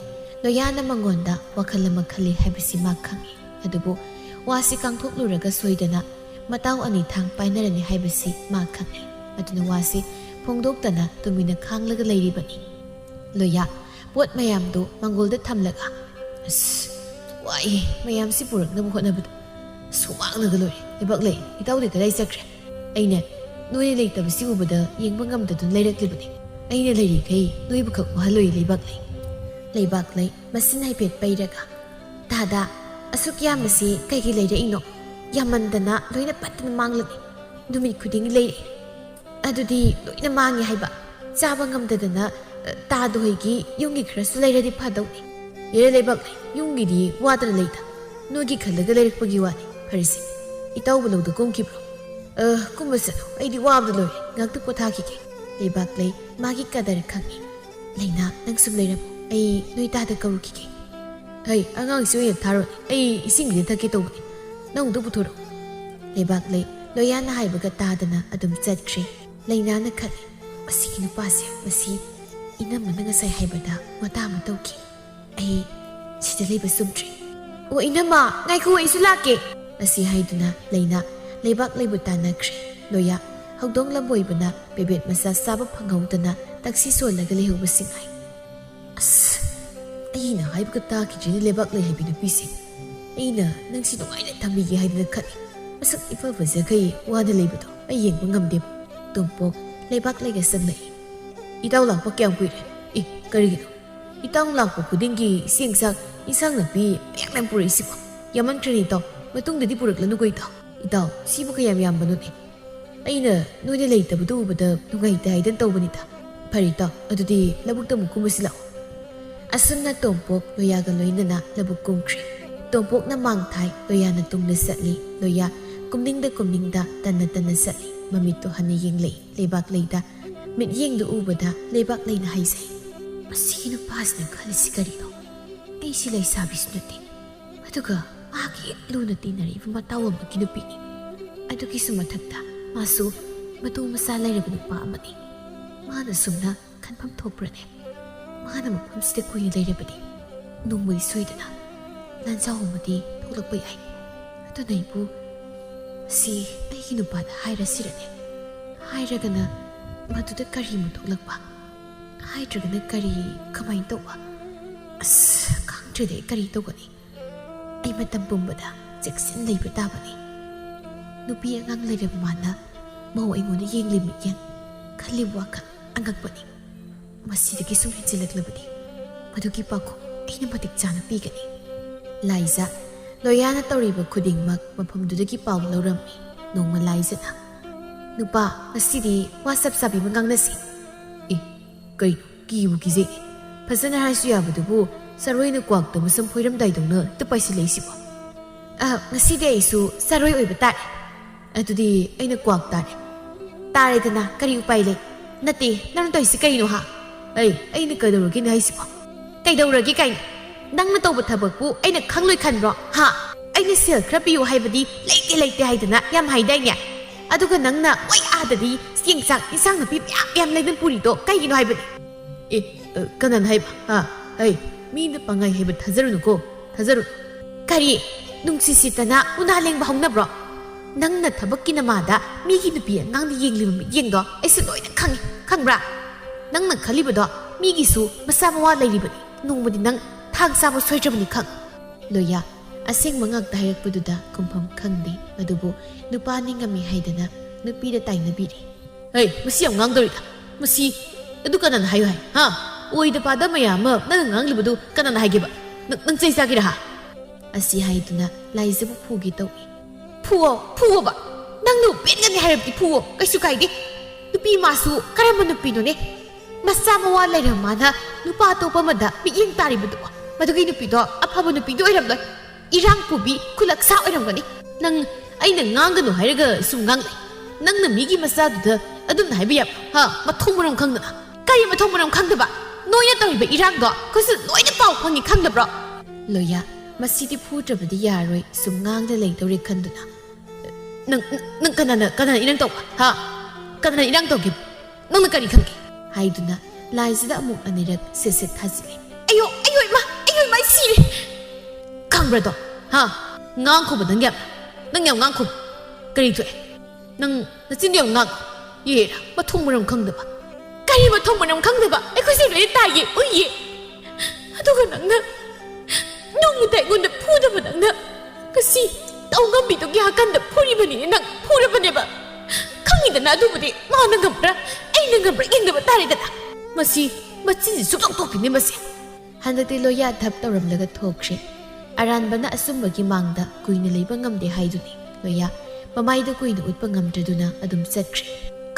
ꯂꯣꯌꯥꯅ ꯃꯉꯣꯟꯗ ꯋꯥꯈꯜ ꯑꯃ ꯈꯜꯂꯤ ꯍꯥꯏꯕꯁꯤ ꯃꯥ ꯈꯪꯉꯤ ꯑꯗꯨꯕꯨ ꯋꯥꯁꯤ ꯀꯥꯡꯊꯣꯛꯂꯨꯔꯒ ꯁꯣꯏꯗꯅ ꯃꯇꯥꯎ ꯑꯅꯤ ꯊꯥꯡ ꯄꯥꯏꯅꯔꯅꯤ ꯍꯥꯏꯕꯁꯤ ꯃꯥ ꯈꯪꯉꯤ ꯑꯗꯨꯅ ꯋꯥꯁꯤ ꯐꯣꯡꯗꯣꯛꯇꯅ ꯇꯨꯃꯤꯟꯅ ꯈꯥꯡꯂꯒ ꯂꯩꯔꯤꯕꯅꯤ ꯂꯣꯌꯥ ꯄꯣꯠ ꯃꯌꯥꯝꯗꯨ ꯃꯪꯒꯣꯜꯗ ꯊꯝꯂꯒ ꯑꯁ ꯋꯥꯏꯍꯦ ꯃꯌꯥꯝꯁꯤ ꯄꯨꯔꯛꯅꯕ ꯍꯣꯠꯅꯕꯗ ꯁꯨꯃꯥꯡꯅꯒ ꯂꯣꯏꯔꯦ ꯂꯩꯕꯥꯛ ꯂꯩ ꯏꯇꯥꯎꯗꯤ ꯀꯗꯥꯏ ꯆꯠꯈ꯭ꯔꯦ ꯑꯩꯅ ꯅꯣꯏꯅ ꯂꯩꯇꯕꯁꯤ ꯎꯕꯗ ꯌꯦꯡꯕ ꯉꯝꯗꯗꯨꯅ ꯂꯩꯔꯛꯂꯤꯕꯅꯤ ꯑꯩꯅ ꯂꯩꯔꯤꯈꯩ ꯅꯣꯏꯕꯨ ꯈꯛ ꯋꯥꯍꯜꯂꯣꯏ ꯂꯩꯕꯥꯛ ꯂꯩ ꯃꯁꯤꯟ ꯍꯥꯏꯐꯦꯠ ꯄꯩꯔꯒ ꯗꯥꯗꯥ ꯑꯁꯨꯛ ꯌꯥꯝꯕꯁꯤ ꯀꯩꯒꯤ ꯂꯩꯔꯛꯏꯅꯣ ꯌꯥꯝꯃꯟꯗꯅ ꯂꯣꯏꯅ ꯄꯠꯇꯅ ꯃꯥꯡꯂꯅꯤ ꯅꯨꯃꯤꯠ ꯈꯨꯗꯤꯡꯒꯤ ꯂꯩꯔꯛꯏ ꯑꯗꯨꯗꯤ ꯂꯣꯏꯅ ꯃꯥꯡꯉꯦ ꯍꯥꯏꯕ ꯆꯥꯕ ꯉꯝꯗꯗꯅ ꯇꯥꯗꯣ ꯍꯣꯏꯒꯤ ꯌꯨꯝꯒꯤ ꯈꯔꯁꯨ ꯂꯩꯔꯗꯤ ꯐꯗꯧꯅꯤ ꯌꯦꯔꯦ ꯂꯩꯕꯥꯛ ꯂꯩ ꯌꯨꯝꯒꯤꯗꯤ ꯋꯥꯗꯅ ꯂꯩꯗ ꯅꯣꯏꯒꯤ ꯈꯜꯂꯒ ꯂꯩꯔꯛꯄꯒꯤ ꯋꯥꯅꯤ ꯐꯔꯤꯁꯦ ꯏꯇꯥꯎꯕ ꯂꯧꯗ ꯀꯨꯝꯈꯤꯕ꯭ꯔꯣ ꯀꯨꯝꯕꯁꯅꯨ ꯑꯩꯗꯤ ꯋꯥꯕꯗ ꯂꯣꯏꯔꯦ ꯉꯥꯛꯇ ꯄꯣꯊꯥꯈꯤꯒꯦ ꯂꯩꯕꯥꯛ ꯂꯩ ꯃꯥꯒꯤ ꯀꯗꯔ ꯈꯪꯉꯤ ꯂꯩꯅꯥ ꯅꯪ ꯁꯨꯝ ꯂꯩꯔꯝꯃꯣ ꯑꯩ ꯅꯣꯏ ꯇꯥꯗ ꯀꯧꯔꯨꯈꯤꯒꯦ ꯍꯩ ꯑꯉꯥꯡꯁꯤ ꯑꯣꯏꯅ ꯊꯥꯔꯣꯅꯦ ꯑꯩ ꯏꯁꯤꯡꯗꯤ ꯊꯛꯀꯦ ꯇꯧꯕꯅꯤ ꯅꯪꯗꯨ ꯄꯨꯊꯣꯔꯛꯎ ꯂꯩꯕꯥꯛ ꯂꯩ ꯂꯣꯌꯥꯅ ꯍꯥꯏꯕꯒ ꯇꯥꯗꯅ ꯑꯗꯨꯝ ꯆꯠꯈ꯭ꯔꯦ ꯂꯩꯅꯥꯅ ꯈꯜꯂꯤ ꯃꯁꯤꯒꯤ ꯅꯨꯄꯥꯁꯦ ꯃꯁꯤ ꯏꯅꯝꯃꯅ ꯉꯁꯥꯏ ꯍꯥꯏꯕꯗ ꯋꯥꯇꯥ ꯑꯃ ꯇꯧꯈꯤ ꯑꯩ ꯁꯤꯗ ꯂꯩꯕ ꯆꯨꯝꯗ꯭ꯔꯦ ꯑꯣ ꯏꯅꯝꯃ ꯉꯥꯏꯈꯣ ꯑꯩꯁꯨ ꯂꯥꯛꯀꯦ ꯑꯁꯤ ꯍꯥꯏꯗꯨꯅ ꯂꯩꯅꯥ ꯂꯩꯕꯥꯛ ꯂꯩꯕꯨ ꯇꯥꯟꯅꯈ꯭ꯔꯦ ꯂꯣꯌꯥ ꯍꯧꯗꯣꯡ ꯂꯝꯕꯣꯏꯕꯅ ꯄꯦꯕꯦꯠ ꯃꯆꯥ ꯆꯥꯕ ꯐꯪꯍꯧꯗꯅ ꯇꯛꯁꯤ ꯁꯣꯜꯂꯒ ꯂꯩꯍꯧꯕꯁꯤꯡ ꯍꯥꯏ ꯑꯁ ꯑꯩꯅ ꯍꯥꯏꯕꯒ ꯇꯥꯈꯤꯗ꯭ꯔꯤꯅꯤ ꯂꯩꯕꯥꯛ ꯂꯩ ꯍꯥꯏꯕꯤ ꯅꯨꯄꯤꯁꯦ ꯑꯩꯅ ꯅꯪꯁꯤ ꯅꯨꯡꯉꯥꯏꯅ ꯊꯝꯕꯤꯒꯦ ꯍꯥꯏꯗꯅ ꯈꯜꯂꯤ ꯃꯁꯛ ꯏꯐ ꯐꯖꯈꯩ ꯋꯥꯗ ꯂꯩꯕꯗꯣ ꯑꯩ ꯌꯦꯡꯕ ꯉꯝꯗꯦꯕ ꯇꯣꯝꯄꯣꯛ ꯂꯩꯕꯥꯛ ꯂꯩꯒ ꯆꯪꯂꯛꯏ ꯏꯇꯥꯎ ꯂꯥꯛꯄ ꯀꯌꯥꯝ ꯀꯨꯏꯔꯦ ꯀꯔꯤꯒꯤꯅꯣ ꯏꯇꯥꯎ ꯂꯥꯛꯄ ꯈꯨꯗꯤꯡꯒꯤ ꯆꯦꯡ ꯆꯥꯛ ꯏꯟꯁꯥꯡ ꯅꯥꯄꯤ ꯃꯌꯥꯝ ꯄꯨꯔꯛꯏꯁꯤꯕꯣ ꯌꯥꯝꯃꯟꯈ꯭ꯔꯦꯅꯦ ꯏꯇꯥꯎ ꯃꯇꯨꯡꯗꯗꯤ ꯄꯨꯔꯛꯂꯅꯨꯀꯣ ꯏꯇꯥꯎ ꯁꯤꯕꯨ ꯀꯌꯥꯝ ꯌꯥꯝꯕꯅꯣꯅꯦ ꯑꯩꯅ ꯅꯣꯏꯗ ꯂꯩꯇꯕꯗꯨ ꯎꯕꯗ ꯅꯨꯡꯉꯥꯏꯇꯦ ꯍꯥꯏꯗꯅ ꯇꯧꯕꯅꯤꯗ ꯐꯔꯦ ꯏꯇꯥꯎ ꯑꯗꯨꯗꯤ ꯂꯧꯕꯨꯛꯇ ꯑꯃꯨꯛ ꯀꯨꯝꯃꯁꯤ ꯂꯥꯛꯑꯣ ꯑꯁꯨꯝꯅ ꯇꯣꯝꯄꯣꯛ ꯂꯣꯌꯥꯒ ꯂꯣꯏꯅꯅ ꯂꯧꯕꯨꯛ ꯀꯨꯝꯈ꯭ꯔꯦ ꯇꯣꯝꯄꯣꯛꯅ ꯃꯥꯡ ꯊꯥꯏ ꯂꯣꯌꯥꯅ ꯇꯨꯡꯗ ꯆꯠꯂꯤ ꯂꯣꯌꯥ ꯀꯨꯝꯅꯤꯡꯗ ꯇꯟꯅ ꯆꯠꯂꯤ ꯃꯃꯤꯠꯇꯣ ꯍꯟꯅ ꯌꯦꯡꯂꯛꯏ ꯂꯩꯕꯥꯛ ꯂꯩꯗ ꯃꯤꯠꯌꯦꯡꯗꯨ ꯎꯕꯗ ꯂꯩꯕꯥꯛ ꯂꯩꯅ ꯍꯥꯏꯖꯩ ꯃꯁꯤꯒꯤ ꯅꯨꯄꯥꯁꯤꯅ ꯈꯜꯂꯤꯁꯤ ꯀꯔꯤꯅꯣ ꯑꯩꯁꯤ ꯂꯩꯁꯥꯕꯤꯁꯨ ꯅꯠꯇꯦ ꯑꯗꯨꯒ ꯃꯥꯒꯤ ꯍꯦꯛ ꯂꯨꯅ ꯇꯤꯟꯅꯔꯤꯕ ꯃꯇꯥꯎ ꯑꯃꯒꯤ ꯅꯨꯄꯤꯅꯤ ꯑꯗꯨꯒꯤꯁꯨ ꯃꯊꯛꯇ ꯃꯥꯁꯨ ꯃꯇꯨ ꯃꯆꯥ ꯂꯩꯔꯕ ꯅꯨꯄꯥ ꯑꯃꯅꯤ ꯃꯥꯅ ꯁꯨꯝꯅ ꯈꯟꯐꯝ ꯊꯣꯛꯄ꯭ꯔꯅꯦ ꯃꯥꯅ ꯃꯐꯝꯁꯤꯗ ꯀꯨꯏꯅ ꯂꯩꯔꯕꯗꯤ ꯅꯣꯡꯃꯗꯤ ꯁꯣꯏꯗꯅ ꯂꯥꯟꯖꯥꯎ ꯑꯃꯗꯤ ꯊꯣꯛꯂꯛꯄ ꯌꯥꯏ ꯑꯗꯨꯅ ꯑꯩꯕꯨ ꯁꯤ ꯑꯩꯒꯤ ꯅꯨꯄꯥꯗ ꯍꯥꯏꯔꯁꯤꯔꯅꯦ ꯍꯥꯏꯔꯒꯅ ꯃꯗꯨꯗ ꯀꯔꯤ ꯑꯃꯨꯛ ꯊꯣꯛꯂꯛꯄ ꯍꯥꯏꯗ꯭ꯔꯒꯅ ꯀꯃꯥꯏꯅ ꯇꯧꯕ ꯑꯁ ꯈꯪꯗ꯭ꯔꯗꯤ ꯑꯩ ꯀꯔꯤ ꯇꯧꯒꯅꯤ ꯑꯩ ꯃꯇꯝ ꯄꯨꯝꯕꯗ ꯆꯦꯛꯁꯤꯟ ꯂꯩꯕ ꯇꯥꯕꯅꯤ ꯅꯨꯄꯤ ꯑꯉꯥꯡ ꯂꯩꯔꯕ ꯃꯥꯅ ꯃꯧ ꯑꯩꯉꯣꯟꯗ ꯌꯦꯡꯂꯤ ꯃꯤꯠꯌꯦꯡ ꯈꯜꯂꯤꯕ ꯋꯥꯈꯜ ꯑꯉꯛꯄꯅꯤ ꯃꯁꯤꯗꯒꯤ ꯁꯨꯝ ꯍꯦꯟꯖꯤꯜꯂꯛꯂꯕꯗꯤ ꯃꯗꯨꯒꯤ ꯄꯥꯎꯈꯨꯝ ꯑꯩꯅ ꯃꯇꯤꯛ ꯆꯥꯅ ꯄꯤꯒꯅꯤ ꯂꯥꯏꯖꯥ ꯂꯣꯌꯥꯅ ꯇꯧꯔꯤꯕ ꯈꯨꯗꯤꯡꯃꯛ ꯃꯐꯝꯗꯨꯗꯒꯤ ꯄꯥꯎ ꯂꯧꯔꯝꯃꯤ ꯅꯣꯡꯃ ꯂꯥꯏꯖꯅ ꯅꯨꯄꯥ ꯉꯁꯤꯗꯤ ꯋꯥ ꯆꯞ ꯆꯥꯕꯤꯕ ꯉꯥꯡꯅꯁꯤ ꯀꯩꯅꯣ ꯀꯤꯕꯨ ꯀꯤꯖꯩ ꯐꯖꯅ ꯍꯥꯏꯁꯨ ꯌꯥꯕꯗꯨꯕꯨ ꯆꯔꯣꯏꯅ ꯀ꯭ꯋꯥꯛꯇ ꯃꯁꯝ ꯐꯣꯏꯔꯝꯗꯥꯏꯗꯧꯅ ꯍꯦꯛꯇ ꯄꯥꯏꯁꯤꯜꯂꯛꯏꯁꯤꯕꯣ ꯉꯁꯤꯗꯤ ꯑꯩꯁꯨ ꯆꯔꯣꯏ ꯑꯣꯏꯕ ꯇꯥꯔꯦ ꯑꯗꯨꯗꯤ ꯑꯩꯅ ꯀ꯭ꯋꯥꯛ ꯇꯥꯔꯦꯗꯅ ꯀꯔꯤ ꯎꯄꯥꯏ ꯂꯩ ꯅꯠꯇꯦ ꯅꯪ ꯇꯧꯔꯤꯁꯤ ꯀꯩꯅꯣ ꯑꯩꯅ ꯀꯩꯗꯧꯔꯒꯦꯅꯦ ꯍꯥꯏꯁꯤꯕꯣ ꯀꯩꯗꯧꯔꯒꯦ ꯀꯥꯏꯅ ꯅꯪꯅ ꯇꯧꯕ ꯊꯕꯛꯄꯨ ꯑꯩꯅ ꯈꯪꯂꯣꯏ ꯈꯟꯕ꯭ꯔꯣ ꯑꯩꯅ ꯁꯦꯜ ꯈꯔ ꯄꯤꯌꯨ ꯍꯥꯏꯕꯗꯤ ꯂꯩꯇꯦ ꯍꯥꯏꯗꯅ ꯌꯥꯝ ꯍꯥꯏꯗꯥꯏꯅꯦ ꯑꯗꯨꯒ ꯅꯪꯅ ꯋꯥꯏ ꯑꯥꯗꯗꯤ ꯆꯦꯡ ꯆꯥꯛ ꯏꯟꯁꯥꯡ ꯅꯥꯄꯤ ꯃꯌꯥꯝ ꯂꯩꯗꯅ ꯄꯨꯔꯤꯗꯣ ꯀꯩꯒꯤꯅꯣ ꯍꯥꯏꯕꯅꯤ ꯀꯅꯥꯅ ꯍꯥꯏꯕ ꯃꯤꯅ ꯄꯪꯉꯥꯏ ꯍꯥꯏꯕ ꯊꯥꯖꯔꯨꯅꯨꯀꯣ ꯊꯥꯖꯔꯨꯅꯨ ꯀꯔꯤ ꯅꯨꯡꯁꯤꯠ ꯁꯤꯠꯇꯅ ꯎꯅꯥ ꯂꯦꯡꯕ ꯍꯧꯅꯕ꯭ꯔꯣ ꯅꯪꯅ ꯊꯕꯛꯀꯤ ꯅꯃꯥꯗ ꯃꯤꯒꯤ ꯅꯨꯄꯤ ꯑꯉꯥꯡꯗ ꯌꯦꯡꯂꯤꯕ ꯃꯤꯠꯌꯦꯡꯗꯣ ꯑꯩꯁꯨ ꯂꯣꯏꯅ ꯈꯪꯕ꯭ꯔꯥ ꯅꯪꯅ ꯈꯜꯂꯤꯕꯗꯣ ꯃꯤꯒꯤꯁꯨ ꯃꯆꯥ ꯃꯋꯥ ꯂꯩꯔꯤꯕꯅꯤ ꯅꯣꯡꯃꯗꯤ ꯅꯪ ꯊꯥꯡ ꯆꯥꯕ ꯁꯣꯏꯗ꯭ꯔꯕꯅꯤ ꯂꯣꯌꯥ ꯑꯁꯦꯡꯕ ꯉꯥꯛꯇ ꯍꯥꯏꯔꯛꯄꯗꯨꯗ ꯈꯨꯝꯐꯝ ꯈꯪꯗꯦ ꯑꯗꯨꯕꯨ ꯅꯨꯄꯥꯅꯤ ꯉꯝꯃꯤ ꯍꯥꯏꯗꯅ ꯅꯨꯄꯤꯗ ꯇꯥꯏꯅꯕꯤꯔꯤ ꯃꯁꯤ ꯌꯥꯝ ꯉꯥꯡꯗꯧꯔꯤꯗ ꯃꯁꯤ ꯑꯗꯨ ꯀꯅꯥꯅ ꯍꯥꯏꯌꯨ ꯍꯥꯏ ꯑꯣꯏꯗ ꯄꯥꯗ ꯃꯌꯥꯝ ꯑꯃ ꯅꯪꯅ ꯉꯥꯡꯂꯤꯕꯗꯨ ꯀꯅꯥꯅ ꯍꯥꯏꯒꯦꯕ ꯅꯪ ꯆꯩ ꯆꯥꯒꯦꯔꯥ ꯑꯁꯤ ꯍꯥꯏꯗꯨꯅ ꯂꯥꯏꯖꯕꯨ ꯐꯨꯒꯦ ꯇꯧꯏ ꯐꯨꯑꯣꯕ ꯅꯪꯅ ꯄꯦꯟꯒꯅꯤ ꯍꯥꯏꯔꯕꯗꯤ ꯐꯨꯑꯣ ꯀꯩꯁꯨ ꯀꯥꯏꯗꯦ ꯅꯨꯄꯤ ꯃꯥꯁꯨ ꯀꯔꯝꯕ ꯅꯨꯄꯤꯅꯣꯅꯦ ꯃꯆꯥ ꯃꯋꯥ ꯂꯩꯔꯕ ꯃꯥꯅ ꯅꯨꯄꯥ ꯑꯇꯣꯞꯄ ꯑꯃꯗ ꯃꯤꯠꯌꯦꯡ ꯇꯥꯔꯤꯕꯗꯨ ꯃꯗꯨꯒꯤ ꯅꯨꯄꯤꯗꯣ ꯑꯐꯕ ꯅꯨꯄꯤꯗꯣ ꯑꯣꯏꯔꯝꯂꯣꯏ ꯏꯔꯥꯡ ꯄꯨꯕꯤ ꯈꯨꯂꯛ ꯁꯥ ꯑꯣꯏꯔꯝꯒꯅꯤ ꯅꯪ ꯑꯩꯅ ꯉꯥꯡꯒꯅꯨ ꯍꯥꯏꯔꯒ ꯁꯨꯝ ꯉꯥꯡꯂꯩ ꯅꯪꯅ ꯃꯤꯒꯤ ꯃꯆꯥꯗꯨꯗ ꯑꯗꯨꯝꯅ ꯍꯥꯏꯕ ꯌꯥꯕ ꯃꯊꯣꯡ ꯃꯔꯝ ꯈꯪꯗꯅ ꯀꯔꯤ ꯃꯊꯣꯡ ꯃꯔꯝ ꯈꯪꯗꯕ ꯅꯣꯏꯅ ꯇꯧꯔꯤꯕ ꯏꯔꯥꯡꯗꯣ ꯑꯩꯈꯣꯏꯁꯨ ꯂꯣꯏꯅ ꯄꯥꯎ ꯐꯪꯉꯤ ꯈꯪꯗꯕ꯭ꯔꯣ ꯂꯣꯌꯥ ꯃꯁꯤꯗꯤ ꯐꯨꯗ꯭ꯔꯕꯗꯤ ꯌꯥꯔꯣꯏ ꯁꯨꯝ ꯉꯥꯡꯗ ꯂꯩꯗꯧꯔꯦ ꯈꯟꯗꯨꯅ ꯅꯪ ꯀꯅꯥꯅ ꯏꯔꯥꯡ ꯇꯧꯕ ꯀꯅꯥꯅ ꯏꯔꯥꯡ ꯇꯧꯒꯦ ꯅꯪꯅ ꯀꯔꯤ ꯈꯪꯒꯦ ꯍꯥꯏꯗꯨꯅ ꯂꯥꯏꯁꯤꯗ ꯑꯃꯨꯛ ꯑꯅꯤꯔꯛ ꯁꯦꯠ ꯊꯥꯖꯤꯜꯂꯤ ꯑꯩꯌꯣ ꯏꯃꯥ ꯁꯤꯔꯦ ꯈꯪꯕ꯭ꯔꯗꯣ ꯉꯥꯡꯈꯣꯕ ꯅꯪ ꯌꯥꯝ ꯉꯥꯡꯈꯣ ꯀꯔꯤ ꯊꯣꯛꯑꯦ ꯅꯪ ꯅꯆꯤꯟꯗꯣ ꯌꯥꯝ ꯉꯥꯡ ꯌꯦꯔꯥ ꯃꯊꯣꯡ ꯃꯔꯝ ꯈꯪꯗꯕ ꯀꯔꯤ ꯃꯊꯣꯡ ꯃꯔꯝ ꯈꯪꯗꯕ ꯑꯩꯈꯣꯏꯁꯦ ꯂꯣꯏꯅ ꯇꯥꯏꯌꯦ ꯎꯏꯌꯦ ꯑꯗꯨꯒ ꯅꯪꯅ ꯅꯣꯡꯃꯇ ꯑꯩꯉꯣꯟꯗ ꯐꯨꯗꯕ ꯅꯪꯅ ꯉꯁꯤ ꯇꯧ ꯉꯝꯕꯤꯗꯨꯒꯤ ꯍꯥꯀꯟꯗ ꯐꯨꯔꯤꯕꯅꯤꯅꯦ ꯅꯪ ꯐꯨꯔꯕꯅꯦꯕ ꯈꯪꯉꯤꯗꯅ ꯑꯗꯨꯕꯨꯗꯤ ꯃꯥꯅ ꯉꯝꯕ꯭ꯔꯥ ꯑꯩꯅ ꯉꯝꯕ꯭ꯔꯥ ꯌꯦꯡꯗꯕ ꯇꯥꯔꯦꯗꯅ ꯃꯁꯤ ꯃꯆꯤꯟꯁꯤ ꯁꯨꯛꯇꯣꯛꯇꯣꯛꯇꯦꯅꯦ ꯃꯁꯤ ꯍꯟꯗꯛꯇꯤ ꯂꯣꯌꯥ ꯊꯞ ꯇꯧꯔꯝꯂꯒ ꯊꯣꯛꯈ꯭ꯔꯦ ꯑꯔꯥꯟꯕꯅ ꯑꯆꯨꯝꯕꯒꯤ ꯃꯥꯡꯗ ꯀꯨꯏꯅ ꯂꯩꯕ ꯉꯝꯗꯦ ꯍꯥꯏꯗꯨꯅꯤ ꯂꯣꯌꯥ ꯃꯃꯥꯏꯗ ꯀꯨꯏꯅ ꯎꯠꯄ ꯉꯝꯗ꯭ꯔꯗꯨꯅ ꯑꯗꯨꯝ ꯆꯠꯈ꯭ꯔꯦ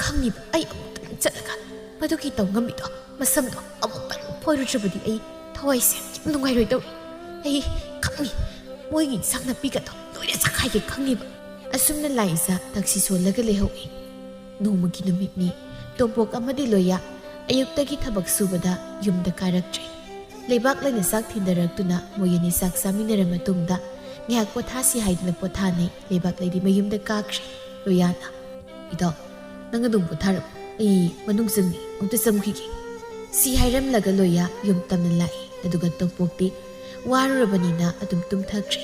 ꯈꯪꯉꯤꯕ ꯑꯩ ꯑꯃꯨꯛꯇꯪ ꯆꯠꯂꯒ ꯃꯗꯨꯒꯤ ꯇꯧ ꯉꯝꯃꯤꯗꯣ ꯃꯁꯝꯗꯣ ꯑꯃꯨꯛꯇꯪ ꯐꯣꯏꯔꯨꯗ꯭ꯔꯕꯗꯤ ꯑꯩ ꯊꯋꯥꯏꯁꯦ ꯌꯥꯝ ꯅꯨꯡꯉꯥꯏꯔꯣꯏꯗꯧꯔꯤ ꯑꯩ ꯈꯪꯉꯤ ꯃꯣꯏꯒꯤ ꯏꯟꯁꯥꯡ ꯅꯥꯄꯤꯒꯗꯣ ꯂꯣꯏꯅ ꯆꯈꯥꯏꯒꯦ ꯈꯪꯉꯤꯕ ꯑꯁꯨꯝꯅ ꯂꯥꯏꯖꯥ ꯇꯛꯁꯤ ꯁꯣꯜꯂꯒ ꯂꯩꯍꯧꯏ ꯅꯣꯡꯃꯒꯤ ꯅꯨꯃꯤꯠꯅꯤ ꯇꯣꯝꯄꯣꯛ ꯑꯃꯗꯤ ꯂꯣꯏꯌꯥ ꯑꯌꯨꯛꯇꯒꯤ ꯊꯕꯛ ꯁꯨꯕꯗ ꯌꯨꯝꯗ ꯀꯥꯔꯛꯇ꯭ꯔꯦ ꯂꯩꯕꯥꯛ ꯂꯩꯅ ꯆꯥꯛ ꯊꯤꯟꯗꯔꯛꯇꯨꯅ ꯃꯣꯏ ꯑꯅꯤ ꯆꯥꯛ ꯆꯥꯃꯤꯟꯅꯔ ꯃꯇꯨꯡꯗ ꯉꯥꯏꯍꯥꯛ ꯄꯣꯊꯥꯁꯤ ꯍꯥꯏꯗꯨꯅ ꯄꯣꯊꯥꯅꯩ ꯂꯩꯕꯥꯛ ꯂꯩꯗꯤ ꯃꯌꯨꯝꯗ ꯀꯥꯈ꯭ꯔꯦ ꯂꯣꯏꯌꯥꯅ ꯏꯗꯣ ꯅꯪ ꯑꯗꯨꯝ ꯄꯣꯊꯥꯔꯛꯑꯣ ꯑꯩ ꯃꯅꯨꯡ ꯆꯪꯉꯤ ꯑꯃꯨꯛꯇ ꯆꯪꯈꯤꯒꯦ ꯁꯤ ꯍꯥꯏꯔꯝꯂꯒ ꯂꯣꯏꯌꯥ ꯌꯨꯝ ꯇꯝꯅ ꯂꯥꯛꯏ ꯑꯗꯨꯒ ꯇꯣꯝꯄꯣꯛꯇꯤ ꯋꯥꯔꯨꯔꯕꯅꯤꯅ ꯑꯗꯨꯝ ꯇꯨꯝꯊꯈ꯭ꯔꯦ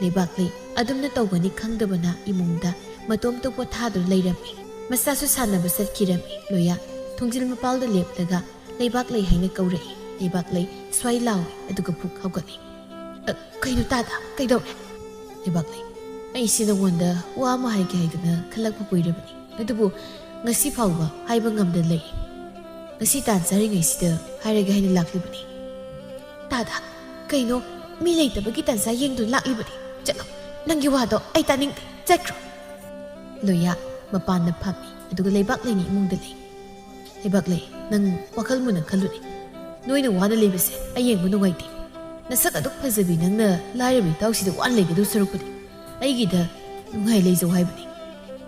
ꯂꯩꯕꯥꯛ ꯂꯩ ꯑꯗꯨꯝꯅ ꯇꯧꯒꯅꯤ ꯈꯪꯗꯕꯅ ꯏꯃꯨꯡꯗ ꯃꯇꯣꯝꯇ ꯄꯣꯊꯥꯗꯨꯅ ꯂꯩꯔꯝꯃꯤ ꯃꯆꯥꯁꯨ ꯁꯥꯟꯅꯕ ꯆꯠꯈꯤꯔꯝꯃꯤ ꯂꯣꯏꯌꯥ ꯊꯣꯡꯖꯤꯜ ꯃꯄꯥꯜꯗ ꯂꯦꯞꯂꯒ ꯂꯩꯕꯥꯛ ꯂꯩ ꯍꯥꯏꯅ ꯀꯧꯔꯛꯏ ꯂꯩꯕꯥꯛ ꯂꯩ ꯁ꯭ꯋꯥꯏ ꯂꯥꯎꯏ ꯑꯗꯨꯒ ꯄꯨꯛ ꯍꯧꯒꯠꯂꯤ ꯀꯩꯅꯣ ꯇꯥꯗ ꯀꯩꯗꯧꯔꯦ ꯂꯩꯕꯥꯛ ꯂꯩ ꯑꯩꯁꯤ ꯅꯉꯣꯟꯗ ꯋꯥ ꯑꯃ ꯍꯥꯏꯒꯦ ꯍꯥꯏꯗꯨꯅ ꯈꯜꯂꯛꯄ ꯀꯨꯏꯔꯕꯅꯤ ꯑꯗꯨꯕꯨ ꯉꯁꯤ ꯐꯥꯎꯕ ꯍꯥꯏꯕ ꯉꯝꯗ ꯂꯩ ꯉꯁꯤ ꯇꯥꯟ ꯆꯥꯔꯤꯉꯩꯁꯤꯗ ꯍꯥꯏꯔꯒꯦ ꯍꯥꯏꯅ ꯂꯥꯛꯂꯤꯕꯅꯤ ꯇꯥꯗ ꯀꯩꯅꯣ ꯃꯤ ꯂꯩꯇꯕꯒꯤ ꯇꯥꯟꯖꯥ ꯌꯦꯡꯗꯨꯅ ꯂꯥꯛꯂꯤꯕꯅꯤ ꯆꯠꯂꯣ ꯅꯪꯒꯤ ꯋꯥꯗꯣ ꯑꯩ ꯇꯥꯅꯤꯡꯗꯦ ꯆꯠꯈ꯭ꯔꯣ ꯂꯣꯏꯌꯥ ꯃꯄꯥꯟꯗ ꯐꯝꯃꯤ ꯑꯗꯨꯒ ꯂꯩꯕꯥꯛ ꯂꯩꯅꯤ ꯏꯃꯨꯡꯗ ꯂꯩ ꯂꯩꯕꯥꯛ ꯂꯩ ꯅꯪ ꯋꯥꯈꯜ ꯃꯨꯟꯅ ꯈꯜꯂꯨꯅꯤ ꯅꯣꯏꯅ ꯋꯥꯅ ꯂꯩꯕꯁꯦ ꯑꯩ ꯌꯦꯡꯕ ꯅꯨꯡꯉꯥꯏꯇꯦ ꯅꯁꯛ ꯑꯗꯨꯛ ꯐꯖꯕꯤ ꯅꯪꯅ ꯂꯥꯏꯔꯕ ꯏꯇꯥꯎꯁꯤꯗ ꯋꯥꯅ ꯂꯩꯒꯗꯧ ꯁꯔꯨꯛꯄꯨꯗꯤ ꯑꯩꯒꯤꯗ ꯅꯨꯡꯉꯥꯏ ꯂꯩꯖꯧ ꯍꯥꯏꯕꯅꯤ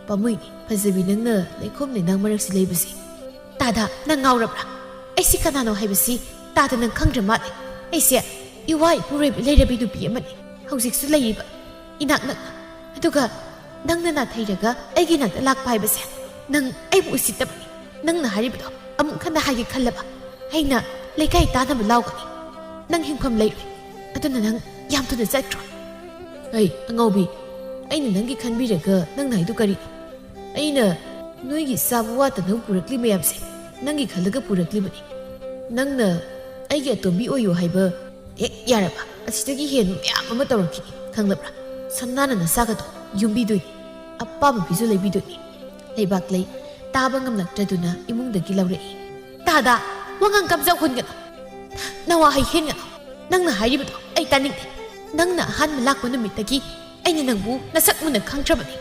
ꯄꯥꯝꯃꯨꯏꯅꯤ ꯐꯖꯕꯤ ꯅꯪꯅ ꯂꯩꯈꯣꯝ ꯂꯩꯅꯥꯡ ꯃꯔꯛꯁꯤ ꯂꯩꯕꯁꯤ ꯇꯥꯗ ꯅꯪ ꯉꯥꯎꯔꯕ꯭ꯔꯥ ꯑꯩꯁꯤ ꯀꯅꯥꯅꯣ ꯍꯥꯏꯕꯁꯤ ꯇꯥꯗ ꯅꯪ ꯈꯪꯗ꯭ꯔ ꯃꯥꯜꯂꯦ ꯑꯩꯁꯦ ꯏꯋꯥ ꯏꯄꯨꯔꯣꯏꯕ ꯂꯩꯔꯕꯤ ꯅꯨꯄꯤ ꯑꯃꯅꯤ ꯍꯧꯖꯤꯛꯁꯨ ꯂꯩꯔꯤꯕ ꯏꯅꯥꯛ ꯅꯛꯅ ꯑꯗꯨꯒ ꯅꯪꯅ ꯅꯥꯊꯩꯔꯒ ꯑꯩꯒꯤ ꯅꯥꯛꯇ ꯂꯥꯛꯄ ꯍꯥꯏꯕꯁꯦ ꯅꯪ ꯑꯩꯕꯨ ꯎꯁꯤꯠꯇꯕꯅꯤ ꯅꯪꯅ ꯍꯥꯏꯔꯤꯕꯗꯣ ꯑꯃꯨꯛ ꯍꯟꯅ ꯍꯥꯏꯒꯦ ꯈꯜꯂꯕ ꯑꯩꯅ ꯂꯩꯀꯥꯏ ꯇꯥꯅꯕ ꯂꯥꯎꯒꯅꯤ ꯅꯪ ꯍꯤꯡꯐꯝ ꯂꯩꯔꯣꯏ ꯑꯗꯨꯅ ꯅꯪ ꯌꯥꯝ ꯊꯨꯅ ꯆꯠꯈ꯭ꯔꯣ ꯑꯩ ꯑꯉꯥꯎꯕꯤ ꯑꯩꯅ ꯅꯪꯒꯤ ꯈꯟꯕꯤꯔꯒ ꯅꯪꯅ ꯍꯥꯏꯗꯨ ꯀꯔꯤꯅꯣ ꯑꯩꯅ ꯅꯣꯏꯒꯤ ꯆꯥꯕ ꯋꯥꯠꯇꯅꯕ ꯄꯨꯔꯛꯂꯤ ꯃꯌꯥꯝꯁꯦ ꯅꯪꯒꯤ ꯈꯜꯂꯒ ꯄꯨꯔꯛꯂꯤꯕꯅꯤ ꯅꯪꯅ ꯑꯩꯒꯤ ꯑꯇꯣꯝꯕꯤ ꯑꯣꯏꯌꯨ ꯍꯥꯏꯕ ꯍꯦꯛ ꯌꯥꯔꯕ ꯑꯁꯤꯗꯒꯤ ꯍꯦꯟꯕ ꯃꯌꯥꯝ ꯑꯃ ꯇꯧꯔꯛꯈꯤꯅꯤ ꯈꯪꯂꯕ꯭ꯔꯥ ꯁꯝꯅꯥꯅ ꯅꯁꯥꯒꯗꯣ ꯌꯨꯝꯕꯤꯗꯣꯏꯅꯤ ꯑꯄꯥꯝꯕ ꯐꯤꯁꯨ ꯂꯩꯕꯤꯗꯣꯏꯅꯤ ꯂꯩꯕꯥꯛ ꯂꯩ ꯇꯥꯕ ꯉꯝꯂꯛꯇ꯭ꯔꯗꯨꯅ ꯏꯃꯨꯡꯗꯒꯤ ꯂꯧꯔꯛꯏ ꯇꯥꯗ ꯋꯥꯉꯥꯡ ꯀꯝꯖꯧ ꯍꯨꯟꯒꯅꯨ ꯅꯋꯥ ꯍꯩ ꯍꯦꯟꯒꯅꯨ ꯅꯪꯅ ꯍꯥꯏꯔꯤꯕꯗꯣ ꯑꯩ ꯇꯥꯅꯤꯡꯗꯦ ꯅꯪꯅ ꯑꯍꯥꯟꯕ ꯂꯥꯛꯄ ꯅꯨꯃꯤꯠꯇꯒꯤ ꯑꯩꯅ ꯅꯪꯕꯨ ꯅꯁꯛ ꯃꯨꯟꯅ ꯈꯪꯗ꯭ꯔꯕꯅꯤ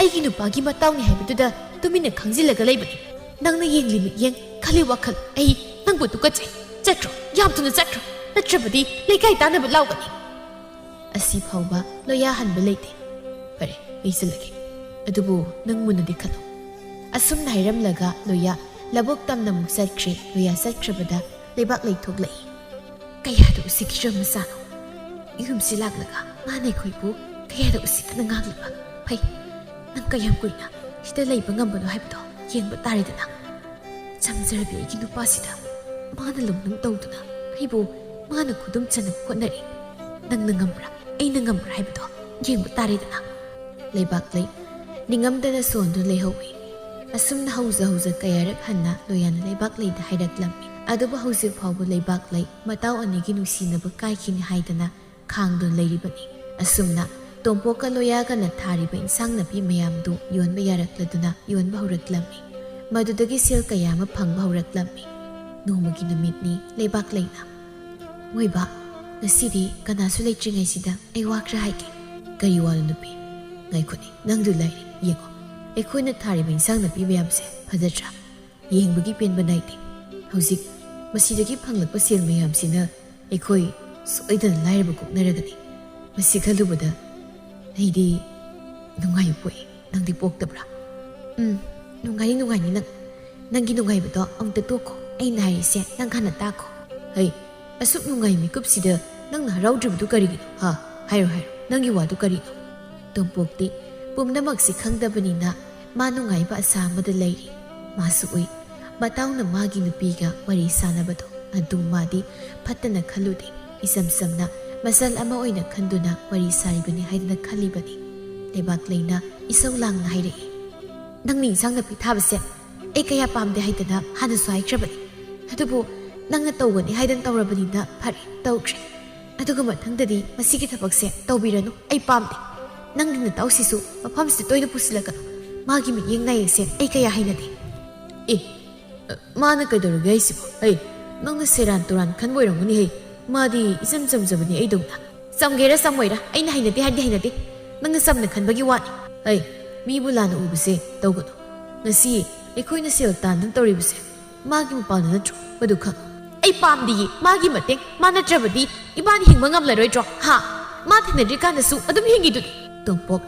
ꯑꯩꯒꯤ ꯅꯨꯄꯥꯒꯤ ꯃꯇꯥꯎꯅꯤ ꯍꯥꯏꯕꯗꯨꯗ ꯇꯨꯃꯤꯟꯅ ꯈꯪꯖꯤꯜꯂꯒ ꯂꯩꯕꯅꯤ ꯅꯪꯅ ꯌꯦꯡꯂꯤ ꯃꯤꯠꯌꯦꯡ ꯈꯜꯂꯤ ꯋꯥꯈꯜ ꯑꯩ ꯅꯪꯕꯨ ꯇꯨꯀꯠꯆꯩ ꯆꯠꯈ꯭ꯔꯣ ꯌꯥꯝ ꯊꯨꯅ ꯆꯠꯈ꯭ꯔꯣ ꯅꯠꯇ꯭ꯔꯕꯗꯤ ꯂꯩꯀꯥꯏ ꯇꯥꯅꯕ ꯂꯥꯎꯒꯅꯤ ꯑꯁꯤ ꯐꯥꯎꯕ ꯂꯣꯏꯌꯥ ꯍꯟꯕ ꯂꯩꯇꯦ ꯐꯔꯦ ꯑꯩ ꯆꯠꯂꯒꯦ ꯑꯗꯨꯕꯨ ꯅꯪ ꯃꯨꯟꯅꯗꯤ ꯈꯜꯂꯨ ꯑꯁꯨꯝꯅ ꯍꯥꯏꯔꯝꯂꯒ ꯂꯣꯏꯌꯥ ꯂꯧꯕꯨꯛ ꯇꯝꯅ ꯑꯃꯨꯛ ꯆꯠꯈ꯭ꯔꯦ ꯂꯣꯏꯌꯥ ꯆꯠꯈ꯭ꯔꯕꯗ ꯂꯩꯕꯥꯛ ꯂꯩꯊꯣꯛꯂꯛꯏ ꯀꯌꯥꯗ ꯎꯁꯤꯠꯈꯤꯗ꯭ꯔ ꯃꯆꯥꯅꯣ ꯌꯨꯝꯁꯤ ꯂꯥꯛꯂꯒ ꯃꯥꯅ ꯑꯩꯈꯣꯏꯕꯨ ꯀꯌꯥꯗ ꯎꯁꯤꯠꯇꯅ ꯉꯥꯡꯂꯤꯕ ꯐꯩ ꯅꯪ ꯀꯌꯥꯝ ꯀꯨꯏꯅ ꯁꯤꯗ ꯂꯩꯕ ꯉꯝꯕꯅꯣ ꯍꯥꯏꯕꯗꯣ ꯌꯦꯡꯕ ꯇꯥꯔꯦꯗꯅ ꯆꯝꯖꯔꯕꯤ ꯑꯩꯒꯤ ꯅꯨꯄꯥꯁꯤꯗ ꯃꯥꯅ ꯂꯧꯅꯝ ꯇꯧꯗꯨꯅ ꯑꯩꯕꯨ ꯃꯥꯅ ꯈꯨꯗꯨꯝ ꯆꯟꯅꯕ ꯍꯣꯠꯅꯔꯤ ꯅꯪꯅ ꯉꯝꯕ꯭ꯔꯥ ꯑꯩꯅ ꯉꯝꯕ꯭ꯔꯥ ꯍꯥꯏꯕꯗꯣ ꯌꯦꯡꯕ ꯇꯥꯔꯦꯗꯅ ꯂꯩꯕꯥꯛ ꯂꯩ ꯅꯤꯡꯉꯝꯗꯅ ꯁꯣꯟꯗꯨꯅ ꯂꯩꯍꯧꯏ ꯑꯁꯨꯝꯅ ꯍꯧꯖ ꯍꯧꯖ ꯀꯌꯥꯔꯛ ꯍꯟꯅ ꯂꯣꯏꯌꯥꯅ ꯂꯩꯕꯥꯛ ꯂꯩꯗ ꯍꯥꯏꯔꯛꯂꯝꯃꯤ ꯑꯗꯨꯕꯨ ꯍꯧꯖꯤꯛ ꯐꯥꯎꯕ ꯂꯩꯕꯥꯛ ꯂꯩ ꯃꯇꯥꯎ ꯑꯅꯤꯒꯤ ꯅꯨꯡꯁꯤꯅꯕ ꯀꯥꯏꯈꯤꯅꯤ ꯍꯥꯏꯗꯅ ꯈꯥꯡꯗꯨꯅ ꯂꯩꯔꯤꯕꯅꯤ ꯑꯁꯨꯝꯅ ꯇꯣꯝꯄꯣꯛꯀ ꯂꯣꯏꯌꯥꯒꯅ ꯊꯥꯔꯤꯕ ꯏꯟꯁꯥꯡ ꯅꯥꯄꯤ ꯃꯌꯥꯝꯗꯨ ꯌꯣꯟꯕ ꯌꯥꯔꯛꯂꯗꯨꯅ ꯌꯣꯟꯕ ꯍꯧꯔꯛꯂꯝꯃꯤ ꯃꯗꯨꯗꯒꯤ ꯁꯦꯜ ꯀꯌꯥ ꯑꯃ ꯐꯪꯕ ꯍꯧꯔꯛꯂꯝꯃꯤ ꯅꯣꯡꯃꯒꯤ ꯅꯨꯃꯤꯠꯅꯤ ꯂꯩꯕꯥꯛ ꯂꯩꯅ ꯃꯣꯏꯕ ꯉꯁꯤꯗꯤ ꯀꯅꯥꯁꯨ ꯂꯩꯇ꯭ꯔꯤꯉꯩꯁꯤꯗ ꯑꯩ ꯋꯥ ꯈꯔ ꯍꯥꯏꯒꯦ ꯀꯔꯤ ꯋꯥꯅꯣ ꯅꯨꯄꯤ ꯉꯥꯏꯈꯣꯅꯦ ꯅꯪꯗꯨ ꯂꯩꯔꯤ ꯌꯦꯡꯉꯣ ꯑꯩꯈꯣꯏꯅ ꯊꯥꯔꯤꯕ ꯏꯟꯁꯥꯡ ꯅꯥꯄꯤ ꯃꯌꯥꯝꯁꯦ ꯐꯖꯗ꯭ꯔꯥ ꯌꯦꯡꯕꯒꯤ ꯄꯦꯟꯕ ꯅꯥꯏꯗꯦ ꯍꯧꯖꯤꯛ ꯃꯁꯤꯗꯒꯤ ꯐꯪꯂꯛꯄ ꯁꯦꯜ ꯃꯌꯥꯝꯁꯤꯅ ꯑꯩꯈꯣꯏ ꯁꯣꯏꯗꯅ ꯂꯥꯏꯔꯕ ꯀꯣꯛꯅꯔꯒꯅꯤ ꯃꯁꯤ ꯈꯜꯂꯨꯕꯗ ꯑꯩꯗꯤ ꯅꯨꯡꯉꯥꯏꯕ ꯄꯣꯛꯏ ꯅꯪꯗꯤ ꯄꯣꯛꯇꯕ꯭ꯔꯥ ꯅꯨꯡꯉꯥꯏꯅꯤ ꯅꯪꯒꯤ ꯅꯨꯡꯉꯥꯏꯕꯗꯣ ꯑꯃꯨꯛꯇ ꯇꯣꯛꯈꯣ ꯑꯩꯅ ꯍꯥꯏꯔꯤꯁꯦ ꯅꯪ ꯍꯥꯟꯅ ꯇꯥꯈꯣ ꯍꯩ ꯑꯁꯨꯛ ꯅꯨꯡꯉꯥꯏ ꯃꯤꯀꯨꯞꯁꯤꯗ ꯅꯪꯅ ꯍꯔꯥꯎꯗ꯭ꯔꯤꯕꯗꯨ ꯀꯔꯤꯒꯤꯅꯣ ꯍꯥꯏꯔꯣ ꯅꯪꯒꯤ ꯋꯥꯗꯨ ꯀꯔꯤꯅꯣ ꯇꯣꯝꯄꯣꯛꯇꯤ ꯄꯨꯝꯅꯃꯛꯁꯤ ꯈꯪꯗꯕꯅꯤꯅ ꯃꯥ ꯅꯨꯡꯉꯥꯏꯕ ꯑꯁꯥ ꯑꯃꯗ ꯂꯩꯔꯤ ꯃꯥꯁꯨ ꯎꯏ ꯃꯇꯥꯎꯅ ꯃꯥꯒꯤ ꯅꯨꯄꯤꯒ ꯋꯥꯔꯤ ꯁꯥꯟꯅꯕꯗꯣ ꯑꯗꯨ ꯃꯥꯗꯤ ꯐꯠꯇꯅ ꯈꯜꯂꯨꯗꯦ ꯏꯆꯝ ꯆꯝꯅ ꯃꯆꯜ ꯑꯃ ꯑꯣꯏꯅ ꯈꯟꯗꯨꯅ ꯋꯥꯔꯤ ꯁꯥꯔꯤꯕꯅꯤ ꯍꯥꯏꯗꯅ ꯈꯜꯂꯤꯕꯅꯤ ꯂꯩꯕꯥꯛ ꯂꯩꯅ ꯏꯁꯧ ꯂꯥꯡꯅ ꯍꯥꯏꯔꯛꯏ ꯅꯪꯅ ꯏꯟꯁꯥꯡ ꯅꯥꯄꯤ ꯊꯥꯕꯁꯦ ꯑꯩ ꯀꯌꯥ ꯄꯥꯝꯗꯦ ꯍꯥꯏꯗꯅ ꯍꯥꯟꯅꯁꯨ ꯍꯥꯏꯈ꯭ꯔꯕꯅꯤ ꯑꯗꯨꯕꯨ ꯅꯪꯅ ꯇꯧꯒꯅꯤ ꯍꯥꯏꯗꯅ ꯇꯧꯔꯕꯅꯤꯅ ꯐꯔꯦ ꯇꯧꯈ꯭ꯔꯦ ꯑꯗꯨꯒ ꯃꯊꯪꯗꯗꯤ ꯃꯁꯤꯒꯤ ꯊꯕꯛꯁꯦ ꯇꯧꯕꯤꯔꯅꯨ ꯑꯩ ꯄꯥꯝꯗꯦ ꯅꯪꯒꯤ ꯅꯇꯥꯎꯁꯤꯁꯨ ꯃꯐꯝꯁꯤꯗ ꯇꯣꯏꯅ ꯄꯨꯁꯤꯜꯂꯛꯀꯅꯨ ꯃꯥꯒꯤ ꯃꯤꯠꯌꯦꯡ ꯅꯥꯌꯦꯡꯁꯦ ꯑꯩ ꯀꯌꯥ ꯍꯩꯅꯗꯦ ꯃꯥꯅ ꯀꯩꯗꯧꯔꯒꯦ ꯍꯥꯏꯁꯤꯕꯣ ꯅꯪꯅ ꯁꯦꯔꯥꯟ ꯇꯨꯔꯥꯟ ꯈꯟꯕ ꯑꯣꯏꯔꯝꯒꯅꯤ ꯃꯥꯗꯤ ꯏꯆꯝ ꯆꯝꯖꯕꯅꯤ ꯑꯩꯗꯧꯅ ꯆꯝꯒꯦꯔꯥ ꯆꯝꯃꯣꯏꯔꯥ ꯑꯩꯅ ꯍꯩꯅꯗꯦ ꯍꯥꯏꯗꯤ ꯍꯩꯅꯗꯦ ꯅꯪꯅ ꯆꯝꯅ ꯈꯟꯕꯒꯤ ꯋꯥꯅꯤ ꯃꯤꯕꯨ ꯂꯥꯟꯅ ꯎꯕꯁꯦ ꯇꯧꯒꯅꯨ ꯉꯁꯤ ꯑꯩꯈꯣꯏꯅ ꯁꯦꯜ ꯇꯥꯟꯗꯨꯅ ꯇꯧꯔꯤꯕꯁꯦ ꯃꯥꯒꯤ ꯃꯄꯥꯟꯗ ꯅꯠꯇ꯭ꯔꯣ ꯃꯗꯨ ꯈꯪ ꯑꯩ ꯄꯥꯝꯗꯤꯌꯦ ꯃꯥꯒꯤ ꯃꯇꯦꯡ ꯃꯥ ꯅꯠꯇ꯭ꯔꯕꯗꯤ ꯏꯕꯥꯅꯤ ꯍꯤꯡꯕ ꯉꯝꯂꯔꯣꯏꯗ꯭ꯔꯣ ꯍꯥ ꯃꯥ ꯊꯦꯡꯅꯗ꯭ꯔꯤꯀꯥꯟꯗꯁꯨ ꯑꯗꯨꯝ ꯍꯤꯡꯉꯤꯗꯨꯅꯤ ꯇꯣꯝꯄꯣꯛ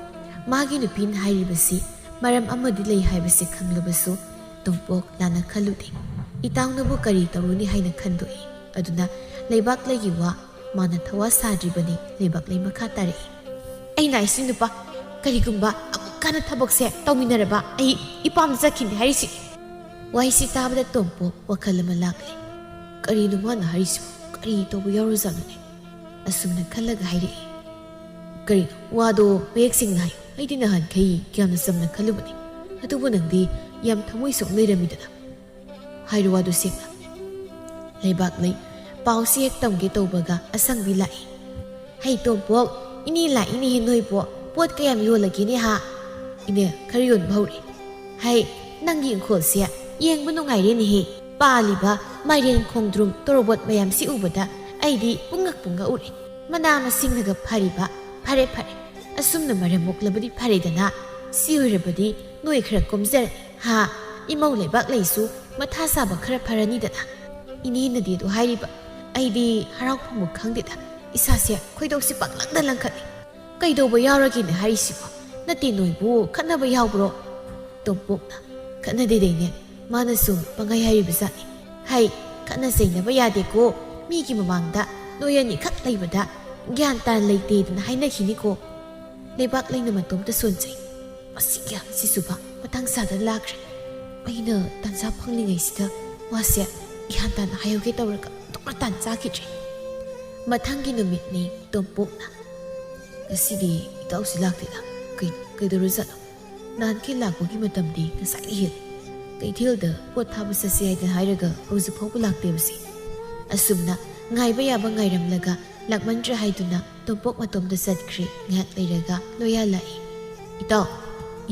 ꯃꯥꯒꯤ ꯅꯨꯄꯤꯅ ꯍꯥꯏꯔꯤꯕꯁꯤ ꯃꯔꯝ ꯑꯃꯗꯤ ꯂꯩ ꯍꯥꯏꯕꯁꯤ ꯈꯪꯂꯕꯁꯨ ꯇꯣꯝꯄꯣꯛ ꯂꯥꯟꯅ ꯈꯜꯂꯨꯗꯦ ꯏꯇꯥꯎꯅꯕꯨ ꯀꯔꯤ ꯇꯧꯔꯨꯅꯤ ꯍꯥꯏꯅ ꯈꯟꯗꯣꯛꯏ ꯑꯗꯨꯅ ꯂꯩꯕꯥꯛꯂꯩꯒꯤ ꯋꯥ ꯃꯥꯅ ꯊꯋꯥ ꯁꯥꯗ꯭ꯔꯤꯕꯅꯤ ꯂꯩꯕꯥꯛꯂꯩ ꯃꯈꯥ ꯇꯥꯔꯛꯏ ꯑꯩꯅ ꯑꯩꯁꯤ ꯅꯨꯄꯥ ꯀꯔꯤꯒꯨꯝꯕ ꯑꯃꯨꯛꯀꯥꯅ ꯊꯕꯛꯁꯦ ꯇꯧꯃꯤꯟꯅꯔꯕ ꯑꯩ ꯏꯄꯥꯝꯗ ꯆꯠꯈꯤꯅꯤ ꯍꯥꯏꯔꯤꯁꯤ ꯋꯥꯍꯩꯁꯤ ꯇꯥꯕꯗ ꯇꯣꯝꯄꯣꯛ ꯋꯥꯈꯜ ꯑꯃ ꯂꯥꯛꯂꯦ ꯀꯔꯤꯅꯣ ꯃꯥꯅ ꯍꯥꯏꯔꯤꯁꯤꯕꯨ ꯀꯔꯤ ꯇꯧꯕ ꯌꯥꯎꯔꯖꯥꯠꯅꯣꯅꯦ ꯑꯁꯨꯝꯅ ꯈꯜꯂꯒ ꯍꯥꯏꯔꯛꯏ ꯀꯔꯤꯅꯣ ꯋꯥꯗꯣ ꯃꯌꯦꯛ ꯁꯦꯡꯅ ꯍꯥꯏꯌꯨ ꯑꯩꯗꯤ ꯅꯍꯥꯟꯈꯩ ꯌꯥꯝꯅ ꯆꯝꯅ ꯈꯜꯂꯨꯕꯅꯤ ꯑꯗꯨꯕꯨ ꯅꯪꯗꯤ ꯌꯥꯝ ꯊꯃꯣꯏ ꯁꯣꯛ ꯂꯩꯔꯝꯃꯤꯗꯅ ꯍꯥꯏꯔꯣ ꯋꯥꯗꯣ ꯁꯦꯡꯅ ꯂꯩꯕꯥꯛꯂꯩ ꯄꯥꯎꯁꯤ ꯍꯦꯛ ꯇꯝꯒꯦ ꯇꯧꯕꯒ ꯑꯁꯪꯕꯤ ꯂꯥꯛꯏ ꯍꯩ ꯇꯣꯝꯄꯣꯛ ꯏꯅꯦ ꯂꯥꯛꯏꯅꯦꯍꯦ ꯅꯣꯏꯕꯣ ꯄꯣꯠ ꯀꯌꯥꯝ ꯌꯣꯜꯂꯒꯦꯅꯦ ꯍꯥ ꯏꯅꯦ ꯈꯔ ꯌꯣꯟꯕ ꯍꯧꯔꯦ ꯍꯩ ꯅꯪꯒꯤ ꯏꯪꯈꯣꯜꯁꯦ ꯌꯦꯡꯕ ꯅꯨꯡꯉꯥꯏꯔꯦꯅꯦꯍꯦ ꯄꯥꯜꯂꯤꯕ ꯃꯥꯏꯔꯦꯟ ꯈꯣꯡꯗ꯭ꯔꯨꯝ ꯇꯣꯔꯣꯕꯣꯠ ꯃꯌꯥꯝꯁꯤ ꯎꯕꯗ ꯑꯩꯗꯤ ꯄꯨꯡꯉꯛ ꯎꯔꯦ ꯃꯅꯥ ꯃꯁꯤꯡꯅꯒ ꯐꯔꯤꯕ ꯐꯔꯦ ꯑꯁꯨꯝꯅ ꯃꯔꯝ ꯃꯣꯛꯂꯕꯗꯤ ꯐꯔꯦꯗꯅ ꯁꯤ ꯑꯣꯏꯔꯕꯗꯤ ꯅꯣꯏ ꯈꯔ ꯀꯣꯝꯖꯔꯅꯤ ꯍꯥ ꯏꯃꯧ ꯂꯩꯕꯥꯛꯂꯩꯁꯨ ꯃꯊꯥ ꯁꯥꯕ ꯈꯔ ꯐꯔꯅꯤꯗꯅ ꯏꯅꯦꯅꯗꯤ ꯑꯗꯨ ꯍꯥꯏꯔꯤꯕ ꯑꯩꯗꯤ ꯍꯔꯥꯎꯐꯝꯕꯨ ꯈꯪꯗꯦꯗ ꯏꯁꯥꯁꯦ ꯈꯣꯏꯗꯧꯁꯤ ꯄꯪꯂꯪꯗ ꯂꯪꯈꯠꯂꯤ ꯀꯩꯗꯧꯕ ꯌꯥꯎꯔꯒꯦꯅ ꯍꯥꯏꯔꯤꯁꯤꯕꯣ ꯅꯠꯇꯦ ꯅꯣꯏꯕꯨ ꯈꯠꯅꯕ ꯌꯥꯎꯕ꯭ꯔꯣ ꯇꯣꯝꯄꯣꯛꯅ ꯈꯠꯅꯗꯦꯗꯩꯅꯦ ꯃꯥꯅ ꯁꯨꯝ ꯄꯪꯍꯥꯏ ꯍꯥꯏꯔꯤꯕꯖꯥꯠꯅꯤ ꯍꯩ ꯈꯠꯅ ꯆꯩꯅꯕ ꯌꯥꯗꯦꯀꯣ ꯃꯤꯒꯤ ꯃꯃꯥꯡꯗ ꯅꯣꯏ ꯑꯅꯤꯈꯛ ꯂꯩꯕꯗ ꯒ꯭ꯌꯥꯟ ꯇꯥꯅ ꯂꯩꯇꯦꯗꯅ ꯍꯥꯏꯅꯈꯤꯅꯤꯀꯣ ꯂꯩꯕꯥꯛꯂꯩꯅ ꯃꯇꯣꯝꯇ ꯁꯣꯟꯖꯩ ꯃꯁꯤꯒꯤ ꯑꯍꯟꯁꯤꯁꯨꯕ ꯃꯇꯥꯡ ꯆꯥꯗꯅ ꯂꯥꯛꯈ꯭ꯔꯦ ꯑꯩꯅ ꯇꯥꯟꯖꯥ ꯐꯪꯂꯤꯉꯩꯁꯤꯗ ꯋꯥꯁꯦ ꯒ꯭ꯌꯥꯟ ꯇꯥꯅ ꯍꯥꯏꯍꯧꯒꯦ ꯇꯧꯔꯒ ꯑꯗꯨꯛꯅ ꯇꯥꯟ ꯆꯥꯈꯤꯗ꯭ꯔꯦ ꯃꯊꯪꯒꯤ ꯅꯨꯃꯤꯠꯅꯤ ꯇꯣꯝꯄꯣꯛꯅ ꯉꯁꯤꯗꯤ ꯏꯇꯥꯎꯁꯤ ꯂꯥꯛꯇꯦꯗ ꯀꯩꯗꯧꯔꯖꯥꯠꯅꯣ ꯅꯍꯥꯟꯈꯩ ꯂꯥꯛꯄꯒꯤ ꯃꯇꯝꯗꯤ ꯉꯁꯥꯏꯅ ꯍꯦꯜꯂꯦ ꯀꯩꯊꯦꯜꯗ ꯄꯣꯠ ꯊꯥꯕ ꯆꯠꯁꯦ ꯍꯥꯏꯗꯅ ꯍꯥꯏꯔꯒ ꯍꯧꯖꯤꯛ ꯐꯥꯎꯕ ꯂꯥꯛꯇꯦꯕꯁꯤ ꯑꯁꯨꯝꯅ ꯉꯥꯏꯕ ꯌꯥꯕ ꯉꯥꯏꯔꯝꯂꯒ ꯂꯥꯛꯃꯟꯗ꯭ꯔꯦ ꯍꯥꯏꯗꯨꯅ ꯇꯣꯝꯄꯣꯛ ꯃꯇꯣꯝꯗ ꯆꯠꯈ꯭ꯔꯦ ꯉꯥꯏꯍꯥꯛ ꯂꯩꯔꯒ ꯂꯣꯌꯥ ꯂꯥꯛꯏ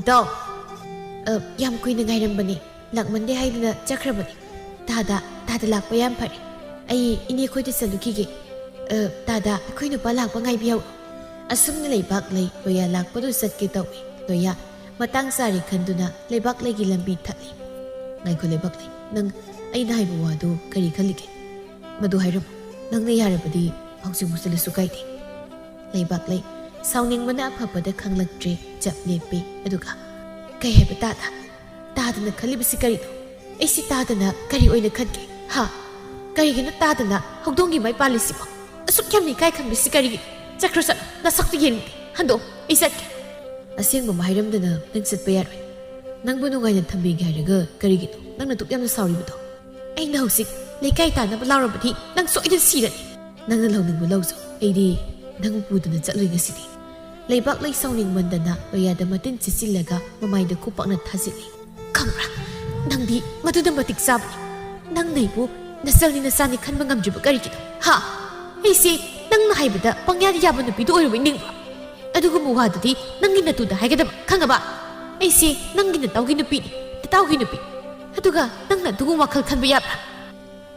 ꯏꯇꯥꯎ ꯌꯥꯝ ꯀꯨꯏꯅ ꯉꯥꯏꯔꯝꯕꯅꯤ ꯂꯥꯛꯃꯟꯗꯦ ꯍꯥꯏꯗꯨꯅ ꯆꯠꯈ꯭ꯔꯕꯅꯤ ꯇꯥꯗ ꯂꯥꯛꯄ ꯌꯥꯝ ꯐꯔꯦ ꯑꯩ ꯏꯅꯦ ꯈꯣꯏꯗ ꯆꯠꯂꯨꯈꯤꯒꯦ ꯇꯥꯗ ꯑꯩꯈꯣꯏ ꯅꯨꯄꯥ ꯂꯥꯛꯄ ꯉꯥꯏꯕꯤꯍꯧ ꯑꯁꯨꯝꯅ ꯂꯩꯕꯥꯛꯂꯩ ꯂꯣꯌꯥ ꯂꯥꯛꯄꯗꯨ ꯆꯠꯀꯦ ꯇꯧꯏ ꯂꯣꯌꯥ ꯃꯇꯥꯡ ꯆꯥꯔꯦ ꯈꯟꯗꯨꯅ ꯂꯩꯕꯥꯛꯂꯩꯒꯤ ꯂꯝꯕꯤ ꯊꯠꯂꯤ ꯉꯥꯏꯈꯣ ꯂꯩꯕꯥꯛꯂꯩ ꯅꯪ ꯑꯩꯅ ꯍꯥꯏꯕ ꯋꯥꯗꯨ ꯀꯔꯤ ꯈꯜꯂꯤꯒꯦ ꯃꯗꯨ ꯍꯥꯏꯔꯝꯃꯨ ꯅꯪꯅ ꯌꯥꯔꯕꯗꯤ ꯍꯧꯖꯤꯛꯃꯨꯛ ꯆꯠꯂꯁꯨ ꯀꯥꯏꯗꯦ ꯂꯩꯕꯥꯛꯂꯩ ꯁꯥꯎꯅꯤꯡꯕꯅ ꯑꯐꯕꯗ ꯈꯪꯂꯛꯇ꯭ꯔꯦ ꯆꯞ ꯂꯦꯞꯄꯤ ꯑꯗꯨꯒ ꯀꯩ ꯍꯥꯏꯕ ꯇꯥꯗꯅ ꯈꯜꯂꯤꯕꯁꯤ ꯀꯔꯤꯅꯣ ꯑꯩꯁꯤ ꯇꯥꯗꯅ ꯀꯔꯤ ꯑꯣꯏꯅ ꯈꯟꯒꯦ ꯍꯥ ꯀꯔꯤꯒꯤꯅꯣ ꯇꯥꯗꯅ ꯍꯧꯗꯣꯡꯒꯤ ꯃꯥꯏ ꯄꯥꯜꯂꯤꯁꯤꯕꯣ ꯑꯁꯨꯛ ꯌꯥꯝꯅ ꯏꯀꯥꯏ ꯈꯪꯕꯤꯁꯤ ꯀꯔꯤꯒꯤꯅꯣ ꯆꯠꯈ꯭ꯔꯣ ꯅꯁꯛꯇꯨ ꯌꯦꯡꯅꯤꯡꯗꯦ ꯍꯟꯗꯣꯛ ꯑꯩ ꯆꯠꯀꯦ ꯑꯁꯦꯡꯕ ꯑꯃ ꯍꯥꯏꯔꯝꯗꯅ ꯅꯪ ꯆꯠꯄ ꯌꯥꯔꯣꯏ ꯅꯪꯕꯨ ꯅꯨꯡꯉꯥꯏꯅ ꯊꯝꯕꯤꯒꯦ ꯍꯥꯏꯔꯒ ꯀꯔꯤꯒꯤꯅꯣ ꯅꯪꯅ ꯗꯨꯛ ꯌꯥꯝꯅ ꯁꯥꯎꯔꯤꯕꯗꯣ ꯑꯩꯅ ꯍꯧꯖꯤꯛ ꯂꯩꯀꯥꯏ ꯇꯥꯅꯕ ꯂꯥꯎꯔꯕꯗꯤ ꯅꯪ ꯁꯣꯏꯗꯅ ꯁꯤꯔꯅꯤ ꯅꯪꯅ ꯂꯧꯅꯤꯡꯕ ꯂꯧꯖꯧ ꯑꯩꯗꯤ ꯅꯪꯕꯨ ꯄꯨꯗꯨꯅ ꯆꯠꯂꯣꯏ ꯉꯁꯤꯗꯤ ꯂꯩꯕꯥꯛꯂꯩ ꯁꯥꯎꯅꯤꯡꯃꯟꯗꯅ ꯂꯣꯌꯥꯗ ꯃꯇꯤꯟ ꯆꯤꯠꯆꯤꯜꯂꯒ ꯃꯃꯥꯏꯗ ꯈꯨꯄꯥꯛꯅ ꯊꯥꯖꯤꯜꯂꯤ ꯈꯪꯕ꯭ꯔꯥ ꯅꯪꯗꯤ ꯃꯗꯨꯗ ꯃꯇꯤꯛ ꯆꯥꯕꯅꯤ ꯅꯪꯅ ꯑꯩꯕꯨ ꯅꯆꯜꯅꯤ ꯅꯆꯥꯅꯤ ꯈꯟꯕ ꯉꯝꯗ꯭ꯔꯤꯕ ꯀꯔꯤꯒꯤꯅꯣ ꯍꯥ ꯑꯩꯁꯦ ꯅꯪꯅ ꯍꯥꯏꯕꯗ ꯄꯪꯌꯥꯗ ꯌꯥꯕ ꯅꯨꯄꯤꯗꯨ ꯑꯣꯏꯔꯨꯕꯩ ꯅꯤꯡꯕ꯭ꯔꯣ ꯑꯗꯨꯒꯨꯝꯕ ꯋꯥꯗꯨꯗꯤ ꯅꯪꯒꯤ ꯅꯇꯨꯗ ꯍꯥꯏꯒꯗꯕ ꯈꯪꯉꯕ ꯑꯩꯁꯦ ꯅꯪꯒꯤ ꯅꯇꯥꯎꯒꯤ ꯅꯨꯄꯤꯅꯤ ꯅꯇꯥꯎꯒꯤ ꯅꯨꯄꯤ ꯑꯗꯨꯒ ꯅꯪꯅ ꯑꯗꯨꯒꯨꯝꯕ ꯋꯥꯈꯜ ꯈꯟꯕ ꯌꯥꯕ꯭ꯔꯥ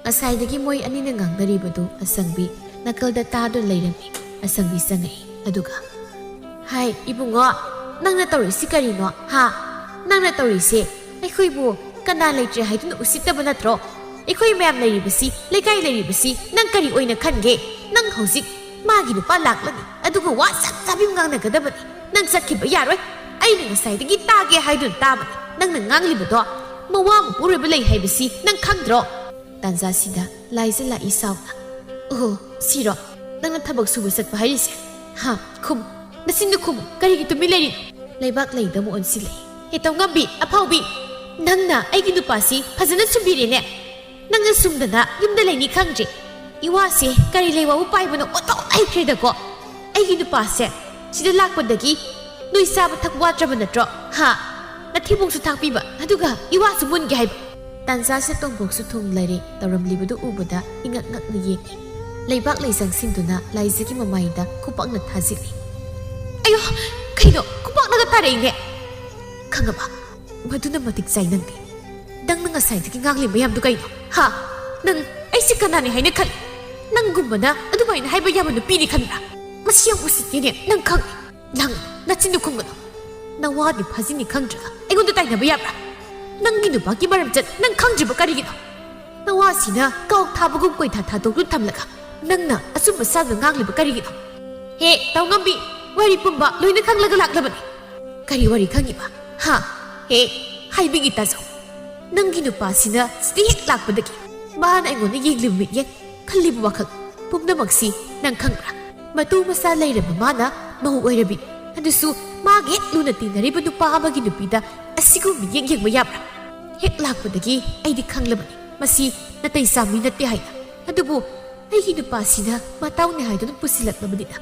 ꯉꯁꯥꯏꯗꯒꯤ ꯃꯣꯏ ꯑꯅꯤꯅ ꯉꯥꯡꯅꯔꯤꯕꯗꯨ ꯑꯁꯪꯕꯤ ꯅꯥꯀꯜꯗ ꯇꯥꯗꯨꯅ ꯂꯩꯔꯝꯃꯤ ꯑꯁꯪꯕꯤ ꯆꯪꯉꯛꯏ ꯑꯗꯨꯒ ꯍꯥꯏ ꯏꯕꯨꯡꯉꯣ ꯅꯪꯅ ꯇꯧꯔꯤꯁꯤ ꯀꯔꯤꯅꯣ ꯍꯥ ꯅꯪꯅ ꯇꯧꯔꯤꯁꯦ ꯑꯩꯈꯣꯏꯕꯨ ꯀꯅꯥ ꯂꯩꯇ꯭ꯔꯦ ꯍꯥꯏꯗꯨꯅ ꯎꯁꯤꯠꯇꯕ ꯅꯠꯇ꯭ꯔꯣ ꯑꯩꯈꯣꯏ ꯃꯌꯥꯝ ꯂꯩꯔꯤꯕꯁꯤ ꯂꯩꯀꯥꯏ ꯂꯩꯔꯤꯕꯁꯤ ꯅꯪ ꯀꯔꯤ ꯑꯣꯏꯅ ꯈꯟꯒꯦ ꯅꯪ ꯍꯧꯖꯤꯛ ꯃꯥꯒꯤ ꯅꯨꯄꯥ ꯂꯥꯛꯂꯅꯤ ꯑꯗꯨꯒ ꯋꯥ ꯆꯞ ꯆꯥꯕꯤ ꯉꯥꯡꯅꯒꯗꯕꯅꯤ ꯅꯪ ꯆꯠꯈꯤꯕ ꯌꯥꯔꯣꯏ ꯑꯩꯅ ꯉꯁꯥꯏꯗꯒꯤ ꯇꯥꯒꯦ ꯍꯥꯏꯗꯨꯅ ꯇꯥꯕꯅꯤ ꯅꯪꯅ ꯉꯥꯡꯂꯤꯕꯗꯣ ꯃꯋꯥ ꯃꯄꯨꯔꯣꯏꯕ ꯂꯩ ꯍꯥꯏꯕꯁꯤ ꯅꯪ ꯈꯪꯗ꯭ꯔꯣ ꯇꯥꯟꯖꯥꯁꯤꯗ ꯂꯥꯏꯖ ꯂꯥꯛꯏ ꯁꯥꯎꯅ ꯑꯣꯍꯣ ꯁꯤꯔꯣ ꯅꯪꯅ ꯊꯕꯛ ꯁꯨꯕ ꯆꯠꯄ ꯍꯥꯏꯔꯤꯁꯦ ꯍꯥ ꯈꯨꯝ ꯅꯆꯤꯟꯗꯨ ꯈꯨꯝ ꯀꯔꯤꯒꯤ ꯇꯨꯃꯤꯟ ꯂꯩꯔꯤꯅꯣ ꯂꯩꯕꯥꯛꯂꯩꯗ ꯑꯃꯨꯛ ꯑꯣꯟꯁꯤꯜꯂꯛꯏ ꯍꯦꯇꯧꯉꯝꯕꯤ ꯑꯐꯥꯎꯕꯤ ꯅꯪꯅ ꯑꯩꯒꯤ ꯅꯨꯄꯥꯁꯤ ꯐꯖꯅ ꯁꯨꯝꯕꯤꯔꯦꯅꯦ ꯅꯪꯅ ꯁꯨꯝꯗꯅ ꯌꯨꯝꯗ ꯂꯩꯅꯤ ꯈꯪꯗ꯭ꯔꯦ ꯏꯋꯥꯁꯦ ꯀꯔꯤ ꯂꯩꯋꯥꯕꯨ ꯄꯥꯏꯕꯅꯣ ꯑꯣꯟꯊꯣꯛ ꯍꯩꯈ꯭ꯔꯦꯗꯀꯣ ꯑꯩꯒꯤ ꯅꯨꯄꯥꯁꯦ ꯁꯤꯗ ꯂꯥꯛꯄꯗꯒꯤ ꯅꯣꯏ ꯆꯥꯕ ꯊꯛꯄ ꯋꯥꯠꯇ꯭ꯔꯕ ꯅꯠꯇ꯭ꯔꯣ ꯍꯥ ꯅꯊꯤꯕꯣꯡꯁꯨ ꯊꯥꯛꯄꯤꯕ ꯑꯗꯨꯒ ꯏꯋꯥꯁꯨ ꯃꯨꯟꯒꯦ ꯍꯥꯏꯕ ꯇꯥꯟꯖꯥꯁꯦ ꯇꯣꯝꯄꯣꯛꯁꯨ ꯊꯨꯡꯂꯔꯦ ꯇꯧꯔꯝꯂꯤꯕꯗꯨ ꯎꯕꯗ ꯏꯉꯛ ꯉꯛꯅ ꯌꯦꯡꯉꯤ ꯂꯩꯕꯥꯛꯂꯩ ꯆꯪꯁꯤꯟꯗꯨꯅ ꯂꯥꯏꯖꯒꯤ ꯃꯃꯥꯏꯗ ꯈꯨꯄꯥꯛꯅ ꯊꯥꯖꯤꯜꯂꯤ ꯑꯌꯣ ꯀꯩꯅꯣ ꯈꯨꯄꯥꯛꯅꯒ ꯇꯥꯔꯛꯏꯅꯦ ꯈꯪꯉꯕ ꯃꯗꯨꯅ ꯃꯇꯤꯛ ꯆꯥꯏ ꯅꯪꯅ ꯉꯁꯥꯏꯗꯒꯤ ꯉꯥꯡꯂꯤ ꯃꯌꯥꯝꯗꯨ ꯀꯩꯅꯣ ꯍꯥ ꯅꯪ ꯑꯩꯁꯤ ꯀꯅꯥꯅꯤ ꯍꯥꯏꯅ ꯈꯜꯂꯤ ꯅꯪꯒꯨꯝꯕꯅ ꯑꯗꯨꯃꯥꯏꯅ ꯍꯥꯏꯕ ꯌꯥꯕ ꯅꯨꯄꯤꯅꯤ ꯈꯟꯕ꯭ꯔꯥ ꯃꯁꯤ ꯌꯥꯝ ꯎꯁꯤꯠꯇꯦꯅꯦ ꯅꯪ ꯈꯪꯉꯤ ꯅꯆꯤꯟꯗꯨ ꯈꯨꯝꯒꯅꯨ ꯅꯋꯥꯗꯤ ꯐꯥꯖꯤꯅꯤ ꯈꯪꯗ꯭ꯔꯒ ꯑꯩꯉꯣꯟꯗ ꯇꯥꯏꯅꯕ ꯌꯥꯕ꯭ꯔꯥ ꯅꯪꯒꯤ ꯅꯨꯄꯥꯒꯤ ꯃꯔꯝꯆꯠ ꯅꯪ ꯈꯪꯗ꯭ꯔꯤꯕ ꯀꯔꯤꯒꯤꯅꯣ ꯅꯋꯥꯁꯤꯅ ꯀꯥꯎ ꯊꯥꯕꯒꯨꯝ ꯀꯣꯏꯊꯥ ꯊꯥꯗꯣꯛꯇꯨ ꯊꯝꯂꯒ ꯅꯪꯅ ꯑꯆꯨꯝꯕ ꯁꯥꯗ ꯉꯥꯡꯂꯤꯕ ꯀꯔꯤꯒꯤꯅꯣ ꯍꯦ ꯇꯧꯉꯝꯕꯤ ꯋꯥꯔꯤ ꯄꯨꯝꯕ ꯂꯣꯏꯅ ꯈꯪꯂꯒ ꯂꯥꯛꯂꯕꯅꯤ ꯀꯔꯤ ꯋꯥꯔꯤ ꯈꯪꯉꯤꯕ ꯍꯥ ꯍꯦ ꯍꯥꯏꯕꯤꯒꯤ ꯇꯥꯖꯧ ꯅꯪꯒꯤ ꯅꯨꯄꯥꯁꯤꯅ ꯁꯤꯗ ꯍꯦꯛ ꯂꯥꯛꯄꯗꯒꯤ ꯃꯥꯅ ꯑꯩꯉꯣꯟꯗ ꯌꯦꯡꯂꯤꯕ ꯃꯤꯠꯌꯦꯡ ꯈꯜꯂꯤꯕ ꯋꯥꯈꯜ ꯄꯨꯝꯅꯃꯛꯁꯤ ꯅꯪ ꯈꯪꯕ꯭ꯔꯥ ꯃꯇꯨ ꯃꯆꯥ ꯂꯩꯔꯕ ꯃꯥꯅ ꯃꯧ ꯑꯣꯏꯔꯕꯤ ꯑꯗꯨꯁꯨ ꯃꯥꯒ ꯍꯦꯛ ꯂꯨꯅ ꯇꯤꯟꯅꯔꯤꯕ ꯅꯨꯄꯥ ꯑꯃꯒꯤ ꯅꯨꯄꯤꯗ ꯑꯁꯤꯒꯨꯝꯕ ꯃꯤꯠꯌꯦꯡ ꯌꯦꯡꯕ ꯌꯥꯕ꯭ꯔꯥ ꯍꯦꯛ ꯂꯥꯛꯄꯗꯒꯤ ꯑꯩꯗꯤ ꯈꯪꯂꯕꯅꯤ ꯃꯁꯤ ꯅꯥꯇꯩ ꯆꯥꯃꯤ ꯅꯠꯇꯦ ꯍꯥꯏꯅ ꯑꯗꯨꯕꯨ ꯑꯩꯒꯤ ꯅꯨꯄꯥꯁꯤꯅ ꯃꯇꯥꯎꯅꯦ ꯍꯥꯏꯗꯨꯅ ꯄꯨꯁꯤꯜꯂꯛꯂꯕꯅꯤꯅ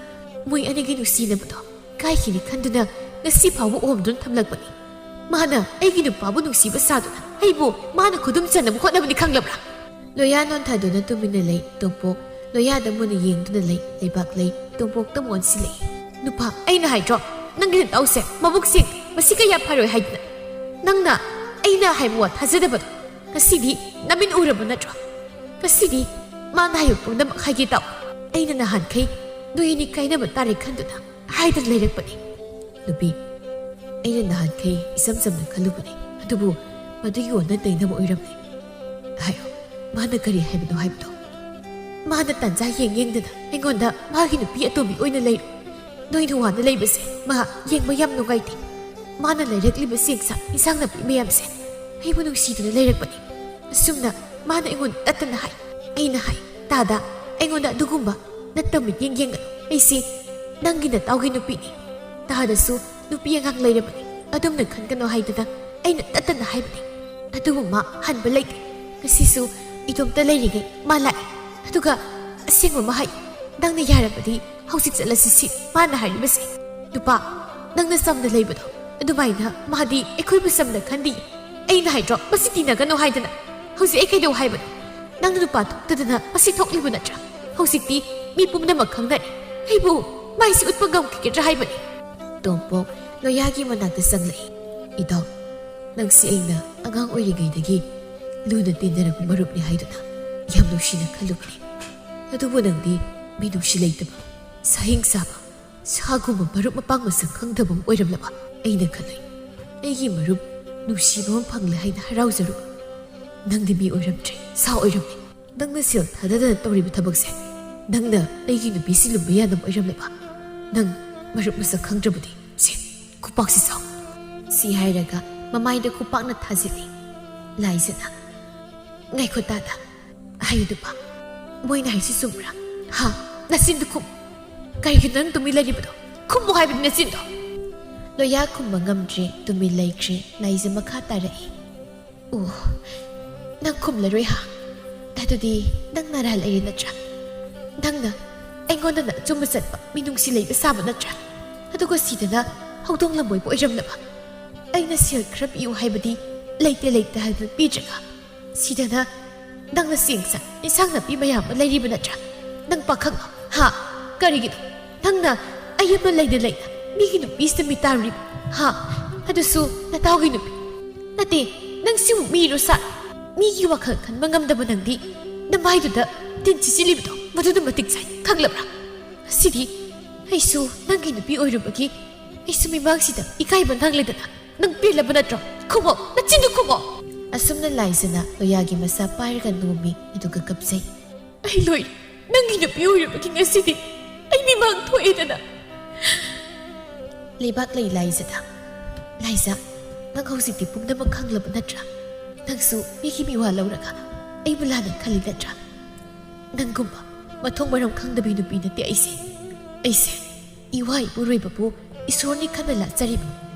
ꯃꯣꯏ ꯑꯅꯤꯒꯤ ꯅꯨꯡꯁꯤꯅꯕꯗꯣ ꯀꯥꯏꯈꯤꯅꯤ ꯈꯟꯗꯨꯅ ꯉꯁꯤ ꯐꯥꯎꯕ ꯑꯣꯝꯗꯨꯅ ꯊꯝꯂꯛꯄꯅꯤ ꯃꯥꯅ ꯑꯩꯒꯤ ꯅꯨꯄꯥꯕꯨ ꯅꯨꯡꯁꯤꯕ ꯁꯥꯗꯨꯅ ꯑꯩꯕꯨ ꯃꯥꯅ ꯈꯨꯗꯨꯝ ꯆꯟꯅꯕ ꯍꯣꯠꯅꯕꯅꯤ ꯈꯪꯂꯕ꯭ꯔꯥ ꯂꯣꯌꯥ ꯅꯣꯟꯊꯗꯨꯅ ꯇꯨꯃꯤꯟꯅ ꯂꯩ ꯇꯣꯝꯄꯣꯛ ꯂꯣꯌꯥꯗ ꯃꯨꯟꯅ ꯌꯦꯡꯗꯨꯅ ꯂꯩ ꯂꯩꯕꯥꯛ ꯂꯩ ꯇꯣꯝꯄꯣꯛꯇ ꯃꯣꯟꯁꯤꯜꯂꯛꯏ ꯅꯨꯄꯥ ꯑꯩꯅ ꯍꯥꯏꯗ꯭ꯔꯣ ꯅꯪꯒꯤ ꯅꯇꯥꯎꯁꯦ ꯃꯕꯨꯛ ꯁꯦꯡ ꯃꯁꯤ ꯀꯌꯥ ꯐꯔꯣꯏ ꯍꯥꯏꯗꯅ ꯅꯪꯅ ꯑꯩꯅ ꯍꯥꯏꯕ ꯋꯥ ꯊꯥꯖꯗꯕꯗꯣ ꯉꯁꯤꯗꯤ ꯅꯃꯤꯟ ꯎꯔꯕ ꯅꯠꯇ꯭ꯔꯣ ꯉꯁꯤꯗꯤ ꯃꯥꯅ ꯍꯥꯏꯕ ꯄꯨꯝꯅꯃꯛ ꯍꯥꯏꯒꯦ ꯇꯥꯎ ꯑꯩꯅ ꯅꯍꯥꯟꯈꯩ ꯅꯣꯏꯅꯤ ꯀꯥꯏꯅꯕ ꯇꯥꯔꯦ ꯈꯟꯗꯨꯅ ꯍꯥꯏꯗꯅ ꯂꯩꯔꯛꯄꯅꯤ ꯅꯨꯄꯤ ꯑꯩꯅ ꯅꯍꯥꯟꯈꯩ ꯏꯆꯝ ꯆꯝꯅ ꯈꯜꯂꯨꯕꯅꯤ ꯑꯗꯨꯕꯨ ꯃꯗꯨꯒꯤ ꯑꯣꯟꯅ ꯇꯩꯅꯕ ꯑꯣꯏꯔꯝꯃꯦ ꯍꯥꯏꯌꯣ ꯃꯥꯅ ꯀꯔꯤ ꯍꯥꯏꯕꯅꯣ ꯍꯥꯏꯕꯗꯣ ꯃꯥꯅ ꯇꯟꯖꯥ ꯌꯦꯡꯗꯅ ꯑꯩꯉꯣꯟꯗ ꯃꯥꯒꯤ ꯅꯨꯄꯤ ꯑꯇꯣꯝꯕꯤ ꯑꯣꯏꯅ ꯂꯩꯔꯣ ꯅꯣꯏꯅ ꯋꯥꯅ ꯂꯩꯕꯁꯦ ꯃꯥ ꯌꯦꯡꯕ ꯌꯥꯝ ꯅꯨꯡꯉꯥꯏꯇꯦ ꯃꯥꯅ ꯂꯩꯔꯛꯂꯤꯕ ꯆꯦꯡꯁꯥꯡ ꯏꯟꯁꯥꯡ ꯅꯥꯄꯤ ꯃꯌꯥꯝꯁꯦ ꯑꯩꯕꯨ ꯅꯨꯡꯁꯤꯗꯨꯅ ꯂꯩꯔꯛꯄꯅꯤ ꯑꯁꯨꯝꯅ ꯃꯥꯅ ꯑꯩꯉꯣꯟꯗ ꯇꯠꯇꯅ ꯍꯥꯏ ꯑꯩꯅ ꯍꯥꯏ ꯇꯥꯗ ꯑꯩꯉꯣꯟꯗ ꯑꯗꯨꯒꯨꯝꯕ ꯅꯠꯇꯕ ꯃꯤꯠꯌꯦꯡ ꯌꯦꯡꯒꯅꯨ ꯑꯩꯁꯤ ꯅꯪꯒꯤ ꯅꯇꯥꯎꯒꯤ ꯅꯨꯄꯤꯅꯤ ꯇꯥꯗꯁꯨ ꯅꯨꯄꯤ ꯑꯉꯥꯡ ꯂꯩꯔꯕꯅꯤ ꯑꯗꯨꯝꯅ ꯈꯟꯒꯅꯨ ꯍꯥꯏꯗꯅ ꯑꯩꯅ ꯇꯠꯇꯅ ꯍꯥꯏꯕꯅꯤ ꯑꯗꯨꯕꯨ ꯃꯥ ꯍꯟꯕ ꯂꯩꯇꯦ ꯉꯁꯤꯁꯨ ꯏꯇꯣꯝꯇ ꯂꯩꯔꯤꯉꯩ ꯃꯥ ꯂꯥꯛꯑꯦ ꯑꯗꯨꯒ ꯑꯁꯦꯡꯕ ꯑꯃ ꯍꯥꯏ ꯅꯪꯅ ꯌꯥꯔꯕꯗꯤ ꯍꯧꯖꯤꯛ ꯆꯠꯂꯁꯤ ꯁꯤ ꯃꯥꯅ ꯍꯥꯏꯔꯤꯕꯁꯦ ꯅꯨꯄꯥ ꯅꯪꯅ ꯆꯝꯅ ꯂꯩꯕꯗꯣ ꯑꯗꯨꯃꯥꯏꯅ ꯃꯥꯗꯤ ꯑꯩꯈꯣꯏꯕꯨ ꯆꯝꯅ ꯈꯟꯗꯤꯌꯦ ꯑꯩꯅ ꯍꯥꯏꯗ꯭ꯔꯣ ꯃꯁꯤ ꯇꯤꯟꯅꯒꯅꯨ ꯍꯥꯏꯗꯅ ꯍꯧꯖꯤꯛ ꯑꯩ ꯀꯩꯗꯧ ꯍꯥꯏꯕꯅꯣ ꯅꯪꯅ ꯅꯨꯄꯥ ꯊꯣꯛꯇꯗꯅ ꯃꯁꯤ ꯊꯣꯛꯂꯤꯕ ꯅꯠꯇ꯭ꯔꯥ ꯍꯧꯖꯤꯛꯇꯤ ꯃꯤ ꯄꯨꯝꯅꯃꯛ ꯈꯪꯅꯔꯦ ꯑꯩꯕꯨ ꯃꯥꯏꯁꯤ ꯎꯠꯄ ꯉꯝꯈꯤꯒꯗ꯭ꯔꯥ ꯍꯥꯏꯕꯅꯤ ꯇꯣꯝꯄꯣꯛ ꯂꯣꯌꯥꯒꯤ ꯃꯅꯥꯛꯇ ꯆꯪꯂꯛꯏ ꯏꯇꯥꯎ ꯅꯪꯁꯤ ꯑꯩꯅ ꯑꯉꯥꯡ ꯑꯣꯏꯔꯤꯉꯩꯗꯒꯤ ꯂꯨꯅ ꯇꯤꯟꯅꯔꯕ ꯃꯔꯨꯞꯅꯤ ꯍꯥꯏꯗꯨꯅ ꯌꯥꯝ ꯅꯨꯡꯁꯤꯅ ꯈꯜꯂꯨꯕꯅꯤ ꯑꯗꯨꯕꯨ ꯅꯪꯗꯤ ꯃꯤꯅꯨꯡꯁꯤ ꯂꯩꯇꯕ ꯁꯍꯤꯡ ꯁꯥꯕ ꯁꯥꯒꯨꯝꯕ ꯃꯔꯨꯞ ꯃꯄꯥꯡ ꯃꯁꯛ ꯈꯪꯗꯕ ꯑꯃ ꯑꯣꯏꯔꯝꯂꯕ ꯑꯩꯅ ꯈꯜꯂꯤ ꯑꯩꯒꯤ ꯃꯔꯨꯞ ꯅꯨꯡꯁꯤꯕ ꯑꯃ ꯐꯪꯂꯦ ꯍꯥꯏꯅ ꯍꯔꯥꯎꯖꯔꯨꯕ ꯅꯪꯗꯤ ꯃꯤ ꯑꯣꯏꯔꯝꯗ꯭ꯔꯦ ꯁꯥ ꯑꯣꯏꯔꯝꯃꯤ ꯅꯪꯅ ꯁꯦꯜ ꯊꯥꯗꯗꯅ ꯇꯧꯔꯤꯕ ꯊꯕꯛꯁꯦ ꯅꯪꯅ ꯑꯩꯒꯤ ꯅꯨꯄꯤꯁꯤ ꯂꯨꯝꯕ ꯌꯥꯗꯕ ꯑꯣꯏꯔꯝꯂꯕ ꯅꯪ ꯃꯔꯨꯞ ꯃꯁꯛ ꯈꯪꯗ꯭ꯔꯕꯗꯤ ꯁꯦ ꯈꯨꯄꯥꯛꯁꯤ ꯆꯥꯎ ꯁꯤ ꯍꯥꯏꯔꯒ ꯃꯃꯥꯏꯗ ꯈꯨꯄꯥꯛꯅ ꯊꯥꯖꯤꯜꯂꯤ ꯂꯥꯏꯖꯅ ꯉꯥꯏꯈꯣ ꯇꯥꯗ ꯍꯥꯏꯌꯨ ꯅꯨꯄꯥ ꯃꯣꯏꯅ ꯍꯥꯏꯁꯤ ꯆꯨꯝꯕ꯭ꯔꯥ ꯍꯥ ꯅꯆꯤꯟꯗꯨ ꯈꯨꯝ ꯀꯔꯤꯒꯤꯅꯣ ꯅꯪ ꯇꯨꯃꯤꯟ ꯂꯩꯔꯤꯕꯗꯣ ꯈꯨꯝꯃꯨ ꯍꯥꯏꯕꯅꯤ ꯅꯆꯤꯟꯗꯣ ꯂꯣꯌꯥ ꯈꯨꯝꯕ ꯉꯝꯗ꯭ꯔꯦ ꯇꯨꯃꯤꯟ ꯂꯩꯈ꯭ꯔꯦ ꯂꯥꯏꯖ ꯃꯈꯥ ꯇꯥꯔꯛꯏ ꯑꯣ ꯅꯪ ꯈꯨꯝꯂꯔꯣꯏ ꯍꯥ ꯑꯗꯨꯗꯤ ꯅꯪ ꯅꯔꯥ ꯂꯩꯔꯦ ꯅꯠꯇ꯭ꯔꯥ ꯅꯪꯅ ꯑꯩꯉꯣꯟꯗꯅ ꯑꯆꯨꯝꯕ ꯆꯠꯄ ꯃꯤꯅꯨꯡꯁꯤ ꯂꯩꯕ ꯁꯥꯕ ꯅꯠꯇ꯭ꯔꯥ ꯑꯗꯨꯒ ꯁꯤꯗꯅ ꯍꯧꯗꯣꯡ ꯂꯝꯕꯣꯏꯕ ꯑꯣꯏꯔꯝꯂꯕ ꯑꯩꯅ ꯁꯦꯜ ꯈꯔ ꯄꯤꯌꯨ ꯍꯥꯏꯕꯗꯤ ꯂꯩꯇꯦ ꯂꯩꯇꯦ ꯍꯥꯏꯗꯅ ꯄꯤꯗ꯭ꯔꯒ ꯁꯤꯗꯅ ꯅꯪꯅ ꯆꯦꯡꯁꯥꯡ ꯏꯟꯁꯥꯡ ꯅꯥꯄꯤ ꯃꯌꯥꯝ ꯑꯃ ꯂꯩꯔꯤꯕ ꯅꯠꯇ꯭ꯔꯥ ꯅꯪ ꯄꯥꯈꯪ ꯍꯥ ꯀꯔꯤꯒꯤꯅꯣ ꯅꯪꯅ ꯑꯩ ꯑꯃ ꯂꯩꯅ ꯂꯩꯅ ꯃꯤꯒꯤ ꯅꯨꯄꯤꯁꯤꯗ ꯃꯤꯇꯥꯔꯨꯔꯤꯕ ꯍꯥ ꯑꯗꯨꯁꯨ ꯅꯇꯥꯎꯒꯤ ꯅꯨꯄꯤ ꯅꯠꯇꯦ ꯅꯪ ꯁꯤꯕꯨ ꯃꯤꯔꯣ ꯁꯥ ꯃꯤꯒꯤ ꯋꯥꯈꯜ ꯈꯟꯕ ꯉꯝꯗꯕ ꯅꯪꯗꯤ ꯅꯃꯥꯏꯗꯨꯗ ꯇꯤꯟ ꯁꯤꯆꯤꯜꯂꯤꯕꯗꯣ ꯃꯗꯨꯗ ꯃꯇꯤꯛ ꯆꯥꯏ ꯈꯪꯂꯕ꯭ꯔꯥ ꯑꯁꯤꯗꯤ ꯑꯩꯁꯨ ꯅꯪꯒꯤ ꯅꯨꯄꯤ ꯑꯣꯏꯔꯨꯕꯒꯤ ꯑꯩꯁꯨ ꯃꯤꯃꯥꯡꯁꯤꯗ ꯏꯀꯥꯏꯕ ꯅꯪꯂꯦꯗꯅ ꯅꯪ ꯄꯦꯜꯂꯕ ꯅꯠꯇ꯭ꯔꯣ ꯈꯨꯝꯃꯣ ꯅꯆꯤꯟꯗꯨ ꯈꯨꯝꯃꯣ ꯑꯁꯨꯝꯅ ꯂꯥꯏꯖꯅ ꯂꯣꯌꯥꯒꯤ ꯃꯁꯥ ꯄꯥꯏꯔꯒ ꯅꯣꯝꯃꯤ ꯑꯗꯨꯒ ꯀꯞꯆꯩ ꯑꯩ ꯂꯣꯏ ꯅꯪꯒꯤ ꯅꯨꯄꯤ ꯑꯣꯏꯔꯨꯕꯒꯤ ꯉꯁꯤꯗꯤ ꯑꯩ ꯃꯤꯃꯥꯡ ꯊꯣꯛꯑꯦꯗꯅ ꯂꯩꯕꯥꯛ ꯂꯩ ꯂꯥꯏꯖꯗ ꯂꯥꯏꯖ ꯅꯪ ꯍꯧꯖꯤꯛꯇꯤ ꯄꯨꯝꯅꯃꯛ ꯈꯪꯂꯕ ꯅꯠꯇ꯭ꯔꯥ ꯅꯪꯁꯨ ꯃꯤꯒꯤ ꯃꯤꯋꯥ ꯂꯧꯔꯒ ꯑꯩꯕꯨ ꯂꯥꯟꯅ ꯈꯜꯂꯤ ꯅꯠꯇ꯭ꯔꯥ ꯅꯪꯒꯨꯝꯕ ꯃꯊꯣꯡ ꯃꯔꯝ ꯈꯪꯗꯕꯤ ꯅꯨꯄꯤ ꯅꯠꯇꯦ ꯑꯩꯁꯦ ꯏꯋꯥ ꯏꯄꯨꯔꯣꯏꯕꯕꯨ ꯏꯁꯣꯔꯅꯤ ꯈꯟꯅ ꯂꯥꯠꯆꯔꯤꯕ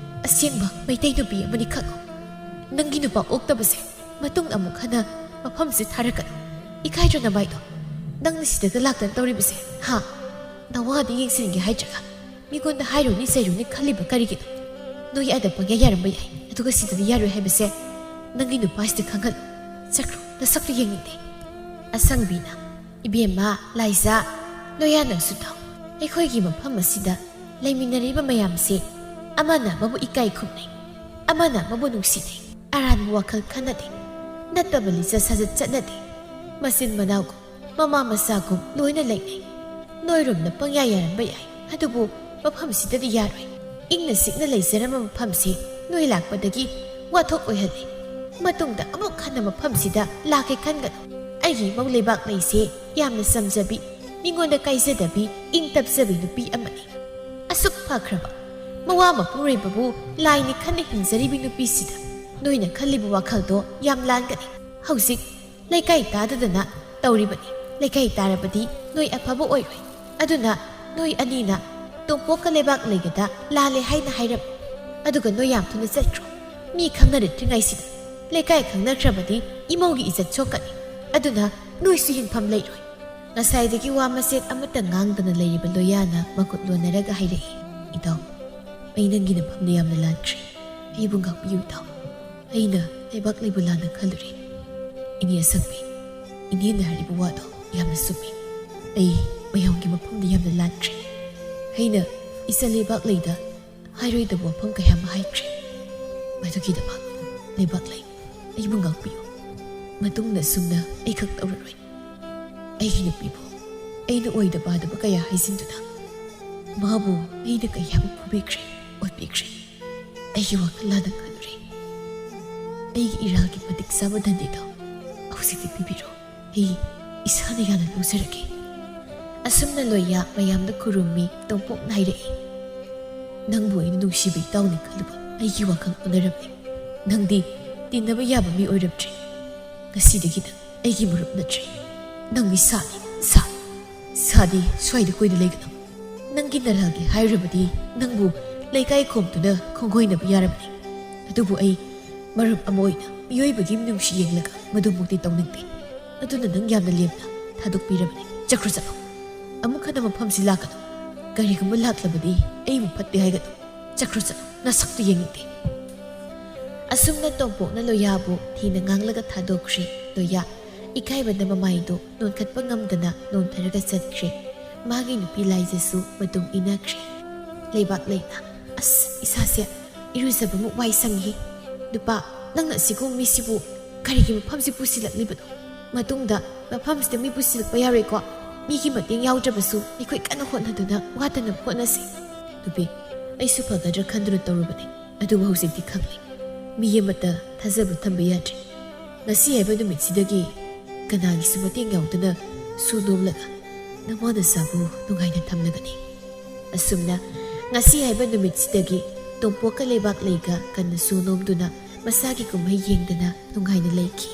ꯑꯁꯦꯡꯕ ꯃꯩꯇꯩ ꯅꯨꯄꯤ ꯑꯃꯅꯤ ꯈꯪꯉꯣ ꯅꯪꯒꯤ ꯅꯨꯄꯥ ꯑꯣꯛꯇꯕꯁꯦ ꯃꯇꯨꯡ ꯑꯃꯨꯛ ꯍꯟꯅ ꯃꯐꯝꯁꯦ ꯊꯥꯔꯛꯀꯅꯨ ꯏꯀꯥꯏꯗ꯭ꯔ ꯅꯃꯥꯏꯗꯣ ꯅꯪꯅ ꯁꯤꯗꯒ ꯂꯥꯛꯇꯅ ꯇꯧꯔꯤꯕꯁꯦ ꯍꯥ ꯅꯋꯥꯗ ꯌꯦꯡꯁꯤꯟꯒꯦ ꯍꯥꯏꯗ꯭ꯔꯒ ꯃꯤꯉꯣꯟꯗ ꯍꯥꯏꯔꯨꯅꯤ ꯆꯩꯔꯨꯅꯤ ꯈꯜꯂꯤꯕ ꯀꯔꯤꯒꯤꯅꯣ ꯅꯣꯏ ꯑꯗ ꯄꯪꯌꯥ ꯌꯥꯔꯝꯕ ꯌꯥꯏ ꯑꯗꯨꯒ ꯁꯤꯗꯗꯤ ꯌꯥꯔꯣꯏ ꯍꯥꯏꯕꯁꯦ ꯅꯪꯒꯤ ꯅꯨꯄꯥꯁꯤꯗ ꯈꯪꯍꯜꯂꯨ ꯆꯠꯈ꯭ꯔꯣ ꯅꯁꯛꯇ ꯌꯦꯡꯅꯤꯡꯗꯦ ꯑꯁꯪꯕꯤꯅ ꯏꯕꯦꯝꯃ ꯂꯥꯏꯖꯥ ꯂꯣꯌꯥ ꯅꯪꯁꯨ ꯇꯥꯎ ꯑꯩꯈꯣꯏꯒꯤ ꯃꯐꯝ ꯑꯁꯤꯗ ꯂꯩꯃꯤꯟꯅꯔꯤꯕ ꯃꯌꯥꯝꯁꯦ ꯑꯃꯅ ꯑꯃꯕꯨ ꯏꯀꯥꯏ ꯈꯨꯝꯅꯩ ꯑꯃꯅ ꯑꯃꯕꯨ ꯅꯨꯡꯁꯤꯅꯩ ꯑꯔꯥꯟꯕ ꯋꯥꯈꯜ ꯈꯟꯅꯗꯦ ꯅꯠꯇꯕ ꯂꯤꯆꯠ ꯁꯥꯖꯠ ꯆꯠꯅꯗꯦ ꯃꯆꯤꯟ ꯃꯅꯥꯎꯒꯨꯝ ꯃꯃꯥ ꯃꯆꯥꯒꯨꯝ ꯂꯣꯏꯅ ꯂꯩꯅꯩ ꯅꯣꯏꯔꯣꯝꯗ ꯄꯪꯌꯥ ꯌꯥꯔꯝꯕ ꯌꯥꯏ ꯑꯗꯨꯕꯨ ꯃꯐꯝꯁꯤꯗꯗꯤ ꯌꯥꯔꯣꯏ ꯏꯪꯅ ꯆꯤꯛꯅ ꯂꯩꯖꯔꯝꯕ ꯃꯐꯝꯁꯤ ꯅꯣꯏ ꯂꯥꯛꯄꯗꯒꯤ ꯋꯥꯊꯣꯛ ꯑꯣꯏꯍꯜꯂꯤ ꯃꯇꯨꯡꯗ ꯑꯃꯨꯛ ꯍꯟꯅ ꯃꯐꯝꯁꯤꯗ ꯂꯥꯛꯀꯦ ꯈꯟꯒꯅꯨ ꯑꯩꯒꯤ ꯏꯃꯧ ꯂꯩꯕꯥꯛ ꯂꯩꯁꯦ ꯌꯥꯝꯅ ꯁꯝꯖꯕꯤ ꯃꯤꯉꯣꯟꯗ ꯀꯥꯏꯖꯗꯕꯤ ꯏꯪ ꯇꯞꯆꯕꯤ ꯅꯨꯄꯤ ꯑꯃꯅꯤ ꯑꯁꯨꯛ ꯐꯈ꯭ꯔꯕ ꯃꯋꯥ ꯃꯄꯨꯔꯣꯏꯕꯕꯨ ꯂꯥꯏꯅꯤ ꯈꯟꯅ ꯍꯤꯡꯖꯔꯤꯕꯤ ꯅꯨꯄꯤꯁꯤꯗ ꯅꯣꯏꯅ ꯈꯜꯂꯤꯕ ꯋꯥꯈꯜꯗꯣ ꯌꯥꯝ ꯂꯥꯟꯒꯅꯤ ꯍꯧꯖꯤꯛ ꯂꯩꯀꯥꯏ ꯇꯥꯗꯗꯅ ꯇꯧꯔꯤꯕꯅꯤ ꯂꯩꯀꯥꯏ ꯇꯥꯔꯕꯗꯤ ꯅꯣꯏ ꯑꯐꯕ ꯑꯣꯏꯔꯣꯏ ꯑꯗꯨꯅ ꯅꯣꯏ ꯑꯅꯤꯅ ꯇꯣꯝꯄꯣꯛꯀ ꯂꯩꯕꯥꯛ ꯂꯩꯒꯗ ꯂꯥꯜꯂꯦ ꯍꯥꯏꯅ ꯍꯥꯏꯔꯝꯃꯤ ꯑꯗꯨꯒ ꯅꯣꯏ ꯌꯥꯝ ꯊꯨꯅ ꯆꯠꯈ꯭ꯔꯣ ꯃꯤ ꯈꯪꯅꯔꯛꯇ꯭ꯔꯤꯉꯩꯁꯤꯗ ꯂꯩꯀꯥꯏ ꯈꯪꯅꯈ꯭ꯔꯕꯗꯤ ꯏꯃꯧꯒꯤ ꯏꯖꯠ ꯁꯣꯛꯀꯅꯤ ꯑꯗꯨꯅ ꯅꯣꯏꯁꯨ ꯍꯤꯡꯐꯝ ꯂꯩꯔꯣꯏ ꯉꯁꯥꯏꯗꯒꯤ ꯋꯥ ꯃꯆꯦꯠ ꯑꯃꯠꯇ ꯉꯥꯡꯗꯅ ꯂꯩꯔꯤꯕ ꯂꯣꯌꯥꯅ ꯃꯈꯨꯠ ꯂꯣꯟꯅꯔꯒ ꯍꯥꯏꯔꯛꯏ ꯏꯇꯥꯎ ꯑꯩ ꯅꯪꯒꯤ ꯅꯐꯝꯗ ꯌꯥꯝꯅ ꯂꯥꯟꯈ꯭ꯔꯦ ꯑꯩꯕꯨ ꯉꯥꯛꯄꯤꯌꯨ ꯏꯇꯥꯎ ꯑꯩꯅ ꯂꯩꯕꯥꯛ ꯂꯩꯕ ꯂꯥꯟꯅ ꯈꯜꯂꯨꯔꯦ ꯏꯅꯦ ꯑꯁꯪꯕꯤ ꯏꯅꯦꯅ ꯍꯥꯏꯔꯤꯕ ꯋꯥꯗꯣ ꯌꯥꯝꯅ ꯆꯨꯝꯃꯤ ꯑꯩ ꯃꯌꯥꯝꯒꯤ ꯃꯐꯝꯗ ꯌꯥꯝꯅ ꯂꯥꯟꯈ꯭ꯔꯦ ꯑꯩꯅ ꯏꯆꯥ ꯂꯩꯕꯥꯛ ꯂꯩꯗ ꯍꯥꯏꯔꯣꯏꯗꯕ ꯋꯥꯐꯝ ꯀꯌꯥ ꯑꯃ ꯍꯥꯏꯈ꯭ꯔꯦ ꯃꯗꯨꯒꯤꯗꯃꯛ ꯂꯩꯕꯥꯛ ꯂꯩ ꯑꯩꯕꯨ ꯉꯥꯛꯄꯤꯌꯨ ꯃꯇꯨꯡꯗ ꯁꯨꯝꯅ ꯑꯩꯈꯛ ꯇꯧꯔꯔꯣꯏ ꯑꯩꯒꯤ ꯅꯨꯄꯤꯕꯨ ꯑꯩꯅ ꯑꯣꯏꯗ ꯄꯥꯗꯕ ꯀꯌꯥ ꯍꯥꯏꯖꯤꯟꯗꯨꯅ ꯃꯥꯕꯨ ꯑꯩꯅ ꯀꯌꯥꯕꯨ ꯐꯨꯕꯤꯈ꯭ꯔꯦ ꯑꯣꯠꯄꯤꯈ꯭ꯔꯦ ꯑꯩꯒꯤ ꯋꯥꯈꯜ ꯂꯥꯟꯅ ꯈꯜꯂꯨꯔꯦ ꯑꯩꯒꯤ ꯏꯔꯥꯜꯒꯤ ꯃꯇꯤꯛ ꯆꯥꯕ ꯗꯟꯗꯤꯗꯣ ꯍꯧꯖꯤꯛꯇꯤ ꯄꯤꯕꯤꯔꯣ ꯑꯩ ꯏꯁꯥꯅ ꯌꯥꯅ ꯂꯧꯖꯔꯒꯦ ꯑꯁꯨꯝꯅ ꯂꯣꯌꯥ ꯃꯌꯥꯝꯗ ꯈꯨꯔꯨꯝꯃꯤ ꯇꯣꯝꯄꯣꯛꯅ ꯍꯥꯏꯔꯛꯏ ꯅꯪꯕꯨ ꯑꯩꯅ ꯅꯨꯡꯁꯤꯕ ꯏꯇꯥꯎꯅꯤ ꯈꯜꯂꯨꯕ ꯑꯩꯒꯤ ꯋꯥꯈꯜ ꯑꯣꯟꯅꯔꯝꯃꯤ ꯅꯪꯗꯤ ꯇꯤꯟꯅꯕ ꯌꯥꯕ ꯃꯤ ꯑꯣꯏꯔꯝꯗ꯭ꯔꯤ ꯉꯁꯤꯗꯒꯤ ꯅꯪ ꯑꯩꯒꯤ ꯃꯔꯨꯞ ꯅꯠꯇ꯭ꯔꯤ ꯅꯪꯗꯤ ꯁꯥꯅꯤ ꯁꯥꯗꯤ ꯁ꯭ꯋꯥꯏꯗ ꯀꯣꯏꯅ ꯂꯩꯒꯗꯕ ꯅꯪꯒꯤ ꯅꯔꯥꯜꯒꯤ ꯍꯥꯏꯔꯕꯗꯤ ꯅꯪꯕꯨ ꯂꯩꯀꯥꯏ ꯈꯣꯝꯗꯨꯅ ꯈꯣꯡꯒꯣꯏꯅꯕ ꯌꯥꯔꯕꯅꯤ ꯑꯗꯨꯕꯨ ꯑꯩ ꯃꯔꯨꯞ ꯑꯃ ꯑꯣꯏꯅ ꯃꯤꯑꯣꯏꯕꯒꯤ ꯃꯤꯅꯨꯡꯁꯤ ꯌꯦꯡꯂꯒ ꯃꯗꯨꯃꯨꯛꯇꯤ ꯇꯧꯅꯤꯡꯗꯦ ꯑꯗꯨꯅ ꯅꯪ ꯌꯥꯝꯅ ꯂꯦꯝꯅ ꯊꯥꯗꯣꯛꯄꯤꯔꯕꯅꯤ ꯆꯠꯈ꯭ꯔꯣ ꯆꯠꯂꯣ ꯑꯃꯨꯛ ꯍꯟꯅ ꯃꯐꯝꯁꯤ ꯂꯥꯛꯀꯅꯨ ꯀꯔꯤꯒꯨꯝꯕ ꯂꯥꯛꯂꯕꯗꯤ ꯑꯩꯕꯨ ꯐꯠꯇꯦ ꯍꯥꯏꯒꯅꯨ ꯆꯠꯈ꯭ꯔꯣ ꯆꯠꯂꯣ ꯅꯁꯛꯇꯨ ꯌꯦꯡꯅꯤꯡꯗꯦ ꯑꯁꯨꯝꯅ ꯇꯣꯝꯄꯣꯛꯅ ꯂꯣꯌꯥꯕꯨ ꯊꯤꯅ ꯉꯥꯡꯂꯒ ꯊꯥꯗꯣꯛꯈ꯭ꯔꯦ ꯂꯣꯌꯥ ꯏꯀꯥꯏꯕꯅ ꯃꯃꯥꯏꯗꯨ ꯅꯣꯟꯈꯠꯄ ꯉꯝꯗꯅ ꯅꯣꯟꯊꯔꯒ ꯆꯠꯈ꯭ꯔꯦ ꯃꯥꯒꯤ ꯅꯨꯄꯤ ꯂꯥꯏꯖꯁꯨ ꯃꯇꯨꯡ ꯏꯟꯅꯈ꯭ꯔꯦ ꯂꯩꯕꯥꯛ ꯂꯩꯅ ꯑꯁ ꯏꯁꯥꯁꯦ ꯏꯔꯨꯖꯕꯃꯨꯛ ꯋꯥꯏ ꯁꯪꯉꯤ ꯅꯨꯄꯥ ꯅꯪꯅ ꯑꯁꯤꯒꯨꯝꯕ ꯃꯤꯁꯤꯕꯨ ꯀꯔꯤꯒꯤ ꯃꯐꯝꯁꯤ ꯄꯨꯁꯤꯜꯂꯛꯂꯤꯕꯅꯣ ꯃꯇꯨꯡꯗ ꯃꯐꯝꯁꯤꯗ ꯃꯤ ꯄꯨꯁꯤꯜꯂꯛꯄ ꯌꯥꯔꯣꯏꯀꯣ ꯃꯤꯒꯤ ꯃꯇꯦꯡ ꯌꯥꯎꯗ꯭ꯔꯕꯁꯨ ꯑꯩꯈꯣꯏ ꯀꯟꯅ ꯍꯣꯠꯅꯗꯨꯅ ꯋꯥꯗꯅꯕ ꯍꯣꯠꯅꯁꯤ ꯅꯨꯄꯤ ꯑꯩꯁꯨ ꯐꯒꯗ꯭ꯔꯥ ꯈꯟꯗꯨꯅ ꯇꯧꯔꯨꯕꯅꯤ ꯑꯗꯨꯕꯨ ꯍꯧꯖꯤꯛꯇꯤ ꯈꯪꯂꯤ ꯃꯤ ꯑꯃꯠꯇ ꯊꯥꯖꯕ ꯊꯝꯕ ꯌꯥꯗ꯭ꯔꯤ ꯉꯁꯤ ꯍꯥꯏꯕ ꯅꯨꯃꯤꯠꯁꯤꯗꯒꯤ ꯀꯅꯥꯒꯤꯁꯨ ꯃꯇꯦꯡ ꯌꯥꯎꯗꯅ ꯁꯨ ꯅꯣꯝꯂꯒ ꯅꯃꯥ ꯅꯆꯥꯕꯨ ꯅꯨꯡꯉꯥꯏꯅ ꯊꯝꯂꯒꯅꯤ ꯑꯁꯨꯝꯅ ꯉꯁꯤ ꯍꯥꯏꯕ ꯅꯨꯃꯤꯠꯁꯤꯗꯒꯤ ꯇꯣꯝꯄꯣꯛꯀ ꯂꯩꯕꯥꯛ ꯂꯩꯒ ꯀꯟꯅ ꯁꯨ ꯅꯣꯝꯗꯨꯅ ꯃꯁꯥꯒꯤ ꯀꯨꯝꯍꯩ ꯌꯦꯡꯗꯅ ꯅꯨꯡꯉꯥꯏꯅ ꯂꯩꯈꯤ